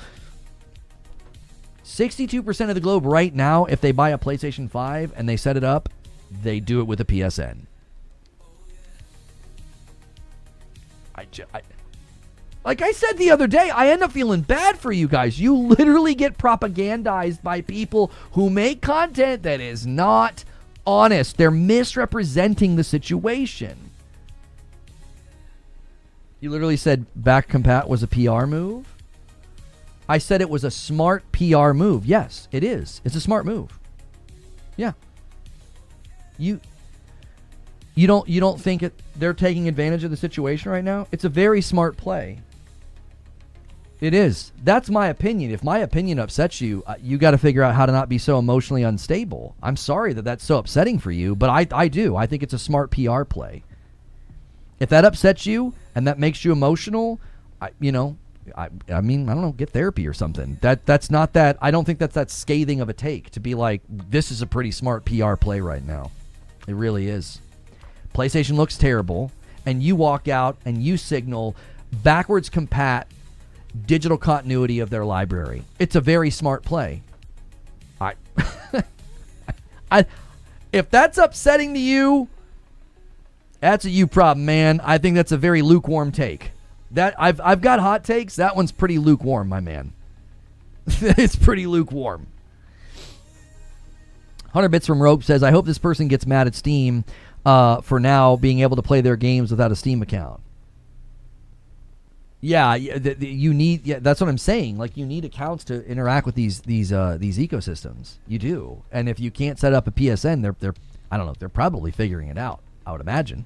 62% of the globe right now, if they buy a PlayStation 5 and they set it up, they do it with a PSN. Like I said the other day, I end up feeling bad for you guys. You literally get propagandized by people who make content that is not honest. They're misrepresenting the situation. You literally said back compat was a PR move? I said it was a smart PR move. Yes, it is. It's a smart move. Yeah. You don't think they're taking advantage of the situation right now? It's a very smart play. It is. That's my opinion. If my opinion upsets you, you got to figure out how to not be so emotionally unstable. I'm sorry that that's so upsetting for you, but I do. I think it's a smart PR play. If that upsets you and that makes you emotional, I mean, I don't know, get therapy or something. That's not that. I don't think that's that scathing of a take to be like, this is a pretty smart PR play right now. It really is. PlayStation looks terrible, and you walk out and you signal backwards compat digital continuity of their library. It's a very smart play. If that's upsetting to you, that's a you problem, man. I think that's a very lukewarm take. That I've got hot takes. That one's pretty lukewarm, my man. It's pretty lukewarm. 100 Bits from Rope says, I hope this person gets mad at Steam for now being able to play their games without a Steam account. Yeah, you need. Yeah, that's what I'm saying. Like, you need accounts to interact with these ecosystems. You do, and if you can't set up a PSN, they're I don't know. They're probably figuring it out. I would imagine.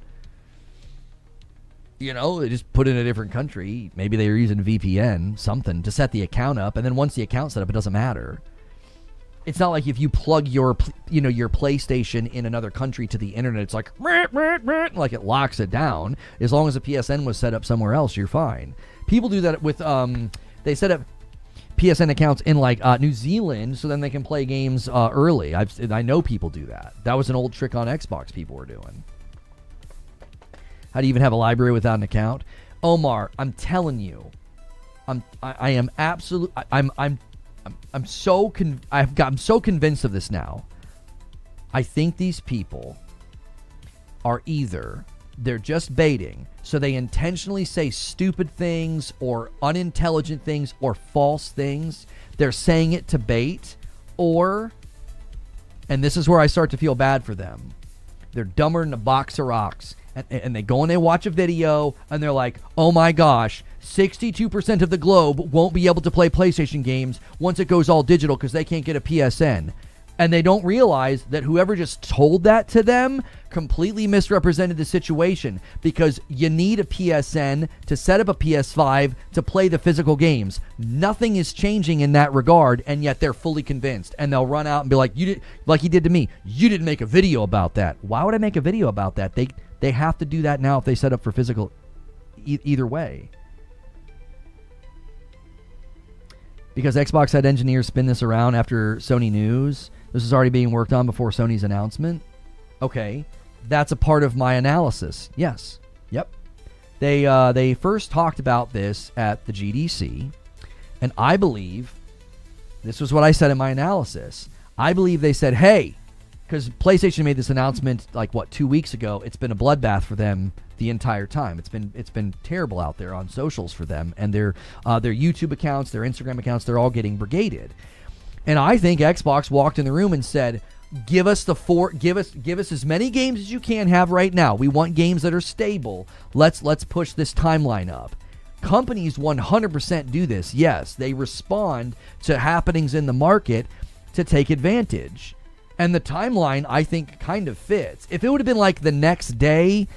You know, they just put it in a different country. Maybe they're using VPN, something to set the account up, and then once the account's set up, it doesn't matter. It's not like if you plug your PlayStation in another country to the internet, it's like it locks it down. As long as the PSN was set up somewhere else, you're fine. People do that with they set up PSN accounts in like New Zealand, so then they can play games early. I know people do that. That was an old trick on Xbox people were doing. How do you even have a library without an account? Omar, I'm telling you, I'm so convinced of this now. I think these people are either they're just baiting, so they intentionally say stupid things or unintelligent things or false things. They're saying it to bait, or, and this is where I start to feel bad for them, they're dumber than a box of rocks. And they go and they watch a video and they're like, oh my gosh, 62% of the globe won't be able to play PlayStation games once it goes all digital because they can't get a PSN. And they don't realize that whoever just told that to them completely misrepresented the situation, because you need a PSN to set up a PS5 to play the physical games. Nothing is changing in that regard, and yet they're fully convinced. And they'll run out and be like, "You did, like he did to me. You didn't make a video about that." Why would I make a video about that? They have to do that now if they set up for physical. Either way. Because Xbox had engineers spin this around after Sony news. This is already being worked on before Sony's announcement. Okay, that's a part of my analysis. Yes. Yep. They first talked about this at the GDC, and I believe, this was what I said in my analysis, I believe they said, hey, because PlayStation made this announcement like, 2 weeks ago. It's been a bloodbath for them the entire time. It's been terrible out there on socials for them, and their YouTube accounts, their Instagram accounts, they're all getting brigaded. And I think Xbox walked in the room and said, give us as many games as you can have right now. We want games that are stable. Let's push this timeline up. Companies 100% do this. Yes, they respond to happenings in the market to take advantage. And the timeline, I think, kind of fits. If it would have been like the next day,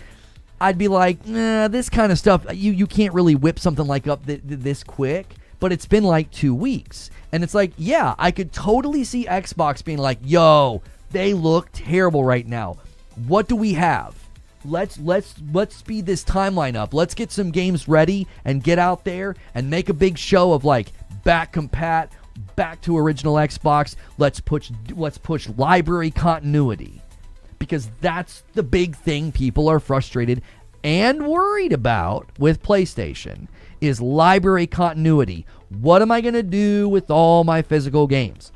I'd be like, nah, this kind of stuff, you can't really whip something like up this quick. But it's been like 2 weeks. And it's like, yeah, I could totally see Xbox being like, yo, they look terrible right now. What do we have? Let's speed this timeline up. Let's get some games ready and get out there and make a big show of like back compat, back to original Xbox. Let's push library continuity. Because that's the big thing people are frustrated and worried about with PlayStation, is library continuity. What am I going to do with all my physical games?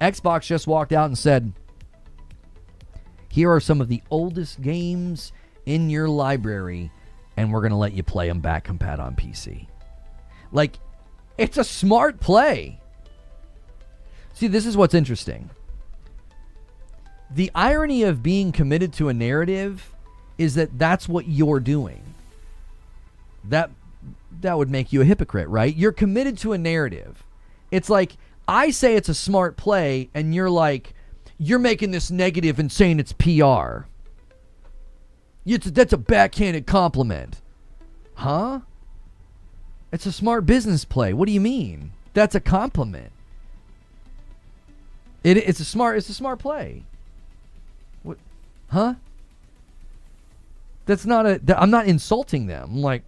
Xbox just walked out and said, here are some of the oldest games in your library, and we're going to let you play them back compat on PC. Like, it's a smart play. See, this is what's interesting. The irony of being committed to a narrative is that that's what you're doing. That would make you a hypocrite, right? You're committed to a narrative. It's like, I say it's a smart play, and you're like, you're making this negative and saying it's PR. That's a backhanded compliment. Huh? It's a smart business play. What do you mean? That's a compliment. It's a smart play. What? Huh? That's not I'm not insulting them. I'm like,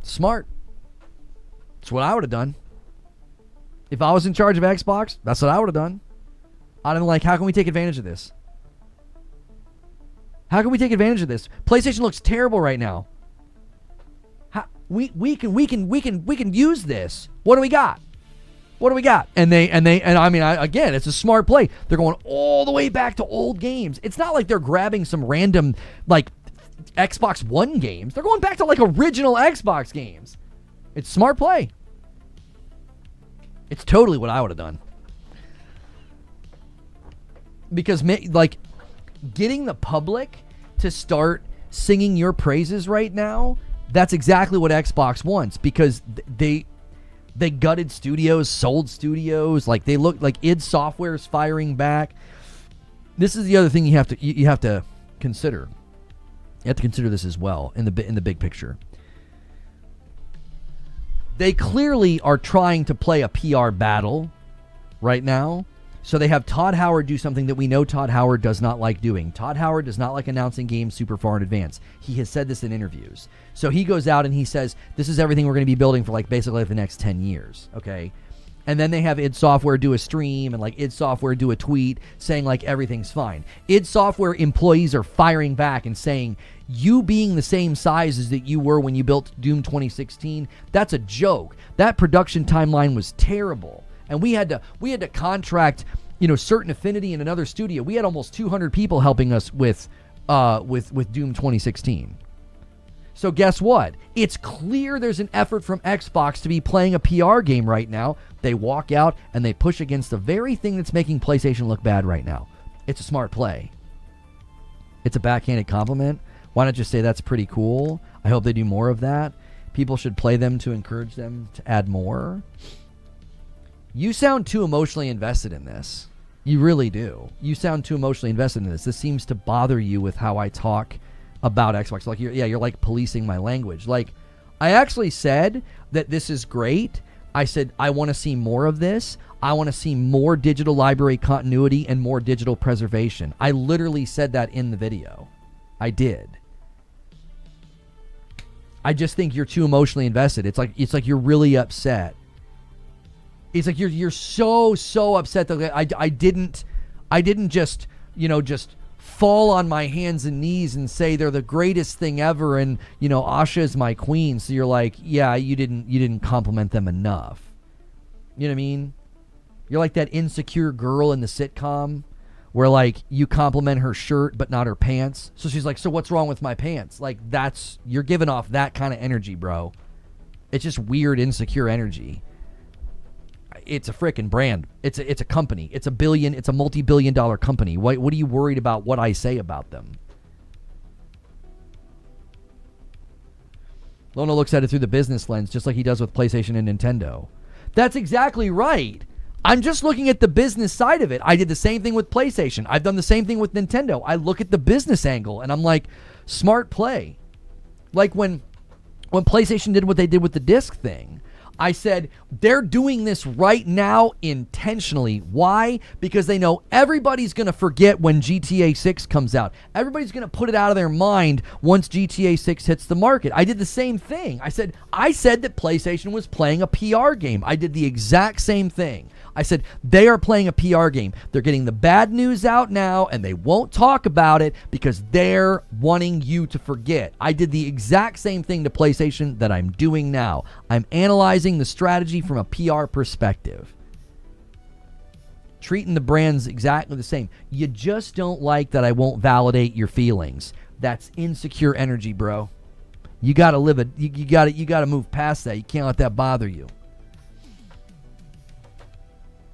smart. It's what I would have done. If I was in charge of Xbox, that's what I would have done. I'd have been like, how can we take advantage of this? How can we take advantage of this? PlayStation looks terrible right now. We can use this. What do we got? What do we got? And I mean, again, it's a smart play. They're going all the way back to old games. It's not like they're grabbing some random like Xbox One games. They're going back to like original Xbox games. It's smart play. It's totally what I would have done. Because like getting the public to start singing your praises right now, that's exactly what Xbox wants, because they gutted studios, sold studios, like they look like id Software is firing back. This is the other thing you have to consider. You have to consider this as well in the big picture. They clearly are trying to play a PR battle right now. So they have Todd Howard do something that we know Todd Howard does not like doing. Todd Howard does not like announcing games super far in advance. He has said this in interviews. So he goes out and he says, this is everything we're going to be building for like basically the next 10 years. Okay. And then they have id Software do a stream and like id Software do a tweet saying like everything's fine. id Software employees are firing back and saying, you being the same size as that you were when you built Doom 2016, that's a joke. That production timeline was terrible. And we had to contract, certain affinity in another studio. We had almost 200 people helping us with Doom 2016. So guess what? It's clear there's an effort from Xbox to be playing a PR game right now. They walk out and they push against the very thing that's making PlayStation look bad right now. It's a smart play. It's a backhanded compliment. Why not just say that's pretty cool? I hope they do more of that. People should play them to encourage them to add more. You sound too emotionally invested in this. You really do. You sound too emotionally invested in this. This seems to bother you with how I talk about Xbox. Like, you're like policing my language. Like, I actually said that this is great. I said, I want to see more of this. I want to see more digital library continuity and more digital preservation. I literally said that in the video. I did. I just think you're too emotionally invested. It's like you're really upset. It's like you're so upset that I didn't just fall on my hands and knees and say they're the greatest thing ever and Asha is my queen. So you're like, yeah, you didn't compliment them enough. You know what I mean? You're like that insecure girl in the sitcom where like you compliment her shirt but not her pants. So she's like, so what's wrong with my pants? Like you're giving off that kind of energy, bro. It's just weird insecure energy. It's a frickin' brand. It's a company. It's a multi-billion-dollar company. What are you worried about what I say about them? Lona looks at it through the business lens, just like he does with PlayStation and Nintendo. That's exactly right. I'm just looking at the business side of it. I did the same thing with PlayStation. I've done the same thing with Nintendo. I look at the business angle, and I'm like, smart play. Like when PlayStation did what they did with the disc thing, I said, they're doing this right now intentionally. Why? Because they know everybody's going to forget when GTA 6 comes out. Everybody's going to put it out of their mind once GTA 6 hits the market. I did the same thing. I said that PlayStation was playing a PR game. I did the exact same thing. I said, they are playing a PR game. They're getting the bad news out now, and they won't talk about it because they're wanting you to forget. I did the exact same thing to PlayStation that I'm doing now. I'm analyzing the strategy from a PR perspective. Treating the brands exactly the same. You just don't like that I won't validate your feelings. That's insecure energy, bro. You got to live it. You got to move past that. You can't let that bother you.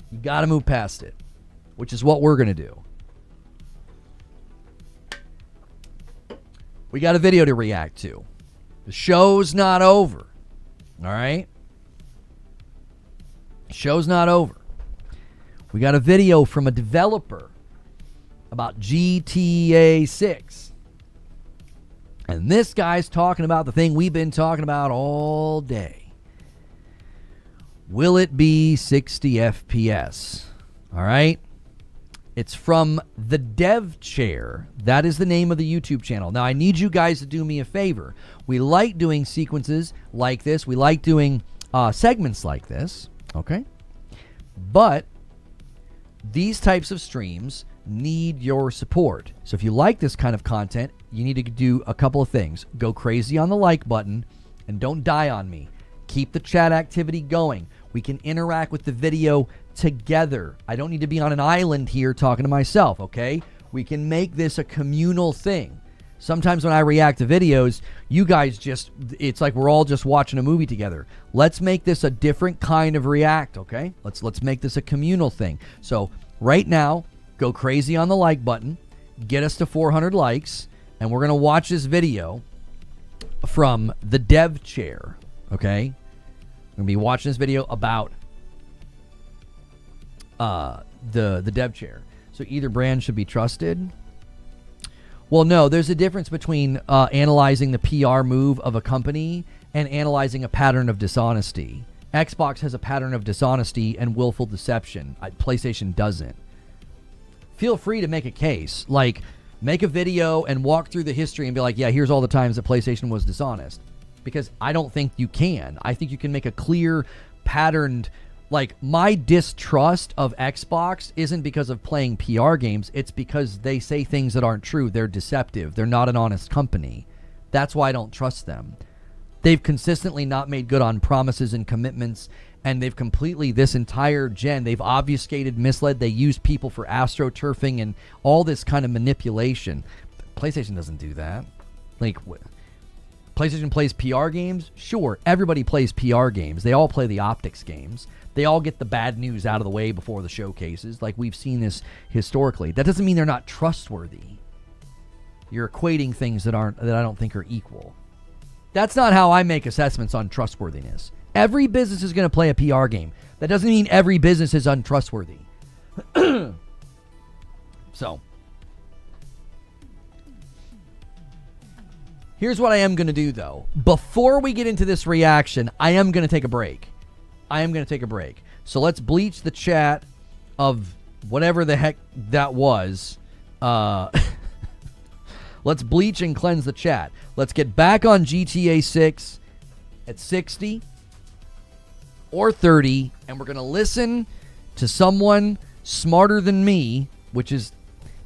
You got to move past it, which is what we're going to do. We got a video to react to. The show's not over. All right? The show's not over. We got a video from a developer about GTA 6. And this guy's talking about the thing we've been talking about all day. Will it be 60 FPS? All right. It's from the Dev Chair. That is the name of the YouTube channel. Now, I need you guys to do me a favor. We like doing sequences like this. We like doing segments like this. Okay. But these types of streams need your support. So if you like this kind of content, you need to do a couple of things. Go crazy on the like button and don't die on me. Keep the chat activity going. We can interact with the video together. I don't need to be on an island here talking to myself, okay? We can make this a communal thing. Sometimes when I react to videos, you guys just, it's like we're all just watching a movie together. Let's make this a different kind of react, okay? Let's make this a communal thing. So right now, go crazy on the like button, get us to 400 likes, and we're going to watch this video from the Dev Chair, okay? We're going to be watching this video about the Dev Chair. So either brand should be trusted. Well, no, there's a difference between analyzing the PR move of a company and analyzing a pattern of dishonesty. Xbox has a pattern of dishonesty and willful deception. PlayStation doesn't. Feel free to make a case. Like, make a video and walk through the history and be like, yeah, here's all the times that PlayStation was dishonest. Because I don't think you can. I think you can make a clear, patterned, like, my distrust of Xbox isn't because of playing PR games. It's because they say things that aren't true. They're deceptive. They're not an honest company. That's why I don't trust them. They've consistently not made good on promises and commitments, and they've completely, this entire gen, they've obfuscated, misled. They use people for astroturfing and all this kind of manipulation. PlayStation doesn't do that. Like, PlayStation plays PR games? Sure, everybody plays PR games. They all play the optics games. They all get the bad news out of the way before the showcases. Like, we've seen this historically. That doesn't mean they're not trustworthy. You're equating things that I don't think are equal. That's not how I make assessments on trustworthiness. Every business is going to play a PR game. That doesn't mean every business is untrustworthy. So, here's what I am going to do, though. Before we get into this reaction, I am going to take a break. So let's bleach the chat of whatever the heck that was. Let's bleach and cleanse the chat. Let's get back on GTA 6 at 60 or 30, and we're going to listen to someone smarter than me, which is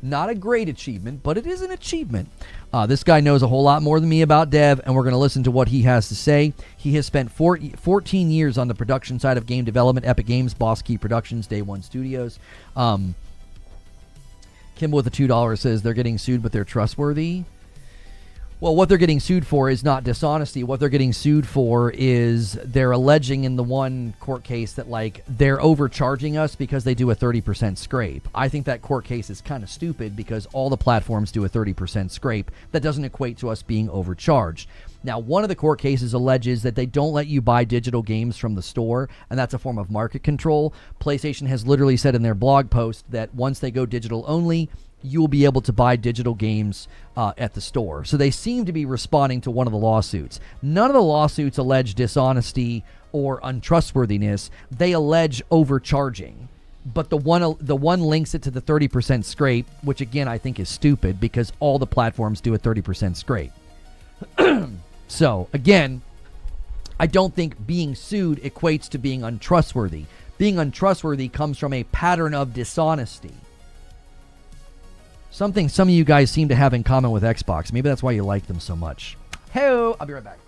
not a great achievement, but it is an achievement. This guy knows a whole lot more than me about dev, and we're going to listen to what he has to say. He has spent 14 years on the production side of game development, Epic Games, Boss Key Productions, Day One Studios. Kimball with the $2 says they're getting sued, but they're trustworthy. Well, what they're getting sued for is not dishonesty. What they're getting sued for is they're alleging in the one court case that, like, they're overcharging us because they do a 30% scrape. I think that court case is kind of stupid because all the platforms do a 30% scrape. That doesn't equate to us being overcharged. Now, one of the court cases alleges that they don't let you buy digital games from the store, and that's a form of market control. PlayStation has literally said in their blog post that once they go digital only, you will be able to buy digital games at the store. So they seem to be responding to one of the lawsuits. None of the lawsuits allege dishonesty or untrustworthiness. They allege overcharging. But the one links it to the 30% scrape, which again I think is stupid because all the platforms do a 30% scrape. So again, I don't think being sued equates to being untrustworthy. Being untrustworthy comes from a pattern of dishonesty. Something some of you guys seem to have in common with Xbox. Maybe that's why you like them so much. Hey, I'll be right back.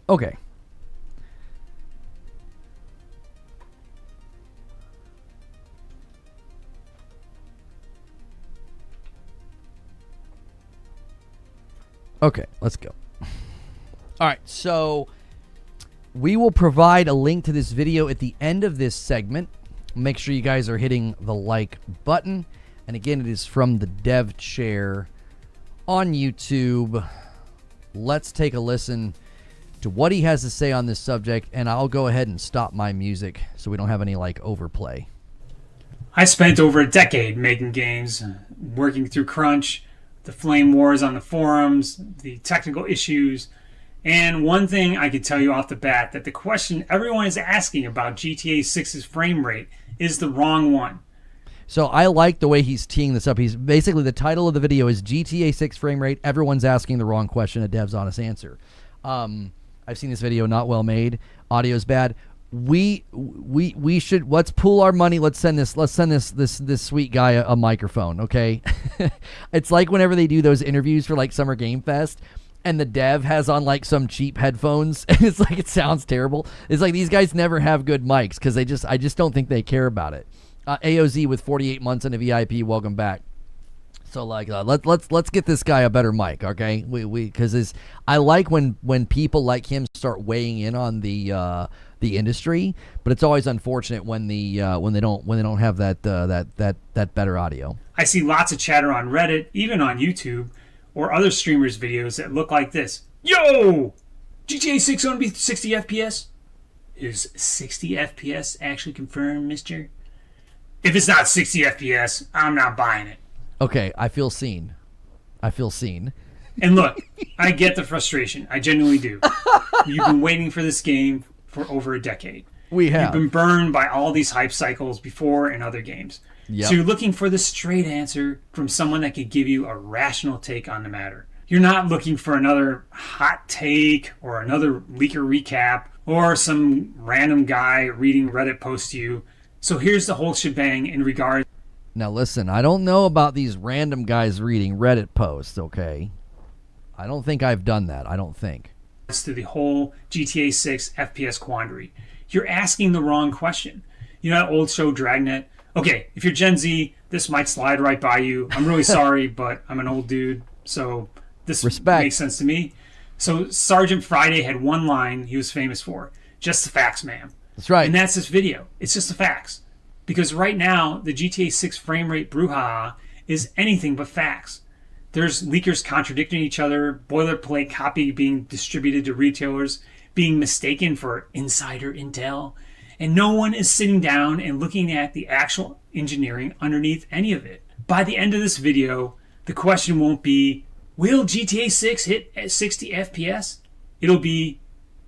Okay. Okay, let's go. All right, so we will provide a link to this video at the end of this segment. Make sure you guys are hitting the like button. And again, it is from the dev chair on YouTube. Let's take a listen to what he has to say on this subject, and I'll go ahead and stop my music so we don't have any like overplay. I spent over a decade making games, working through crunch, the flame wars on the forums, the technical issues, and one thing I can tell you off the bat, that the question everyone is asking about GTA 6's frame rate is the wrong one. So I like the way he's teeing this up. He's basically, the title of the video is GTA 6 frame rate. Everyone's asking the wrong question. A dev's honest answer. I've seen this video, not well made. Audio's bad. We should, let's pool our money. Let's send this sweet guy a microphone. Okay. It's like whenever they do those interviews for like Summer Game Fest, and the dev has on like some cheap headphones, and it's like, it sounds terrible. It's like these guys never have good mics because I just don't think they care about it. AOZ with 48 months in a VIP, welcome back. So like, let's get this guy a better mic, okay? Because I like when people like him start weighing in on the industry, but it's always unfortunate when they don't have that better audio. I see lots of chatter on Reddit, even on YouTube, or other streamers' videos that look like this. Yo! GTA 6 gonna be 60 FPS? Is 60 FPS actually confirmed, mister? If it's not 60 FPS, I'm not buying it. Okay, I feel seen. And look, I get the frustration. I genuinely do. You've been waiting for this game for over a decade. We have. You've been burned by all these hype cycles before in other games. Yep. So you're looking for the straight answer from someone that could give you a rational take on the matter. You're not looking for another hot take or another leaker recap or some random guy reading Reddit posts to you. So here's the whole shebang in regards. Now listen, I don't know about these random guys reading Reddit posts, okay? I don't think I've done that. I don't think. To the whole GTA 6 FPS quandary. You're asking the wrong question. You know that old show Dragnet? Okay, if you're Gen Z, this might slide right by you. I'm really sorry, but I'm an old dude, so this makes sense to me. So Sergeant Friday had one line he was famous for. Just the facts, ma'am. That's right. And that's this video. It's just the facts. Because right now, the GTA 6 frame rate brouhaha is anything but facts. There's leakers contradicting each other, boilerplate copy being distributed to retailers, being mistaken for insider intel, and no one is sitting down and looking at the actual engineering underneath any of it. By the end of this video, the question won't be, will GTA 6 hit at 60 FPS? It'll be,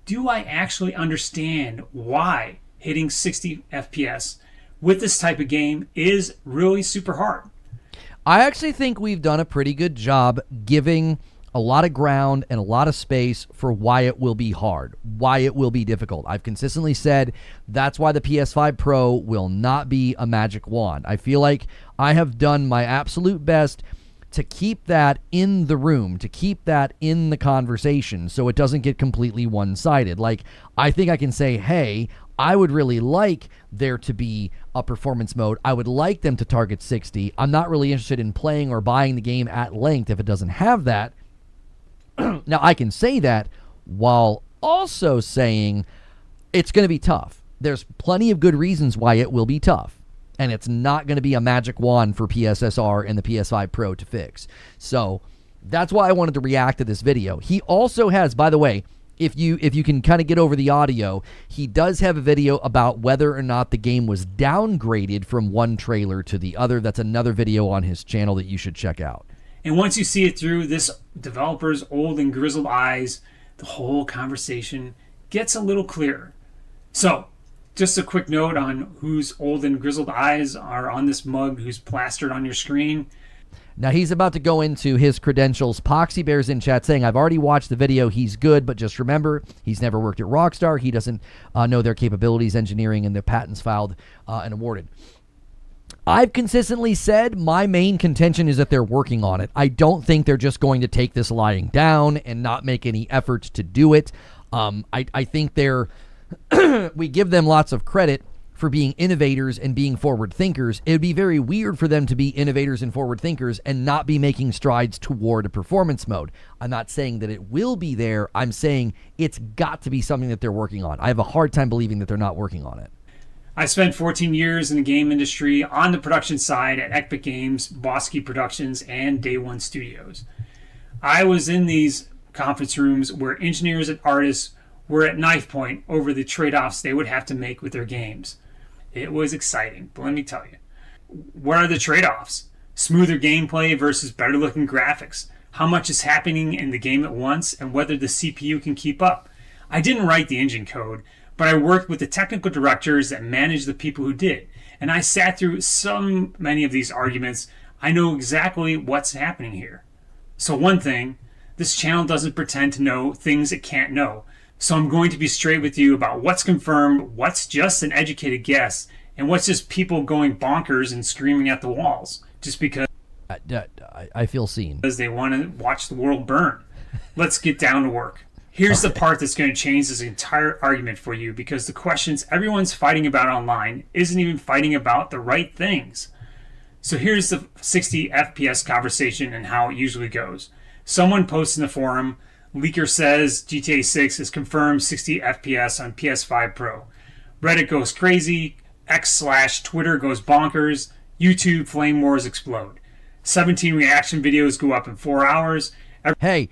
do I actually understand why hitting 60 FPS with this type of game is really super hard? I actually think we've done a pretty good job giving a lot of ground and a lot of space for why it will be hard, why it will be difficult. I've consistently said that's why the PS5 Pro will not be a magic wand. I feel like I have done my absolute best to keep that in the room, to keep that in the conversation so it doesn't get completely one-sided. Like, I think I can say, hey, I would really like there to be a performance mode. I would like them to target 60. I'm not really interested in playing or buying the game at length if it doesn't have that. Now, I can say that while also saying it's going to be tough. There's plenty of good reasons why it will be tough. And it's not going to be a magic wand for PSSR and the PS5 Pro to fix. So that's why I wanted to react to this video. He also has, by the way, if you can kind of get over the audio, he does have a video about whether or not the game was downgraded from one trailer to the other. That's another video on his channel that you should check out. And once you see it through this developer's old and grizzled eyes, the whole conversation gets a little clearer. So, just a quick note on whose old and grizzled eyes are on this mug who's plastered on your screen. Now, he's about to go into his credentials. Poxy Bear's in chat saying, I've already watched the video. He's good, but just remember, he's never worked at Rockstar. He doesn't know their capabilities, engineering, and their patents filed and awarded. I've consistently said my main contention is that they're working on it. I don't think they're just going to take this lying down and not make any efforts to do it. I think we give them lots of credit for being innovators and being forward thinkers. It would be very weird for them to be innovators and forward thinkers and not be making strides toward a performance mode. I'm not saying that it will be there. I'm saying it's got to be something that they're working on. I have a hard time believing that they're not working on it. I spent 14 years in the game industry on the production side at Epic Games, Bosky Productions, and Day One Studios. I was in these conference rooms where engineers and artists were at knife point over the trade-offs they would have to make with their games. It was exciting, but let me tell you. What are the trade-offs? Smoother gameplay versus better-looking graphics. How much is happening in the game at once, and whether the CPU can keep up. I didn't write the engine code, but I worked with the technical directors that managed the people who did. And I sat through many of these arguments. I know exactly what's happening here. So one thing, this channel doesn't pretend to know things it can't know. So I'm going to be straight with you about what's confirmed, what's just an educated guess, and what's just people going bonkers and screaming at the walls just because I feel seen. Because they want to watch the world burn. Let's get down to work. Here's the part that's going to change this entire argument for you, because the questions everyone's fighting about online isn't even fighting about the right things. So here's the 60 FPS conversation and how it usually goes. Someone posts in the forum, leaker says GTA 6 is confirmed 60 FPS on PS5 Pro. Reddit goes crazy, X/Twitter goes bonkers, YouTube flame wars explode. 17 reaction videos go up in 4 hours. Hey.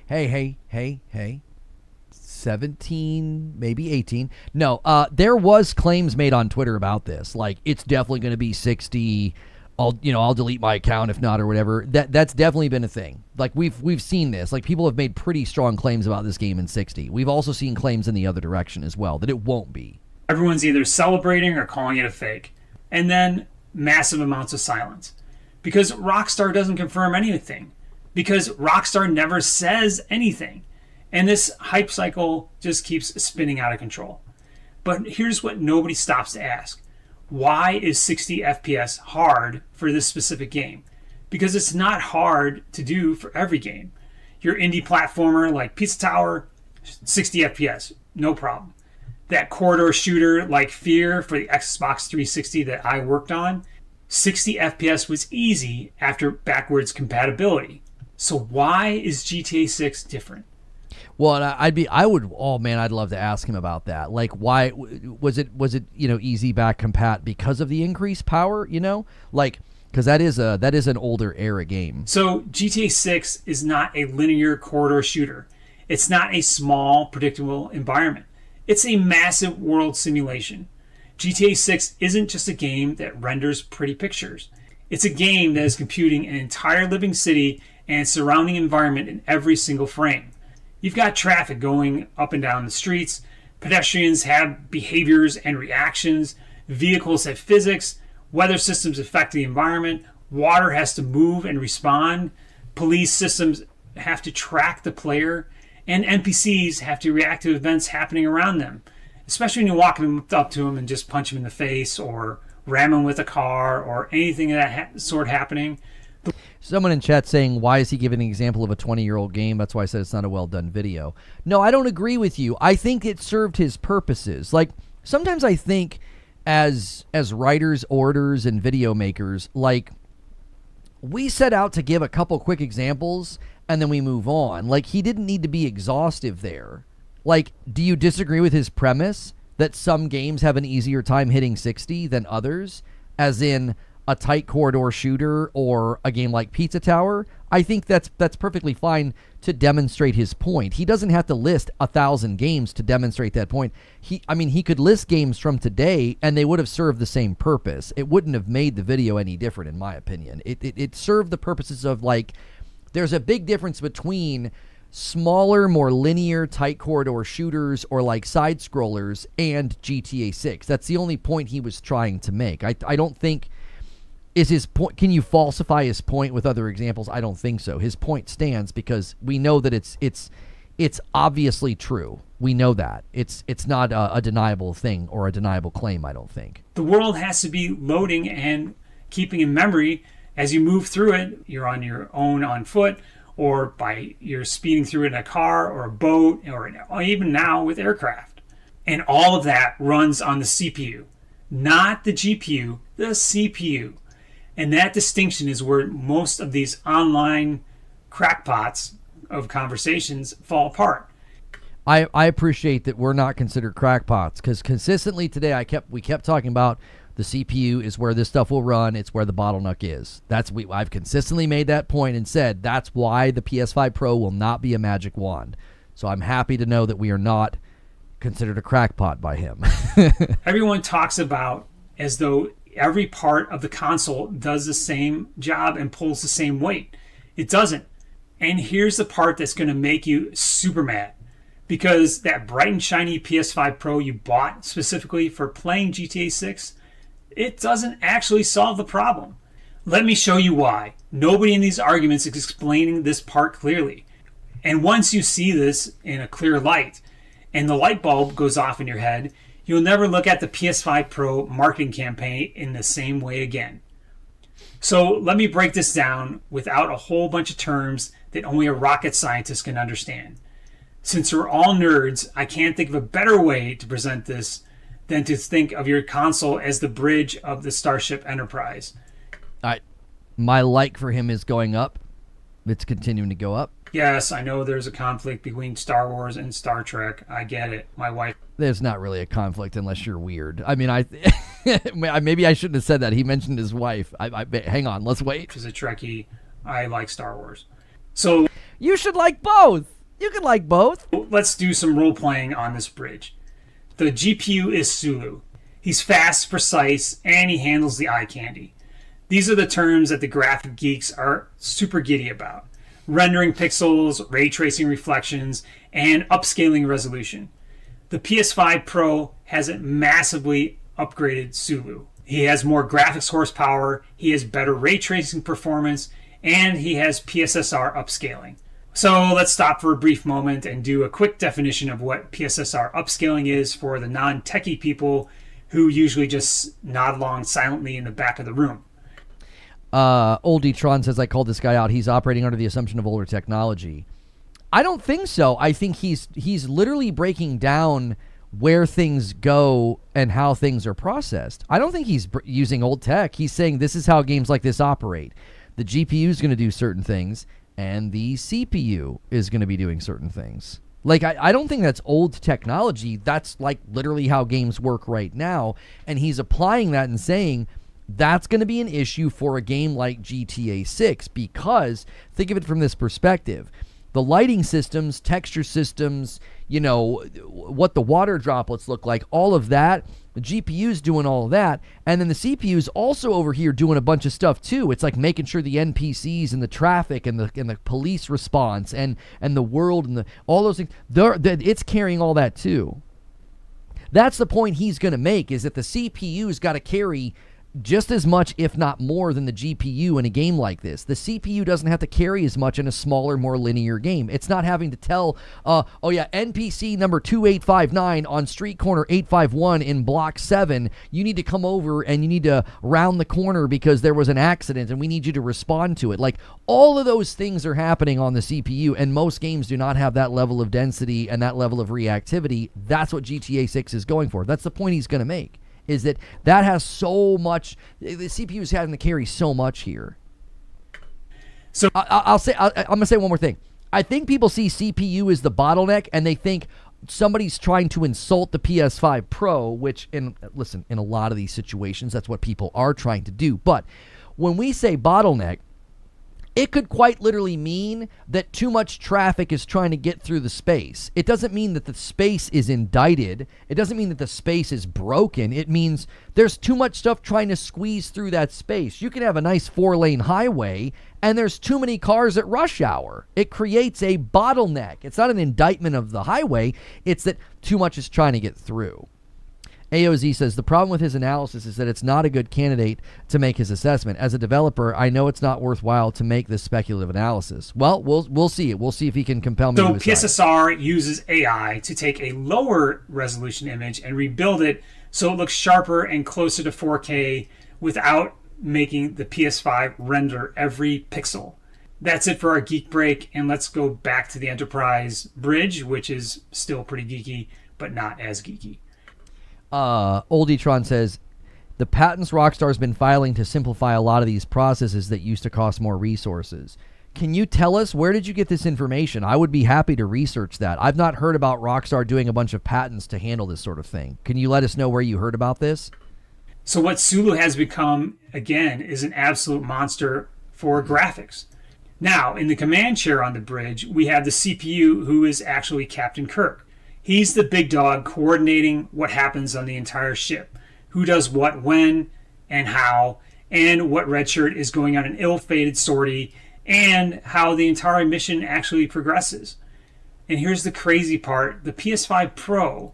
17, maybe 18. No, there was claims made on Twitter about this. Like, it's definitely going to be 60. I'll delete my account if not, or whatever. That's definitely been a thing. Like, we've seen this. Like, people have made pretty strong claims about this game in 60. We've also seen claims in the other direction as well, that it won't be. Everyone's either celebrating or calling it a fake. And then massive amounts of silence. Because Rockstar doesn't confirm anything. Because Rockstar never says anything. And this hype cycle just keeps spinning out of control. But here's what nobody stops to ask. Why is 60 FPS hard for this specific game? Because it's not hard to do for every game. Your indie platformer like Pizza Tower, 60 FPS, no problem. That corridor shooter like Fear for the Xbox 360 that I worked on, 60 FPS was easy after backwards compatibility. So why is GTA 6 different? Well, I'd love to ask him about that. Like, why was it, easy back compat because of the increased power, Like, because that is an older era game. So GTA 6 is not a linear corridor shooter. It's not a small, predictable environment. It's a massive world simulation. GTA 6 isn't just a game that renders pretty pictures. It's a game that is computing an entire living city and surrounding environment in every single frame. You've got traffic going up and down the streets. Pedestrians have behaviors and reactions. Vehicles have physics. Weather systems affect the environment. Water has to move and respond. Police systems have to track the player. And NPCs have to react to events happening around them. Especially when you walk up to them and just punch them in the face or ram them with a car or anything of that sort happening. Someone in chat saying, why is he giving an example of a 20-year-old game? That's why I said it's not a well-done video. No, I don't agree with you. I think it served his purposes. Like, sometimes I think as writers, orators, and video makers, like, we set out to give a couple quick examples and then we move on. Like, he didn't need to be exhaustive there. Like, do you disagree with his premise that some games have an easier time hitting 60 than others? As in a tight corridor shooter or a game like Pizza Tower? I think that's perfectly fine to demonstrate his point. He doesn't have to list 1,000 games to demonstrate that point. He could list games from today and they would have served the same purpose. It wouldn't have made the video any different, in my opinion. It served the purposes of, like, there's a big difference between smaller, more linear, tight corridor shooters or like side scrollers and GTA 6. That's the only point he was trying to make. I don't think is his point. Can you falsify his point with other examples? I don't think so. His point stands because we know that it's obviously true. We know that it's not a deniable thing or a deniable claim. I don't think the world has to be loading and keeping in memory as you move through it. You're on your own on foot, or by you're speeding through in a car or a boat, or even now with aircraft. And all of that runs on the CPU, not the GPU, the CPU. And that distinction is where most of these online crackpots of conversations fall apart. I appreciate that we're not considered crackpots, because consistently today we kept talking about the CPU is where this stuff will run. It's where the bottleneck is. I've consistently made that point and said that's why the PS5 Pro will not be a magic wand. So I'm happy to know that we are not considered a crackpot by him. Everyone talks about as though every part of the console does the same job and pulls the same weight. It doesn't. And here's the part that's going to make you super mad. Because that bright and shiny PS5 Pro you bought specifically for playing GTA 6, it doesn't actually solve the problem. Let me show you why. Nobody in these arguments is explaining this part clearly. And once you see this in a clear light, and the light bulb goes off in your head, you'll never look at the PS5 Pro marketing campaign in the same way again. So let me break this down without a whole bunch of terms that only a rocket scientist can understand. Since we're all nerds, I can't think of a better way to present this than to think of your console as the bridge of the Starship Enterprise. My like for him is going up. It's continuing to go up. Yes, I know there's a conflict between Star Wars and Star Trek. I get it. My wife... There's not really a conflict unless you're weird. I mean, maybe I shouldn't have said that. He mentioned his wife. Hang on, let's wait. As a Trekkie, I like Star Wars. So... You should like both. You can like both. Let's do some role-playing on this bridge. The GPU is Sulu. He's fast, precise, and he handles the eye candy. These are the terms that the graphic geeks are super giddy about. Rendering pixels, ray tracing reflections, and upscaling resolution. The PS5 Pro has a massively upgraded Sulu. He has more graphics horsepower, he has better ray tracing performance, and he has PSSR upscaling. So let's stop for a brief moment and do a quick definition of what PSSR upscaling is for the non-techie people who usually just nod along silently in the back of the room. Oldie Tron says, I called this guy out. He's operating under the assumption of older technology. I don't think so. I think he's literally breaking down where things go and how things are processed. I don't think he's using old tech. He's saying this is how games like this operate. The GPU is going to do certain things, and the CPU is going to be doing certain things. Like, I don't think that's old technology. That's, like, literally how games work right now. And he's applying that and saying that's going to be an issue for a game like GTA 6 because, think of it from this perspective. The lighting systems, texture systems, you know, what the water droplets look like, all of that, the GPU's doing all of that, and then the CPU's also over here doing a bunch of stuff too. It's like making sure the NPCs and the traffic and the police response and the world and all those things, it's carrying all that too. That's the point he's going to make, is that the CPU's got to carry just as much, if not more, than the GPU in a game like this. The CPU doesn't have to carry as much in a smaller, more linear game. It's not having to tell, oh yeah, NPC number 2859 on street corner 851 in block 7, you need to come over and you need to round the corner because there was an accident and we need you to respond to it. Like, all of those things are happening on the CPU, and most games do not have that level of density and that level of reactivity. That's what GTA 6 is going for. That's the point he's going to make. Is that has so much, the CPU is having to carry so much here. So I'm going to say one more thing. I think people see CPU as the bottleneck and they think somebody's trying to insult the PS5 Pro, which, in a lot of these situations, that's what people are trying to do. But when we say bottleneck, it could quite literally mean that too much traffic is trying to get through the space. It doesn't mean that the space is indicted. It doesn't mean that the space is broken. It means there's too much stuff trying to squeeze through that space. You can have a nice 4-lane highway, and there's too many cars at rush hour. It creates a bottleneck. It's not an indictment of the highway. It's that too much is trying to get through. AOZ says, the problem with his analysis is that it's not a good candidate to make his assessment. As a developer, I know it's not worthwhile to make this speculative analysis. Well, we'll see it. We'll see if he can compel me to his PSSR side. uses AI to take a lower resolution image and rebuild it so it looks sharper and closer to 4K without making the PS5 render every pixel. That's it for our geek break, and let's go back to the Enterprise bridge, which is still pretty geeky, but not as geeky. Oldetron says, the patents Rockstar's been filing to simplify a lot of these processes that used to cost more resources. Can you tell us, where did you get this information? I would be happy to research that. I've not heard about Rockstar doing a bunch of patents to handle this sort of thing. Can you let us know where you heard about this? So what Sulu has become, again, is an absolute monster for graphics. Now, in the command chair on the bridge, we have the CPU, who is actually Captain Kirk. He's the big dog coordinating what happens on the entire ship, who does what, when, and how, and what red shirt is going on an ill-fated sortie, and how the entire mission actually progresses. And here's the crazy part. The PS5 Pro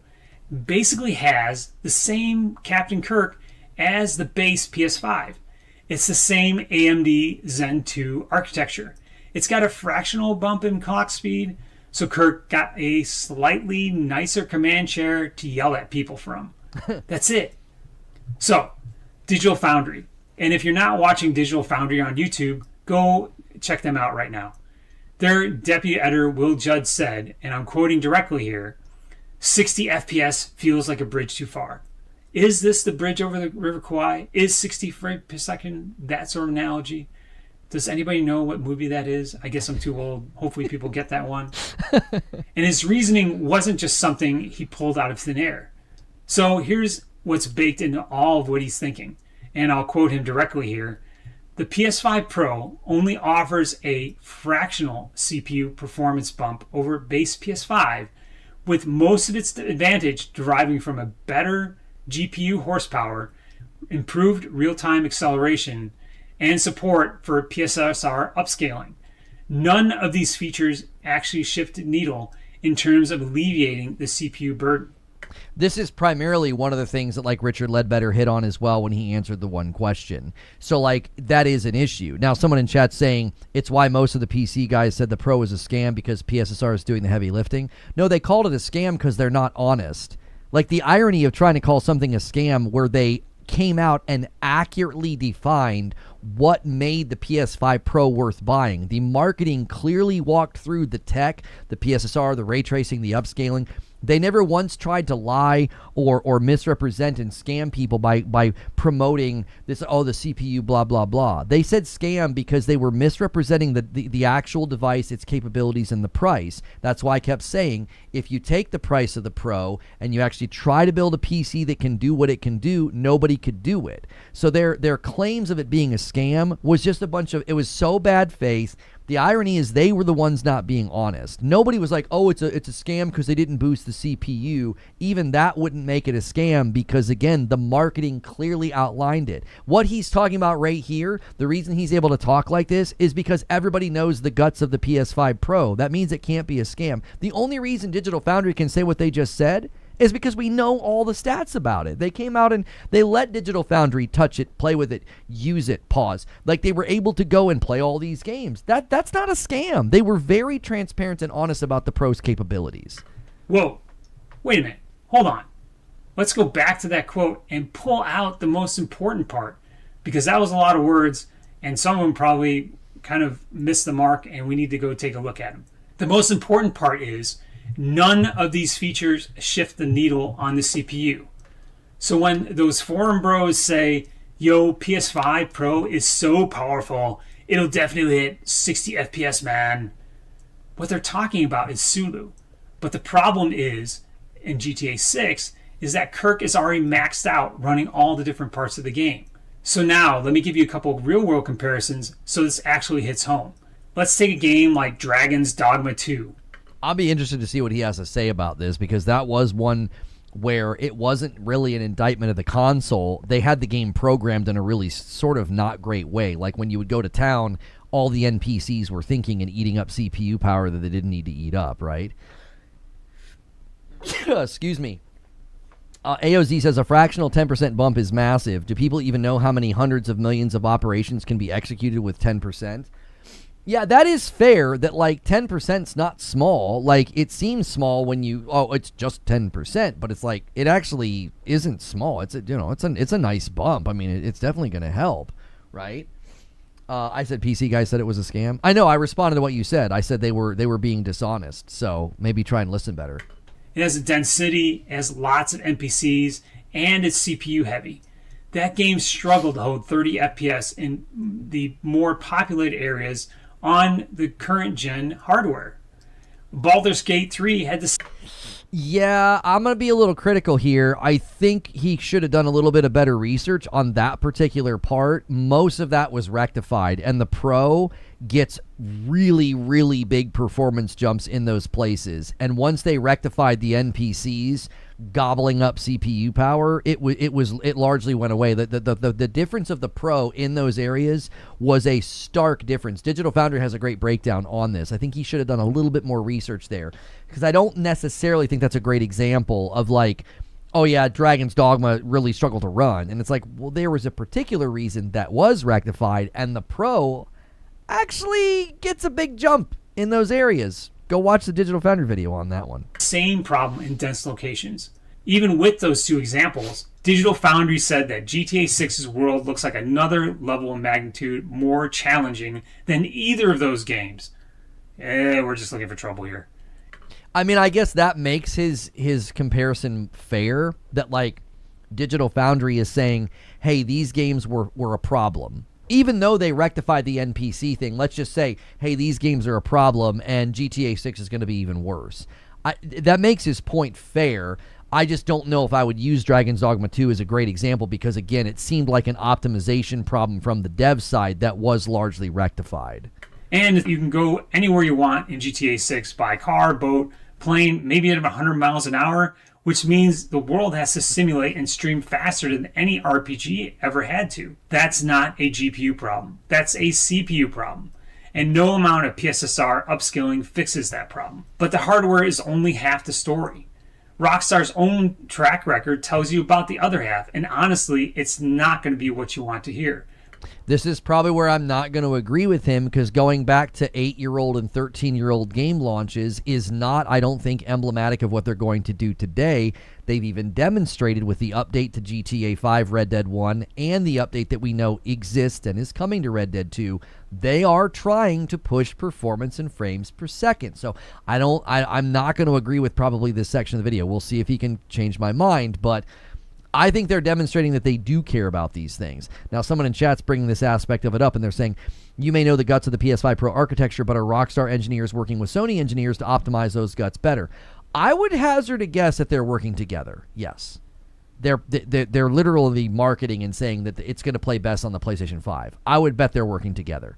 basically has the same Captain Kirk as the base PS5. It's the same AMD Zen 2 architecture. It's got a fractional bump in clock speed, so Kirk got a slightly nicer command chair to yell at people from. That's it. So, Digital Foundry. And if you're not watching Digital Foundry on YouTube, go check them out right now. Their deputy editor, Will Judd, said, and I'm quoting directly here, 60 FPS feels like a bridge too far. Is this the bridge over the River Kwai? Is 60 frames per second that sort of analogy? Does anybody know what movie that is? I guess I'm too old. Hopefully people get that one. And his reasoning wasn't just something he pulled out of thin air. So here's what's baked into all of what he's thinking. And I'll quote him directly here. The PS5 Pro only offers a fractional CPU performance bump over base PS5, with most of its advantage deriving from a better GPU horsepower, improved real-time acceleration, and support for PSSR upscaling. None of these features actually shift the needle in terms of alleviating the CPU burden. This is primarily one of the things that like Richard Ledbetter hit on as well when he answered the one question. So like that is an issue. Now someone in chat saying it's why most of the PC guys said the Pro is a scam because PSSR is doing the heavy lifting. No, they called it a scam because they're not honest. Like the irony of trying to call something a scam where they came out and accurately defined what made the PS5 Pro worth buying. The marketing clearly walked through the tech, the PSSR, the ray tracing, the upscaling. They never once tried to lie or misrepresent and scam people by promoting this, the CPU, blah, blah, blah. They said scam because they were misrepresenting the actual device, its capabilities, and the price. That's why I kept saying, if you take the price of the Pro and you actually try to build a PC that can do what it can do, nobody could do it. So their claims of it being a scam was just a bunch of, it was so bad faith. The irony is they were the ones not being honest. Nobody was like, oh, it's a scam because they didn't boost the CPU. Even that wouldn't make it a scam because, again, the marketing clearly outlined it. What he's talking about right here, the reason he's able to talk like this is because everybody knows the guts of the PS5 Pro. That means it can't be a scam. The only reason Digital Foundry can say what they just said is because we know all the stats about it. They came out and they let Digital Foundry touch it, play with it, use it, pause. Like they were able to go and play all these games. That's not a scam. They were very transparent and honest about the Pro's capabilities. Whoa, wait a minute, hold on. Let's go back to that quote and pull out the most important part, because that was a lot of words and some of them probably kind of missed the mark and we need to go take a look at them. The most important part is none of these features shift the needle on the CPU. So when those forum bros say, yo, PS5 Pro is so powerful, it'll definitely hit 60 FPS, man. What they're talking about is Sulu. But the problem is, in GTA 6, is that Kirk is already maxed out running all the different parts of the game. So now, let me give you a couple of real-world comparisons so this actually hits home. Let's take a game like Dragon's Dogma 2. I'll be interested to see what he has to say about this, because that was one where it wasn't really an indictment of the console. They had the game programmed in a really sort of not great way. Like when you would go to town, all the NPCs were thinking and eating up CPU power that they didn't need to eat up, right? Excuse me. AOZ says a fractional 10% bump is massive. Do people even know how many hundreds of millions of operations can be executed with 10%? Yeah, that is fair that like 10%'s not small. Like it seems small when you, it's just 10%, but it's like it actually isn't small. It's a, it's a nice bump. I mean, it's definitely going to help, right? I said PC guy said it was a scam. I know. I responded to what you said. I said they were being dishonest. So maybe try and listen better. It has a dense city, it has lots of NPCs, and it's CPU heavy. That game struggled to hold 30 FPS in the more populated areas on the current gen hardware. Baldur's Gate 3 had the... Yeah, I'm going to be a little critical here. I think he should have done a little bit of better research on that particular part. Most of that was rectified, and the Pro gets really, really big performance jumps in those places. And once they rectified the NPCs gobbling up CPU power, it largely went away. The difference of the Pro in those areas was a stark difference. Digital Foundry has a great breakdown on this. I think he should have done a little bit more research there, because I don't necessarily think that's a great example of like, oh yeah, Dragon's Dogma really struggled to run. And it's like, well, there was a particular reason that was rectified, and the Pro actually gets a big jump in those areas. Go watch the Digital Foundry video on that one. Same problem in dense locations. Even with those two examples, Digital Foundry said that GTA 6's world looks like another level of magnitude more challenging than either of those games. We're just looking for trouble here. I mean, I guess that makes his comparison fair, that like Digital Foundry is saying, hey, these games were a problem. Even though they rectified the NPC thing, let's just say, hey, these games are a problem and GTA 6 is going to be even worse. That makes his point fair. I just don't know if I would use Dragon's Dogma 2 as a great example because, again, it seemed like an optimization problem from the dev side that was largely rectified. And you can go anywhere you want in GTA 6 by car, boat, plane, maybe at 100 miles an hour, which means the world has to simulate and stream faster than any RPG ever had to. That's not a GPU problem. That's a CPU problem. And no amount of PSSR upscaling fixes that problem. But the hardware is only half the story. Rockstar's own track record tells you about the other half, and honestly, it's not going to be what you want to hear. This is probably where I'm not going to agree with him, because going back to 8-year-old and 13-year-old game launches is not, I don't think, emblematic of what they're going to do today. They've even demonstrated with the update to GTA 5 Red Dead 1 and the update that we know exists and is coming to Red Dead 2, they are trying to push performance in frames per second. So I'm not going to agree with probably this section of the video. We'll see if he can change my mind, but I think they're demonstrating that they do care about these things. Now, someone in chat's bringing this aspect of it up, and they're saying, you may know the guts of the PS5 Pro architecture, but are Rockstar engineers working with Sony engineers to optimize those guts better? I would hazard a guess that they're working together. Yes. They're literally marketing and saying that it's going to play best on the PlayStation 5. I would bet they're working together.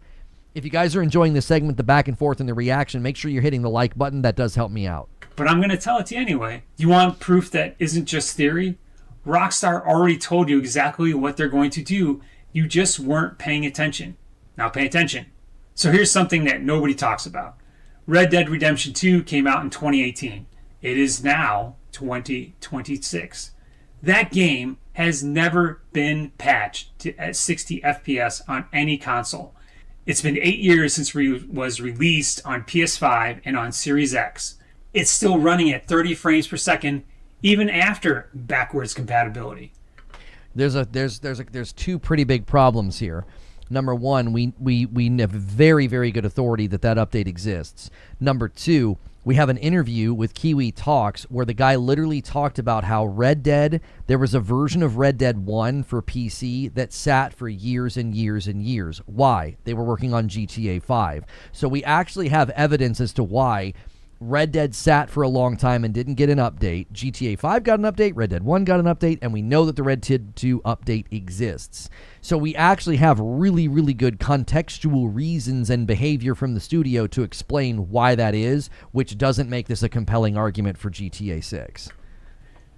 If you guys are enjoying this segment, the back and forth and the reaction, make sure you're hitting the like button. That does help me out. But I'm going to tell it to you anyway. You want proof that isn't just theory? Rockstar already told you exactly what they're going to do. You just weren't paying attention. Now pay attention. So here's something that nobody talks about. Red Dead Redemption 2 came out in 2018. It is now 2026. That game has never been patched at 60 FPS on any console. It's been 8 years since it was released on PS5 and on Series X. It's still running at 30 frames per second even after backwards compatibility. There's two pretty big problems here. Number one, we have very, very good authority that update exists. Number two, we have an interview with Kiwi Talks where the guy literally talked about how Red Dead, there was a version of Red Dead 1 for PC that sat for years and years and years. Why? They were working on GTA 5. So we actually have evidence as to why Red Dead sat for a long time and didn't get an update. GTA 5 got an update, Red Dead 1 got an update, and we know that the Red Dead 2 update exists. So we actually have really, really good contextual reasons and behavior from the studio to explain why that is, which doesn't make this a compelling argument for GTA 6.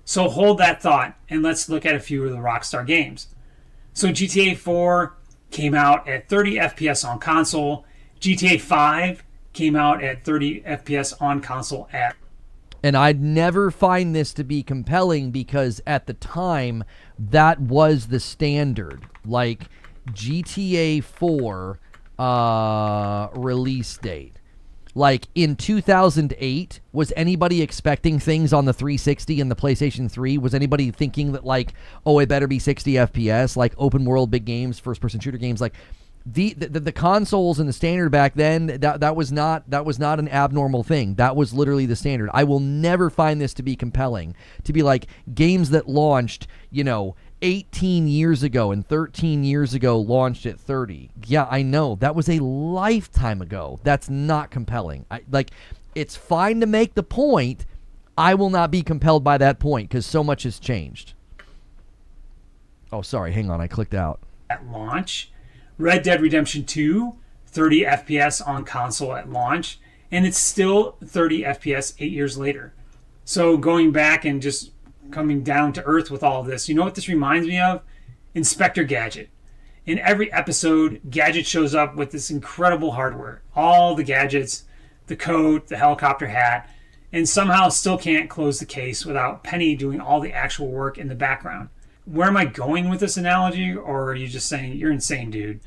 So hold that thought, and let's look at a few of the Rockstar games. So GTA 4 came out at 30 FPS on console. GTA 5 came out at 30 FPS on console app. And I'd never find this to be compelling because at the time, that was the standard. Like, GTA 4 release date. Like, in 2008, was anybody expecting things on the 360 and the PlayStation 3? Was anybody thinking that, like, oh, it better be 60 FPS? Like, open world big games, first-person shooter games, like, the consoles and the standard back then, that was not an abnormal thing. That was literally the standard. I will never find this to be compelling, to be like games that launched 18 years ago and 13 years ago launched at 30. Yeah, I know. That was a lifetime ago. That's not compelling. It's fine to make the point. I will not be compelled by that point because so much has changed. Oh, sorry. Hang on. I clicked out. At launch, Red Dead Redemption 2, 30 FPS on console at launch, and it's still 30 FPS 8 years later. So going back and just coming down to earth with all of this, you know what this reminds me of? Inspector Gadget. In every episode, Gadget shows up with this incredible hardware. All the gadgets, the coat, the helicopter hat, and somehow still can't close the case without Penny doing all the actual work in the background. Where am I going with this analogy, or are you just saying you're insane, dude?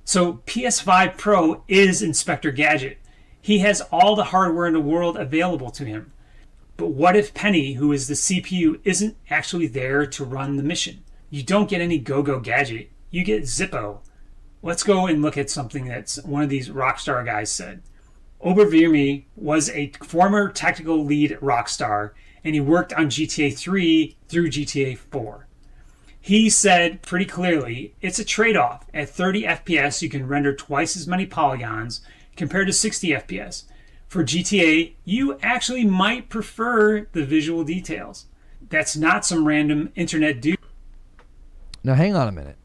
So PS5 Pro is Inspector Gadget. He has all the hardware in the world available to him. But what if Penny, who is the CPU, isn't actually there to run the mission? You don't get any go-go gadget. You get Zippo. Let's go and look at something that's one of these Rockstar guys said. Obervirmi was a former technical lead at Rockstar, and he worked on GTA 3 through GTA 4. He said pretty clearly, it's a trade-off. At 30 FPS, you can render twice as many polygons compared to 60 FPS. For GTA, you actually might prefer the visual details. That's not some random internet dude. Now, hang on a minute.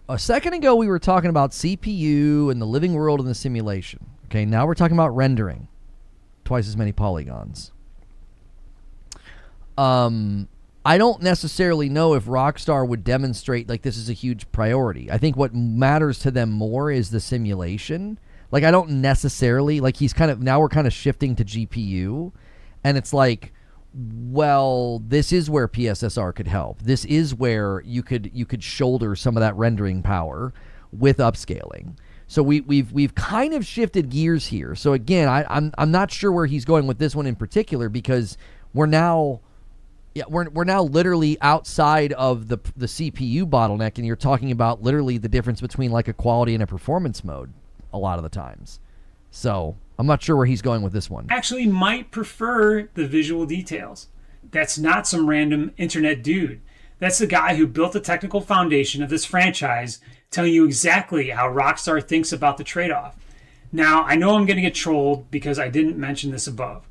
A second ago, we were talking about CPU and the living world and the simulation. Okay, now we're talking about rendering. Twice as many polygons. I don't necessarily know if Rockstar would demonstrate like this is a huge priority. I think what matters to them more is the simulation. Like I don't necessarily like we're kind of shifting to GPU, and it's like, well, this is where PSSR could help. This is where you could shoulder some of that rendering power with upscaling. So we've kind of shifted gears here. So again, I'm not sure where he's going with this one in particular because we're now literally outside of the CPU bottleneck, and you're talking about literally the difference between like a quality and a performance mode a lot of the times. So I'm not sure where he's going with this one. Actually might prefer the visual details. That's not some random internet dude. That's the guy who built the technical foundation of this franchise, telling you exactly how Rockstar thinks about the trade-off. Now, I know I'm going to get trolled because I didn't mention this above.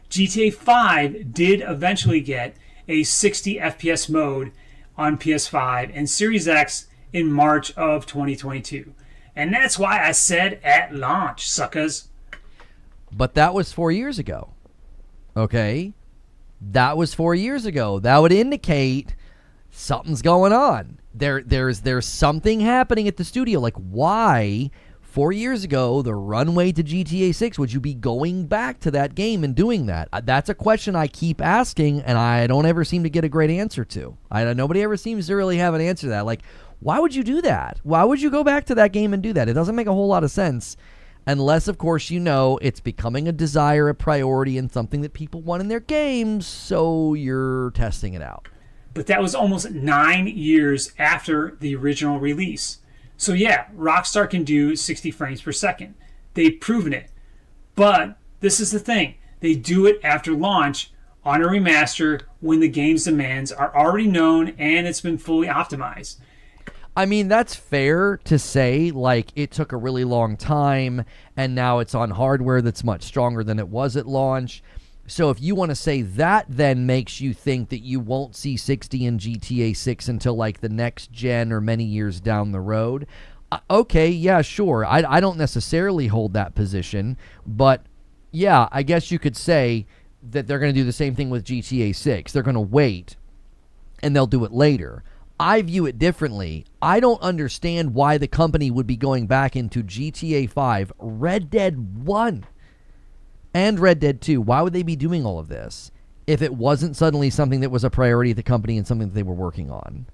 GTA 5 did eventually get a 60 FPS mode on PS5 and Series X in March of 2022. And that's why I said at launch, suckers. But that was 4 years ago. Okay? That was 4 years ago. That would indicate something's going on. There's something happening at the studio. Like, why 4 years ago, the runway to GTA 6, would you be going back to that game and doing that? That's a question I keep asking, and I don't ever seem to get a great answer to. Nobody ever seems to really have an answer to that. Like, why would you do that? Why would you go back to that game and do that? It doesn't make a whole lot of sense. Unless, of course, it's becoming a desire, a priority, and something that people want in their games, so you're testing it out. But that was almost 9 years after the original release. So yeah, Rockstar can do 60 frames per second. They've proven it. But this is the thing. They do it after launch on a remaster when the game's demands are already known and it's been fully optimized. I mean, that's fair to say, like, it took a really long time, and now it's on hardware that's much stronger than it was at launch. So if you want to say that then makes you think that you won't see 60 in GTA 6 until, like, the next gen or many years down the road, okay, yeah, sure. I don't necessarily hold that position, but, yeah, I guess you could say that they're going to do the same thing with GTA 6. They're going to wait, and they'll do it later. I view it differently. I don't understand why the company would be going back into GTA 5, Red Dead 1, and Red Dead 2. Why would they be doing all of this if it wasn't suddenly something that was a priority at the company and something that they were working on?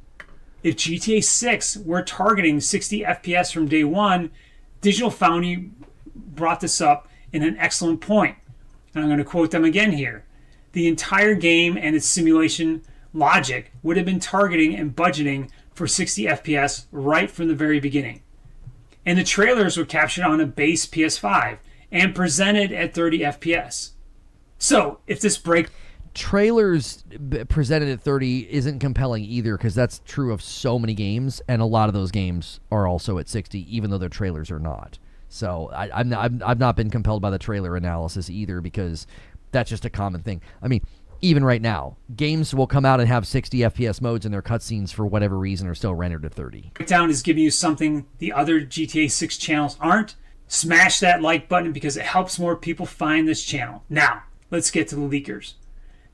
If GTA 6 were targeting 60 FPS from day one, Digital Foundry brought this up in an excellent point. And I'm going to quote them again here. The entire game and its simulation logic would have been targeting and budgeting for 60 FPS right from the very beginning. And the trailers were captured on a base PS5 and presented at 30 FPS. So, if this break... Trailers presented at 30 isn't compelling either, because that's true of so many games, and a lot of those games are also at 60, even though their trailers are not. So I've not been compelled by the trailer analysis either, because that's just a common thing. I mean, even right now, games will come out and have 60 FPS modes, and their cutscenes, for whatever reason, are still rendered at 30. Breakdown is giving you something the other GTA 6 channels aren't. Smash that like button because it helps more people find this channel. Now, let's get to the leakers.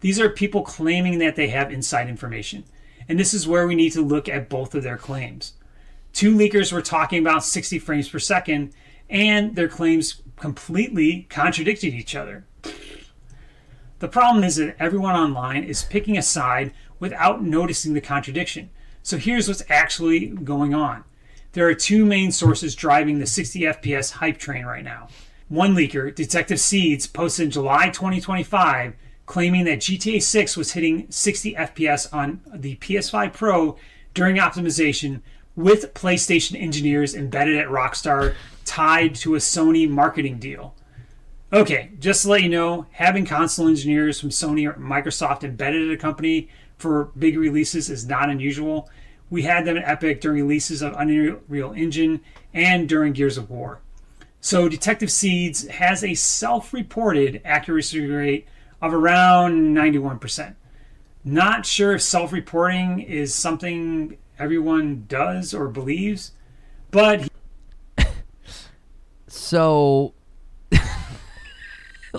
These are people claiming that they have inside information. And this is where we need to look at both of their claims. Two leakers were talking about 60 frames per second, and their claims completely contradicted each other. The problem is that everyone online is picking a side without noticing the contradiction. So here's what's actually going on. There are two main sources driving the 60 FPS hype train right now. One leaker, Detective Seeds, posted in July 2025 claiming that GTA 6 was hitting 60 FPS on the PS5 Pro during optimization with PlayStation engineers embedded at Rockstar tied to a Sony marketing deal. Okay, just to let you know, having console engineers from Sony or Microsoft embedded at a company for big releases is not unusual. We had them at Epic during releases of Unreal Engine and during Gears of War. So Detective Seeds has a self-reported accuracy rate of around 91%. Not sure if self-reporting is something everyone does or believes, but... So,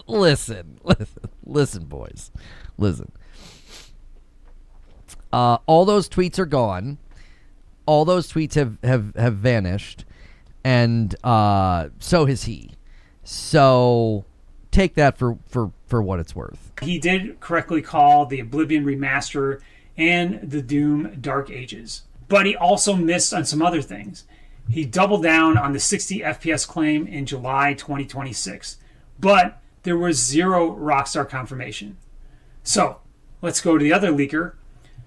listen, boys. Listen. All those tweets are gone. All those tweets have vanished. And so has he. So take that for what it's worth. He did correctly call the Oblivion remaster and the Doom Dark Ages. But he also missed on some other things. He doubled down on the 60 FPS claim in July 2026. But there was zero Rockstar confirmation. So let's go to the other leaker.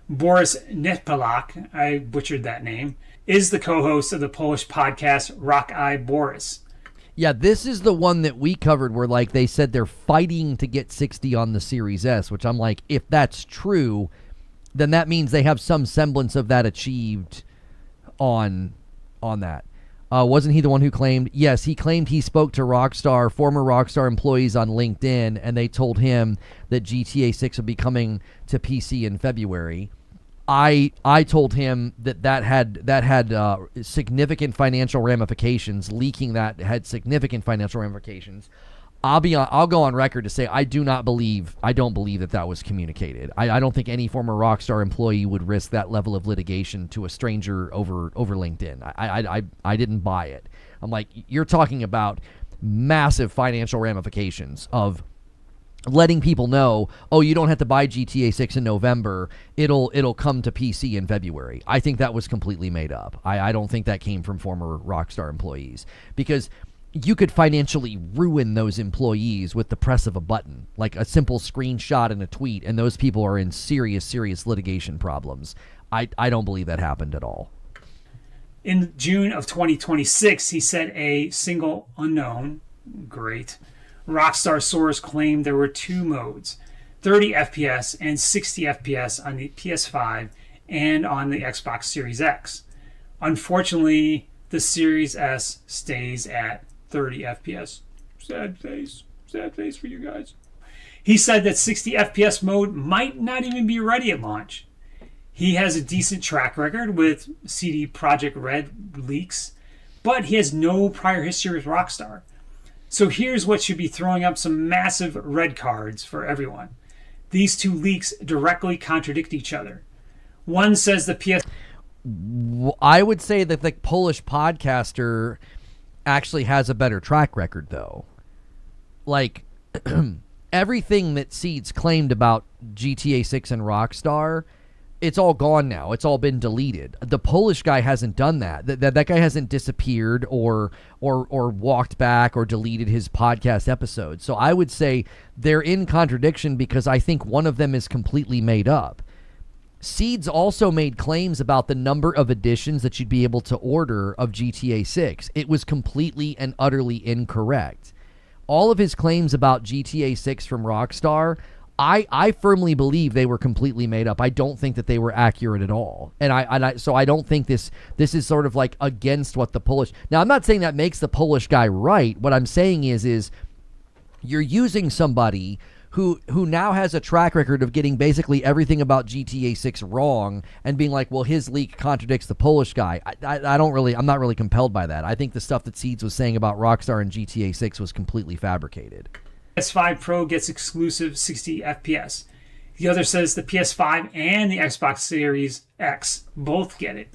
Boris Netpalak, I butchered that name, is the co-host of the Polish podcast Rock Eye Boris. Yeah, this is the one that we covered where, like, they said they're fighting to get 60 on the Series S, which I'm like, if that's true, then that means they have some semblance of that achieved on that. Wasn't he the one who claimed? Yes, he claimed he spoke to former Rockstar employees on LinkedIn, and they told him that GTA 6 would be coming to PC in February. I told him that had significant financial ramifications. Leaking that had significant financial ramifications. I'll go on record to say I don't believe that was communicated. I don't think any former Rockstar employee would risk that level of litigation to a stranger over LinkedIn. I didn't buy it. I'm like, you're talking about massive financial ramifications of letting people know, oh, you don't have to buy GTA 6 in November. It'll come to PC in February. I think that was completely made up. I don't think that came from former Rockstar employees, because you could financially ruin those employees with the press of a button, like a simple screenshot and a tweet, and those people are in serious litigation problems. I don't believe that happened at all. In June of 2026, he said a single unknown, great, Rockstar source claimed there were two modes, 30 FPS and 60 FPS on the PS5 and on the Xbox Series X. Unfortunately, the Series S stays at 30 FPS. Sad face for you guys. He said that 60 FPS mode might not even be ready at launch. He has a decent track record with CD Projekt Red leaks, but he has no prior history with Rockstar. So here's what should be throwing up some massive red cards for everyone. These two leaks directly contradict each other. One says the PS... I would say that the Polish podcaster actually has a better track record, though. Like, everything that Seeds claimed about GTA 6 and Rockstar, it's all gone now. It's all been deleted. The Polish guy hasn't done that. That guy hasn't disappeared or walked back or deleted his podcast episode. So I would say they're in contradiction, because I think one of them is completely made up. Seeds also made claims about the number of editions that you'd be able to order of GTA 6. It was completely and utterly incorrect. All of his claims about GTA 6 from Rockstar, I firmly believe they were completely made up. I don't think that they were accurate at all. So I don't think this is sort of like against what the Polish... Now, I'm not saying that makes the Polish guy right. What I'm saying is you're using somebody who now has a track record of getting basically everything about GTA 6 wrong and being like, well, his leak contradicts the Polish guy. I'm not really compelled by that. I think the stuff that Seeds was saying about Rockstar and GTA 6 was completely fabricated. PS5 Pro gets exclusive 60 FPS. The other says the PS5 and the Xbox Series X both get it.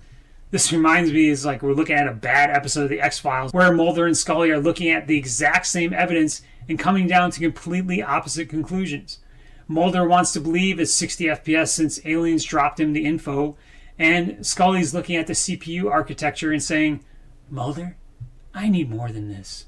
This reminds me is like we're looking at a bad episode of the X-Files where Mulder and Scully are looking at the exact same evidence and coming down to completely opposite conclusions. Mulder wants to believe it's 60 FPS since aliens dropped him the info, and Scully's looking at the CPU architecture and saying, Mulder, I need more than this.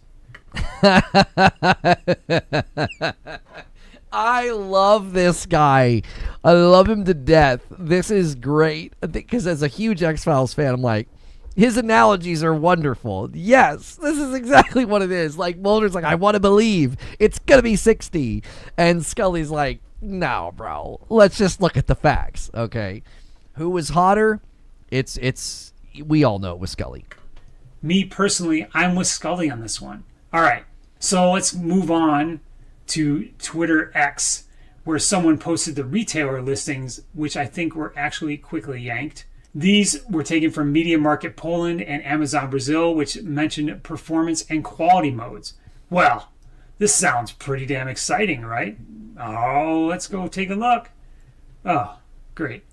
I love this guy. I love him to death. This is great. Because as a huge X-Files fan, I'm like, his analogies are wonderful. Yes, this is exactly what it is. Like, Mulder's like, I want to believe it's going to be 60. And Scully's like, no, bro. Let's just look at the facts, okay? Who was hotter? We all know it was Scully. Me, personally, I'm with Scully on this one. All right, so let's move on to Twitter X, where someone posted the retailer listings, which I think were actually quickly yanked. These were taken from Media Market Poland and Amazon Brazil, which mentioned performance and quality modes. Well, this sounds pretty damn exciting, right? Oh, let's go take a look. Oh, great.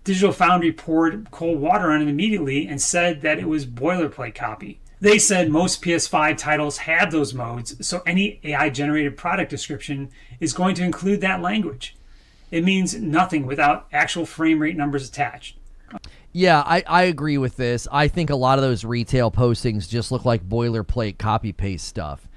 Digital Foundry poured cold water on it immediately and said that it was boilerplate copy. They said most PS5 titles have those modes, so any AI-generated product description is going to include that language. It means nothing without actual frame rate numbers attached. Yeah, I agree with this. I think a lot of those retail postings just look like boilerplate copy-paste stuff.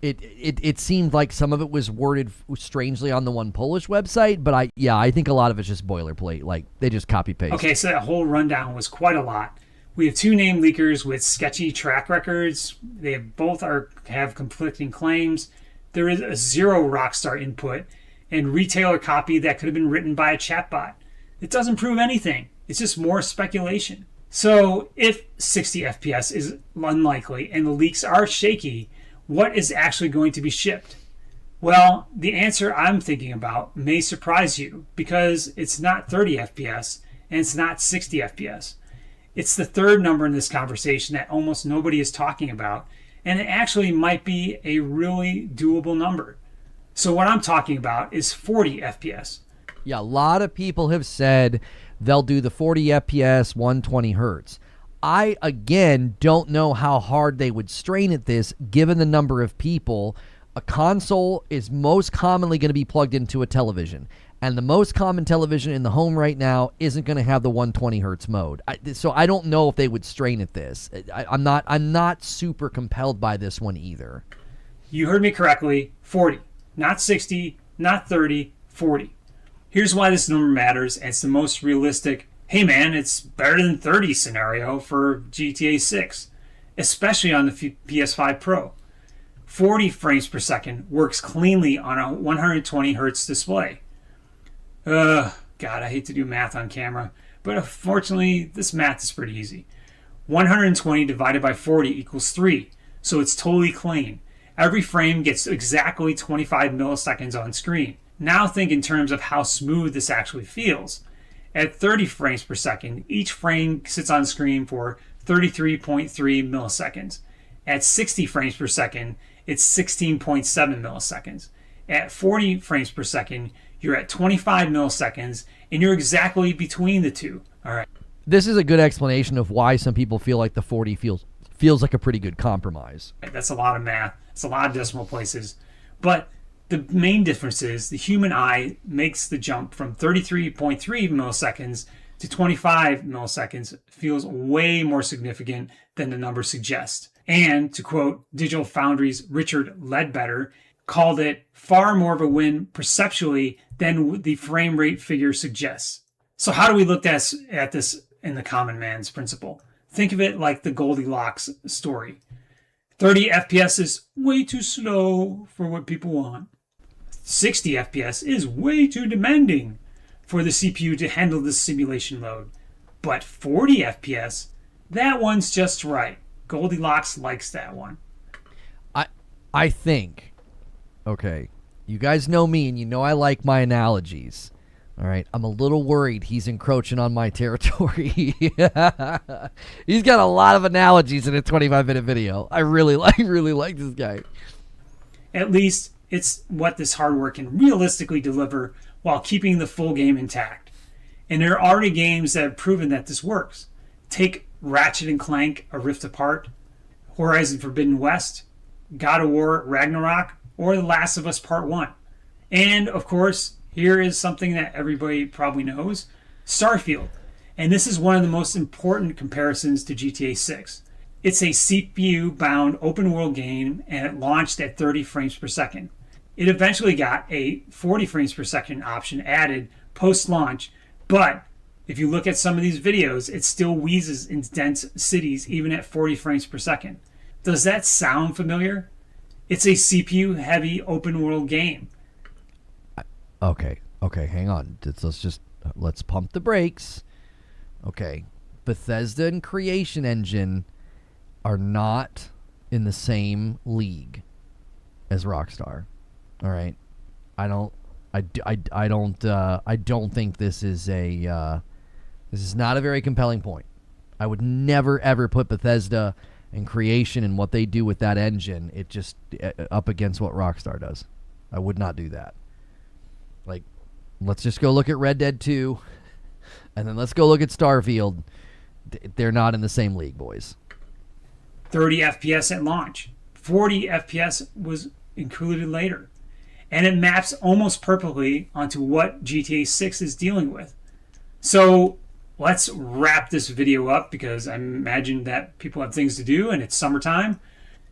It seemed like some of it was worded strangely on the one Polish website, but I think a lot of it's just boilerplate. Like, they just copy-paste. Okay, so that whole rundown was quite a lot. We have two named leakers with sketchy track records. They both have conflicting claims. There is a zero Rockstar input and retailer copy that could have been written by a chatbot. It doesn't prove anything. It's just more speculation. So if 60 FPS is unlikely and the leaks are shaky, what is actually going to be shipped? Well, the answer I'm thinking about may surprise you because it's not 30 FPS and it's not 60 FPS. It's the third number in this conversation that almost nobody is talking about, and it actually might be a really doable number. So what I'm talking about is 40 FPS. Yeah, a lot of people have said they'll do the 40 FPS, 120 hertz. I, again, don't know how hard they would strain at this given the number of people. A console is most commonly going to be plugged into a television. And the most common television in the home right now isn't going to have the 120 hertz mode. So I don't know if they would strain at this. I'm not super compelled by this one either. You heard me correctly. 40. Not 60, not 30, 40. Here's why this number matters. And it's the most realistic, hey man, it's better than 30 scenario for GTA 6, especially on the PS5 Pro. 40 frames per second works cleanly on a 120 hertz display. God, I hate to do math on camera, but unfortunately, this math is pretty easy. 120 divided by 40 equals 3, so it's totally clean. Every frame gets exactly 25 milliseconds on screen. Now think in terms of how smooth this actually feels. At 30 frames per second, each frame sits on screen for 33.3 milliseconds. At 60 frames per second, it's 16.7 milliseconds. At 40 frames per second, you're at 25 milliseconds, and you're exactly between the two. All right. This is a good explanation of why some people feel like the 40 feels like a pretty good compromise. That's a lot of math. It's a lot of decimal places. But the main difference is the human eye makes the jump from 33.3 milliseconds to 25 milliseconds feels way more significant than the number suggests. And to quote Digital Foundry's Richard Ledbetter, called it far more of a win perceptually than the frame rate figure suggests. So how do we look at this in the common man's principle? Think of it like the Goldilocks story. 30 FPS is way too slow for what people want. 60 FPS is way too demanding for the CPU to handle the simulation load. But 40 FPS, that one's just right. Goldilocks likes that one. I think, okay, you guys know me and you know I like my analogies. All right, I'm a little worried he's encroaching on my territory. He's got a lot of analogies in a 25-minute video. I really like this guy. At least it's what this hardware can realistically deliver while keeping the full game intact. And there are already games that have proven that this works. Take Ratchet and Clank: A Rift Apart, Horizon Forbidden West, God of War Ragnarok, or The Last of Us Part 1. And, of course, here is something that everybody probably knows, Starfield. And this is one of the most important comparisons to GTA 6. It's a CPU-bound open-world game, and it launched at 30 frames per second. It eventually got a 40 frames per second option added post-launch, but if you look at some of these videos, it still wheezes in dense cities even at 40 frames per second. Does that sound familiar? It's a CPU-heavy open-world game. Okay, hang on. Let's pump the brakes. Okay, Bethesda and Creation Engine are not in the same league as Rockstar. All right, I don't think this is not a very compelling point. I would never ever put Bethesda and Creation and what they do with that engine, it just up against what Rockstar does. I would not do that. Like, let's just go look at Red Dead 2, and then let's go look at Starfield. They're not in the same league, boys. 30 FPS at launch. 40 FPS was included later. And it maps almost perfectly onto what GTA 6 is dealing with. So let's wrap this video up because I imagine that people have things to do and it's summertime.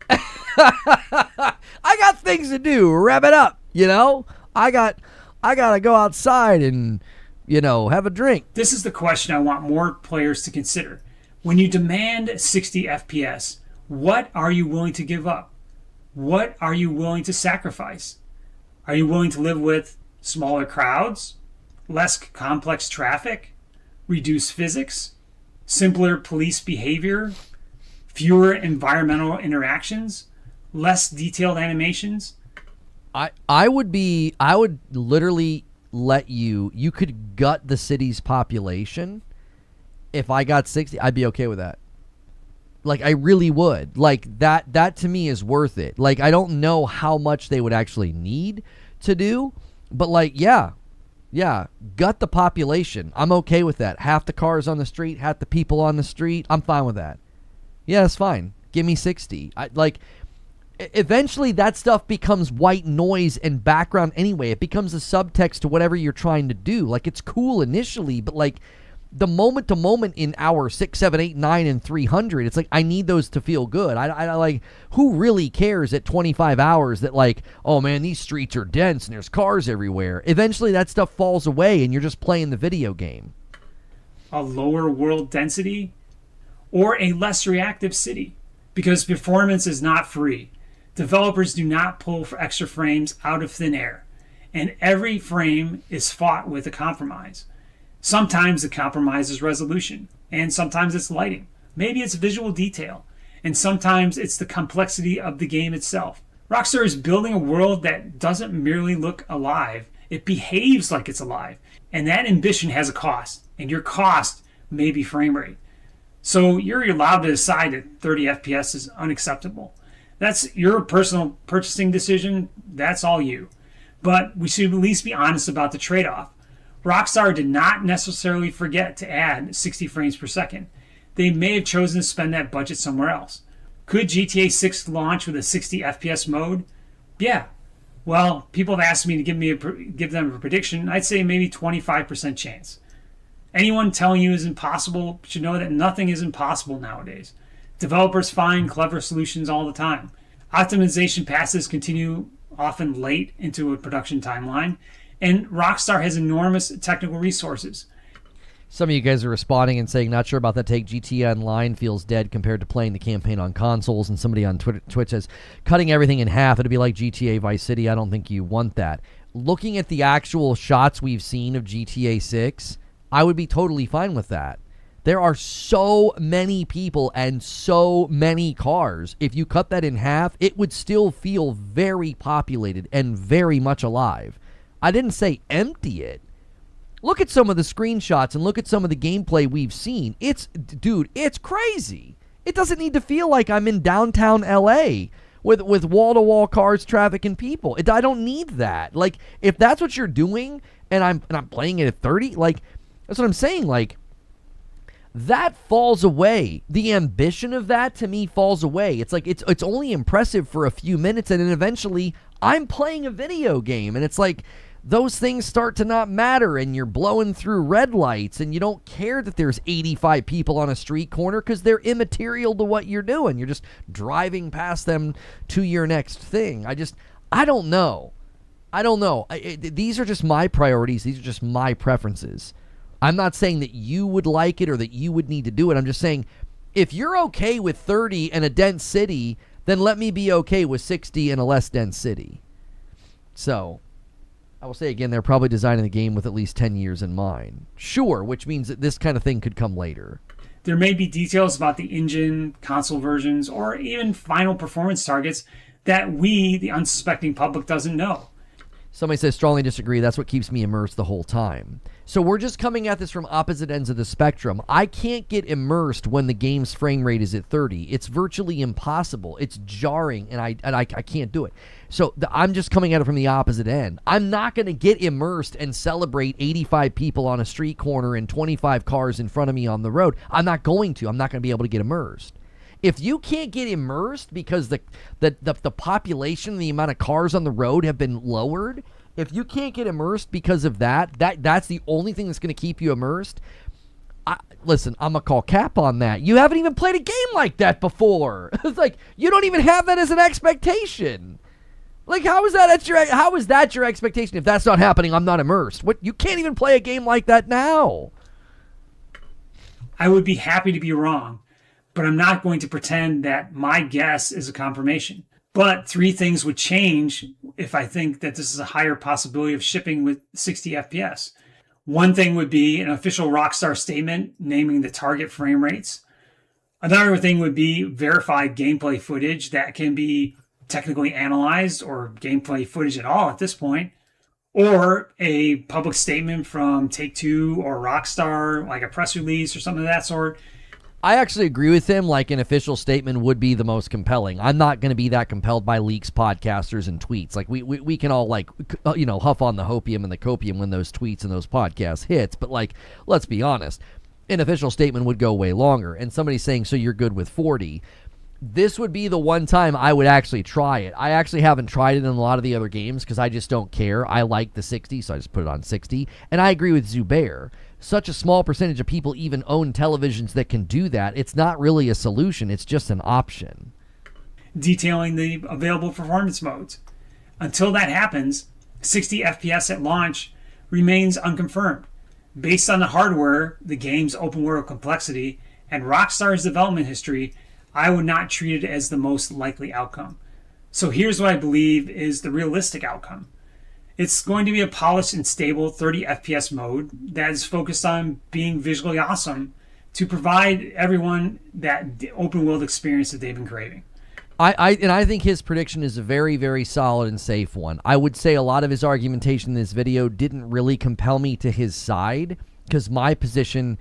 I got things to do. Wrap it up, you know? I got to go outside and, have a drink. This is the question I want more players to consider. When you demand 60 FPS, what are you willing to give up? What are you willing to sacrifice? Are you willing to live with smaller crowds, less complex traffic, reduced physics, simpler police behavior, fewer environmental interactions, less detailed animations? I would literally let you could gut the city's population. If I got 60, I'd be okay with that. Like, I really would. Like, that to me is worth it. Like, I don't know how much they would actually need to do, but like, yeah, gut the population. I'm okay with that. Half the cars on the street, half the people on the street. I'm fine with that. Yeah, that's fine. Give me 60. Eventually that stuff becomes white noise and background anyway. It becomes a subtext to whatever you're trying to do. Like, it's cool initially, but like the moment to moment in hour 6, 7, 8, 9, and 300, it's like I need those to feel good. I like, who really cares at 25 hours that like, oh man, these streets are dense and there's cars everywhere. Eventually that stuff falls away and you're just playing the video game. A lower world density or a less reactive city, because performance is not free. Developers do not pull for extra frames out of thin air, and every frame is fought with a compromise. Sometimes the compromise is resolution, and sometimes it's lighting. Maybe it's visual detail, and sometimes it's the complexity of the game itself. Rockstar is building a world that doesn't merely look alive, it behaves like it's alive. And that ambition has a cost, and your cost may be frame rate. So you're allowed to decide that 30 FPS is unacceptable. That's your personal purchasing decision, that's all you. But we should at least be honest about the trade-off. Rockstar did not necessarily forget to add 60 frames per second. They may have chosen to spend that budget somewhere else. Could GTA 6 launch with a 60 FPS mode? Yeah. Well, people have asked me to give them a prediction. I'd say maybe 25% chance. Anyone telling you is impossible should know that nothing is impossible nowadays. Developers find clever solutions all the time. Optimization passes continue often late into a production timeline, and Rockstar has enormous technical resources. Some of you guys are responding and saying, not sure about that take. GTA Online feels dead compared to playing the campaign on consoles. And somebody on Twitch says, cutting everything in half, it'd be like GTA Vice City. I don't think you want that. Looking at the actual shots we've seen of GTA 6, I would be totally fine with that. There are so many people and so many cars. If you cut that in half, it would still feel very populated and very much alive. I didn't say empty it. Look at some of the screenshots and look at some of the gameplay we've seen. Dude, it's crazy. It doesn't need to feel like I'm in downtown LA with wall-to-wall cars, traffic, and people. I don't need that. Like, if that's what you're doing and I'm playing it at 30, like, that's what I'm saying. Like, that falls away. The ambition of that, to me, falls away. It's like it's only impressive for a few minutes, and then eventually I'm playing a video game, and it's like those things start to not matter, and you're blowing through red lights, and you don't care that there's 85 people on a street corner because they're immaterial to what you're doing. You're just driving past them to your next thing. I don't know. These are just my priorities. These are just my preferences. I'm not saying that you would like it or that you would need to do it. I'm just saying, if you're okay with 30 and a dense city, then let me be okay with 60 and a less dense city. So I will say again, they're probably designing the game with at least 10 years in mind. Sure, which means that this kind of thing could come later. There may be details about the engine, console versions, or even final performance targets that we, the unsuspecting public, doesn't know. Somebody says, strongly disagree. That's what keeps me immersed the whole time. So we're just coming at this from opposite ends of the spectrum. I can't get immersed when the game's frame rate is at 30. It's virtually impossible. It's jarring, and I can't do it. So I'm just coming at it from the opposite end. I'm not going to get immersed and celebrate 85 people on a street corner and 25 cars in front of me on the road. I'm not going to. I'm not going to be able to get immersed. If you can't get immersed because the population, the amount of cars on the road have been lowered, if you can't get immersed because of that's the only thing that's going to keep you immersed, listen, I'm going to call cap on that. You haven't even played a game like that before. It's like, you don't even have that as an expectation. Like, how is that your expectation? If that's not happening, I'm not immersed. You can't even play a game like that now. I would be happy to be wrong, but I'm not going to pretend that my guess is a confirmation. But 3 things would change if I think that this is a higher possibility of shipping with 60 FPS. One thing would be an official Rockstar statement naming the target frame rates. Another thing would be verified gameplay footage that can be technically analyzed, or gameplay footage at all at this point, or a public statement from Take-Two or Rockstar, like a press release or something of that sort. I actually agree with him. Like, an official statement would be the most compelling. I'm not going to be that compelled by leaks, podcasters, and tweets. Like, we can all, like, huff on the hopium and the copium when those tweets and those podcasts hits. But, like, let's be honest. An official statement would go way longer. And somebody's saying, so you're good with 40. This would be the one time I would actually try it. I actually haven't tried it in a lot of the other games because I just don't care. I like the 60, so I just put it on 60. And I agree with Zubair. Such a small percentage of people even own televisions that can do that. It's not really a solution. It's just an option. Detailing the available performance modes. Until that happens, 60 FPS at launch remains unconfirmed. Based on the hardware, the game's open world complexity, and Rockstar's development history, I would not treat it as the most likely outcome. So here's what I believe is the realistic outcome. It's going to be a polished and stable 30 FPS mode that is focused on being visually awesome to provide everyone that open world experience that they've been craving. I think his prediction is a very, very solid and safe one. I would say a lot of his argumentation in this video didn't really compel me to his side, because my position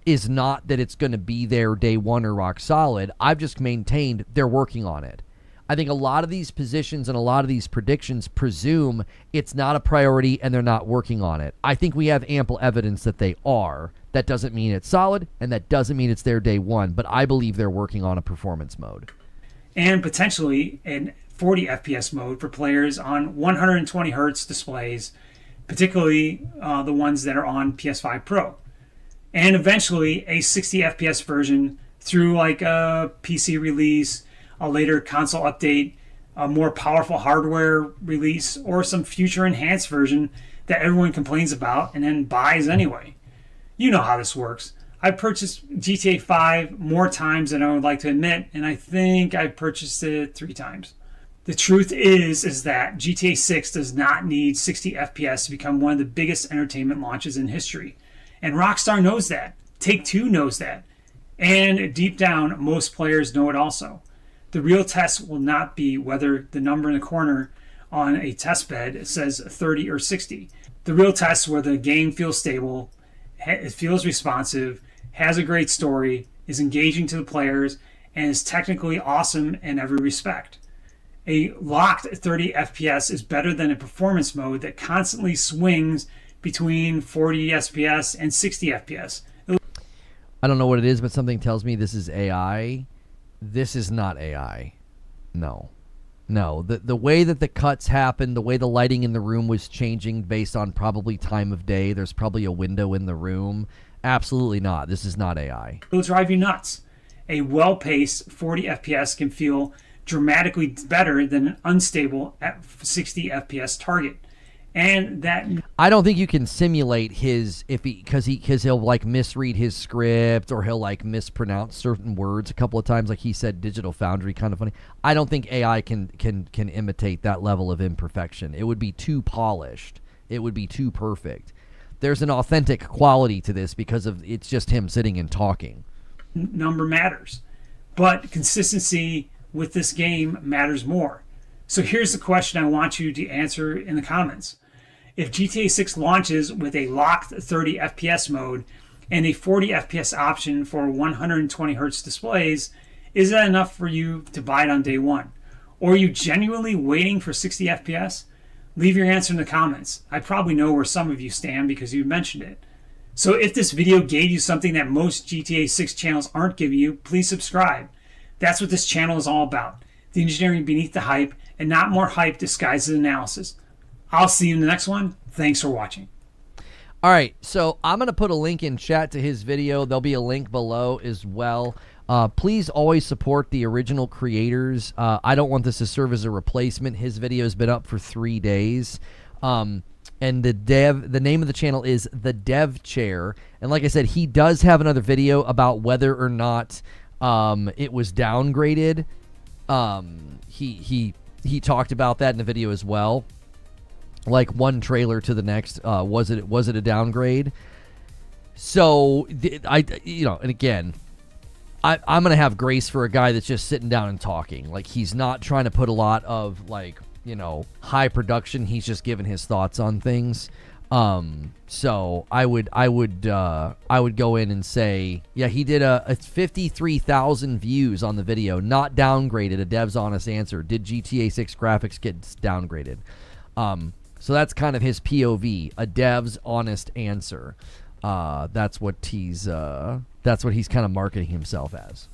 is not that it's going to be there day one or rock solid. I've just maintained they're working on it. I think a lot of these positions and a lot of these predictions presume it's not a priority and they're not working on it. I think we have ample evidence that they are. That doesn't mean it's solid, and that doesn't mean it's there day one, but I believe they're working on a performance mode. And potentially a 40 FPS mode for players on 120 hertz displays, particularly the ones that are on PS5 Pro. And eventually a 60 FPS version through like a PC release, a later console update, a more powerful hardware release, or some future enhanced version that everyone complains about and then buys anyway. You know how this works. I purchased GTA 5 more times than I would like to admit, and I think I purchased it 3 times. The truth is that GTA 6 does not need 60 FPS to become one of the biggest entertainment launches in history. And Rockstar knows that. Take-Two knows that. And deep down, most players know it also. The real test will not be whether the number in the corner on a test bed says 30 or 60. The real test is whether the game feels stable, it feels responsive, has a great story, is engaging to the players, and is technically awesome in every respect. A locked 30 FPS is better than a performance mode that constantly swings between 40 FPS and 60 FPS. I don't know what it is, but something tells me this is AI. This is not AI. No. The way that the cuts happened, the way the lighting in the room was changing based on probably time of day, there's probably a window in the room. Absolutely not. This is not AI. It'll drive you nuts. A well-paced 40 FPS can feel dramatically better than an unstable 60 FPS target. And that I don't think you can simulate his because he'll like misread his script, or he'll like mispronounce certain words a couple of times, like he said Digital Foundry, kind of funny. I don't think AI can imitate that level of imperfection. It would be too polished. It would be too perfect. There's an authentic quality to this because of it's just him sitting and talking. number matters, but consistency with this game matters more. So here's the question I want you to answer in the comments. If GTA 6 launches with a locked 30 FPS mode and a 40 FPS option for 120 Hz displays, is that enough for you to buy it on day one? Or are you genuinely waiting for 60 FPS? Leave your answer in the comments. I probably know where some of you stand because you mentioned it. So if this video gave you something that most GTA 6 channels aren't giving you, please subscribe. That's what this channel is all about. The engineering beneath the hype, and not more hype disguised as analysis. I'll see you in the next one. Thanks for watching. All right, so I'm going to put a link in chat to his video. There'll be a link below as well. Please always support the original creators. I don't want this to serve as a replacement. His video has been up for 3 days. And the name of the channel is The Dev Chair. And like I said, he does have another video about whether or not it was downgraded. He talked about that in the video as well. Like one trailer to the next, was it a downgrade? So and again, I'm gonna have grace for a guy that's just sitting down and talking. Like, he's not trying to put a lot of high production. He's just giving his thoughts on things. So I would go in and say, yeah, he did a 53,000 views on the video, not downgraded. A dev's honest answer. Did GTA 6 graphics get downgraded? So that's kind of his POV, a dev's honest answer. That's what he's kind of marketing himself as.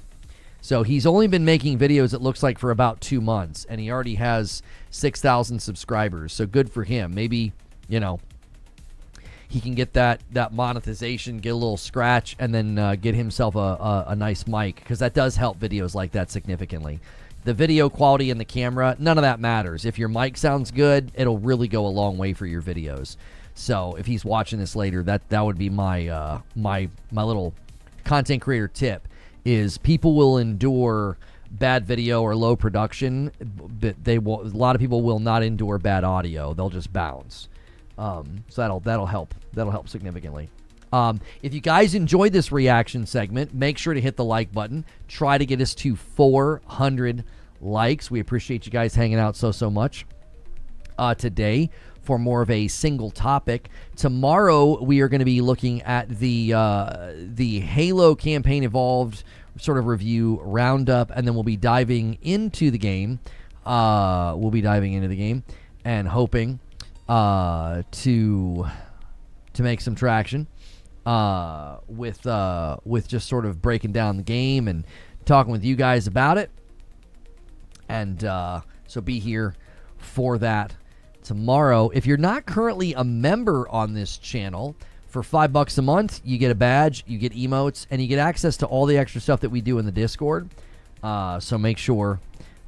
So he's only been making videos, it looks like, for about 2 months, and he already has 6,000 subscribers. So good for him. Maybe, he can get that monetization, get a little scratch, and then get himself a nice mic, because that does help videos like that significantly. The video quality and the camera, none of that matters. If your mic sounds good, it'll really go a long way for your videos. So if he's watching this later, that would be my my little content creator tip, is people will endure bad video or low production, but a lot of people will not endure bad audio. They'll just bounce. So that'll help. That'll help significantly. If you guys enjoyed this reaction segment, make sure to hit the like button. Try to get us to 400 likes. We appreciate you guys hanging out so much today for more of a single topic. Tomorrow we are going to be looking at the Halo Campaign Evolved sort of review roundup, and then we'll be diving into the game. And hoping to make some traction with just sort of breaking down the game and talking with you guys about it. And so be here for that tomorrow. If you're not currently a member on this channel, for $5 a month, you get a badge, you get emotes, and you get access to all the extra stuff that we do in the Discord. So make sure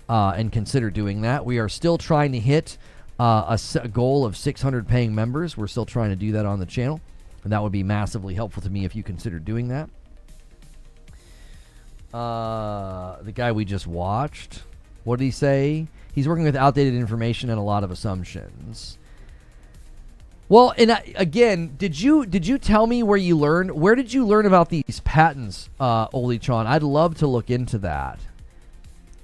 and consider doing that. We are still trying to hit a goal of 600 paying members. We're still trying to do that on the channel. And that would be massively helpful to me if you consider doing that. The guy we just watched, what did he say? He's working with outdated information and a lot of assumptions. Well, and again, did you tell me where you learned? Where did you learn about these patents, Olichan? I'd love to look into that.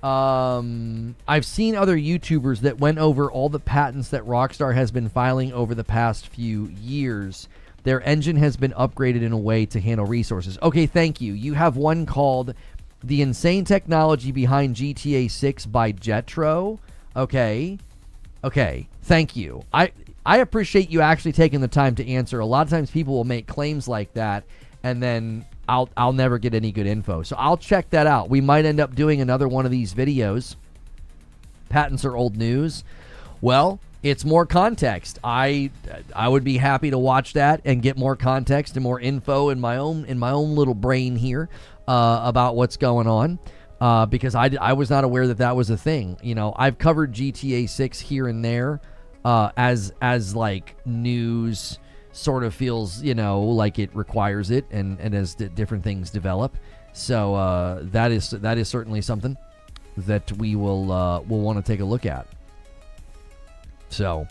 I've seen other YouTubers that went over all the patents that Rockstar has been filing over the past few years. Their engine has been upgraded in a way to handle resources. Okay, thank you. You have one called The Insane Technology Behind GTA 6 by Jetro. Okay, thank you. I appreciate you actually taking the time to answer. A lot of times people will make claims like that, and then I'll never get any good info. So I'll check that out. We might end up doing another one of these videos. Patents are old news. Well, it's more context. I would be happy to watch that and get more context and more info in my own little brain here about what's going on. Because I was not aware that was a thing. You know, I've covered GTA 6 here and there. As like news sort of feels, you know, like it requires it, and as different things develop. So that is certainly something that we will want to take a look at. So,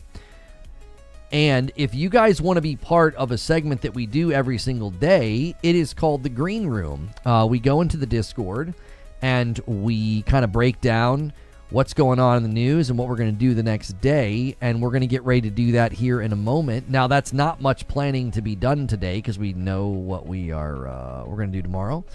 and if you guys want to be part of a segment that we do every single day, it is called the Green Room. We go into the Discord and we kind of break down what's going on in the news and what we're going to do the next day, and we're going to get ready to do that here in a moment. Now, that's not much planning to be done today because we know what we're going to do tomorrow.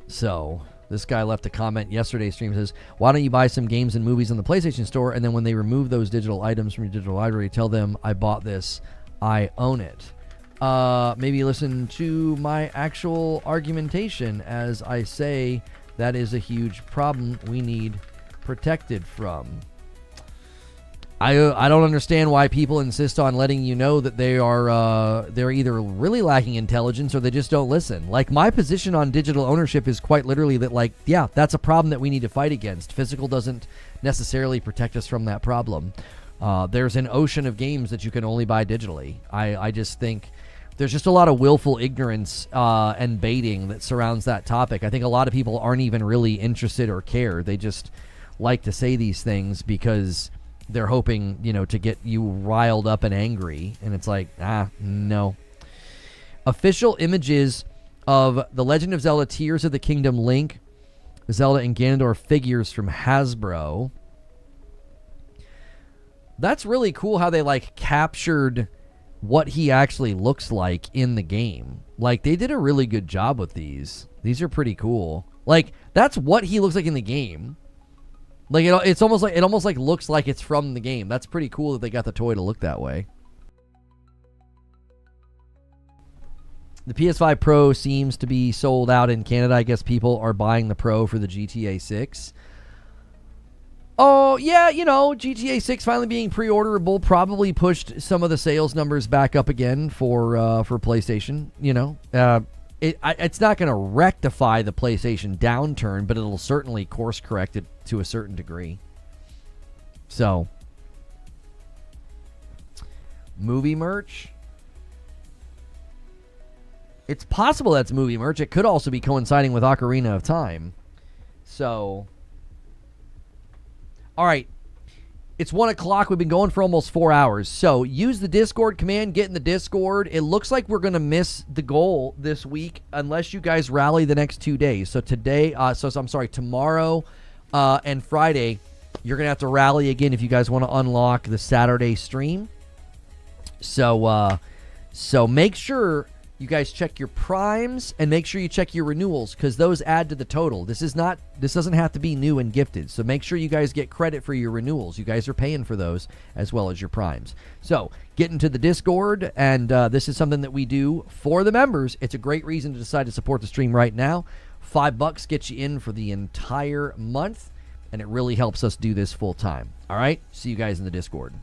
So this guy left a comment yesterday's stream, says, why don't you buy some games and movies on the PlayStation Store, and then when they remove those digital items from your digital library, tell them I bought this, I own it. Maybe listen to my actual argumentation as I say that is a huge problem we need protected from. I don't understand why people insist on letting you know that they're either really lacking intelligence or they just don't listen. Like, my position on digital ownership is quite literally that, like, yeah, that's a problem that we need to fight against. Physical doesn't necessarily protect us from that problem. There's an ocean of games that you can only buy digitally. I just think there's just a lot of willful ignorance and baiting that surrounds that topic. I think a lot of people aren't even really interested or care. They just like to say these things because they're hoping, you know, to get you riled up and angry. And it's like, no. Official images of The Legend of Zelda Tears of the Kingdom Link, Zelda and Ganondorf figures from Hasbro. That's really cool how they, like, captured what he actually looks like in the game. Like, they did a really good job with these. These are pretty cool. Like, that's what he looks like in the game. Like, it almost like looks like it's from the game. That's pretty cool that they got the toy to look that way. The PS5 Pro seems to be sold out in Canada. I guess people are buying the Pro for the GTA 6. Oh, yeah, you know, GTA 6 finally being pre-orderable probably pushed some of the sales numbers back up again for PlayStation, you know. It's not going to rectify the PlayStation downturn, but it'll certainly course correct it to a certain degree. So, movie merch. It's possible that's movie merch. It could also be coinciding with Ocarina of Time. So, all right, it's 1 o'clock. We've been going for almost 4 hours. So use the Discord command, get in the Discord. It looks like we're going to miss the goal this week unless you guys rally the next 2 days. So tomorrow and Friday, you're going to have to rally again if you guys want to unlock the Saturday stream. So make sure you guys check your primes and make sure you check your renewals because those add to the total. This doesn't have to be new and gifted. So make sure you guys get credit for your renewals. You guys are paying for those as well as your primes. So get into the Discord, and this is something that we do for the members. It's a great reason to decide to support the stream right now. $5 gets you in for the entire month, and it really helps us do this full time. All right? See you guys in the Discord.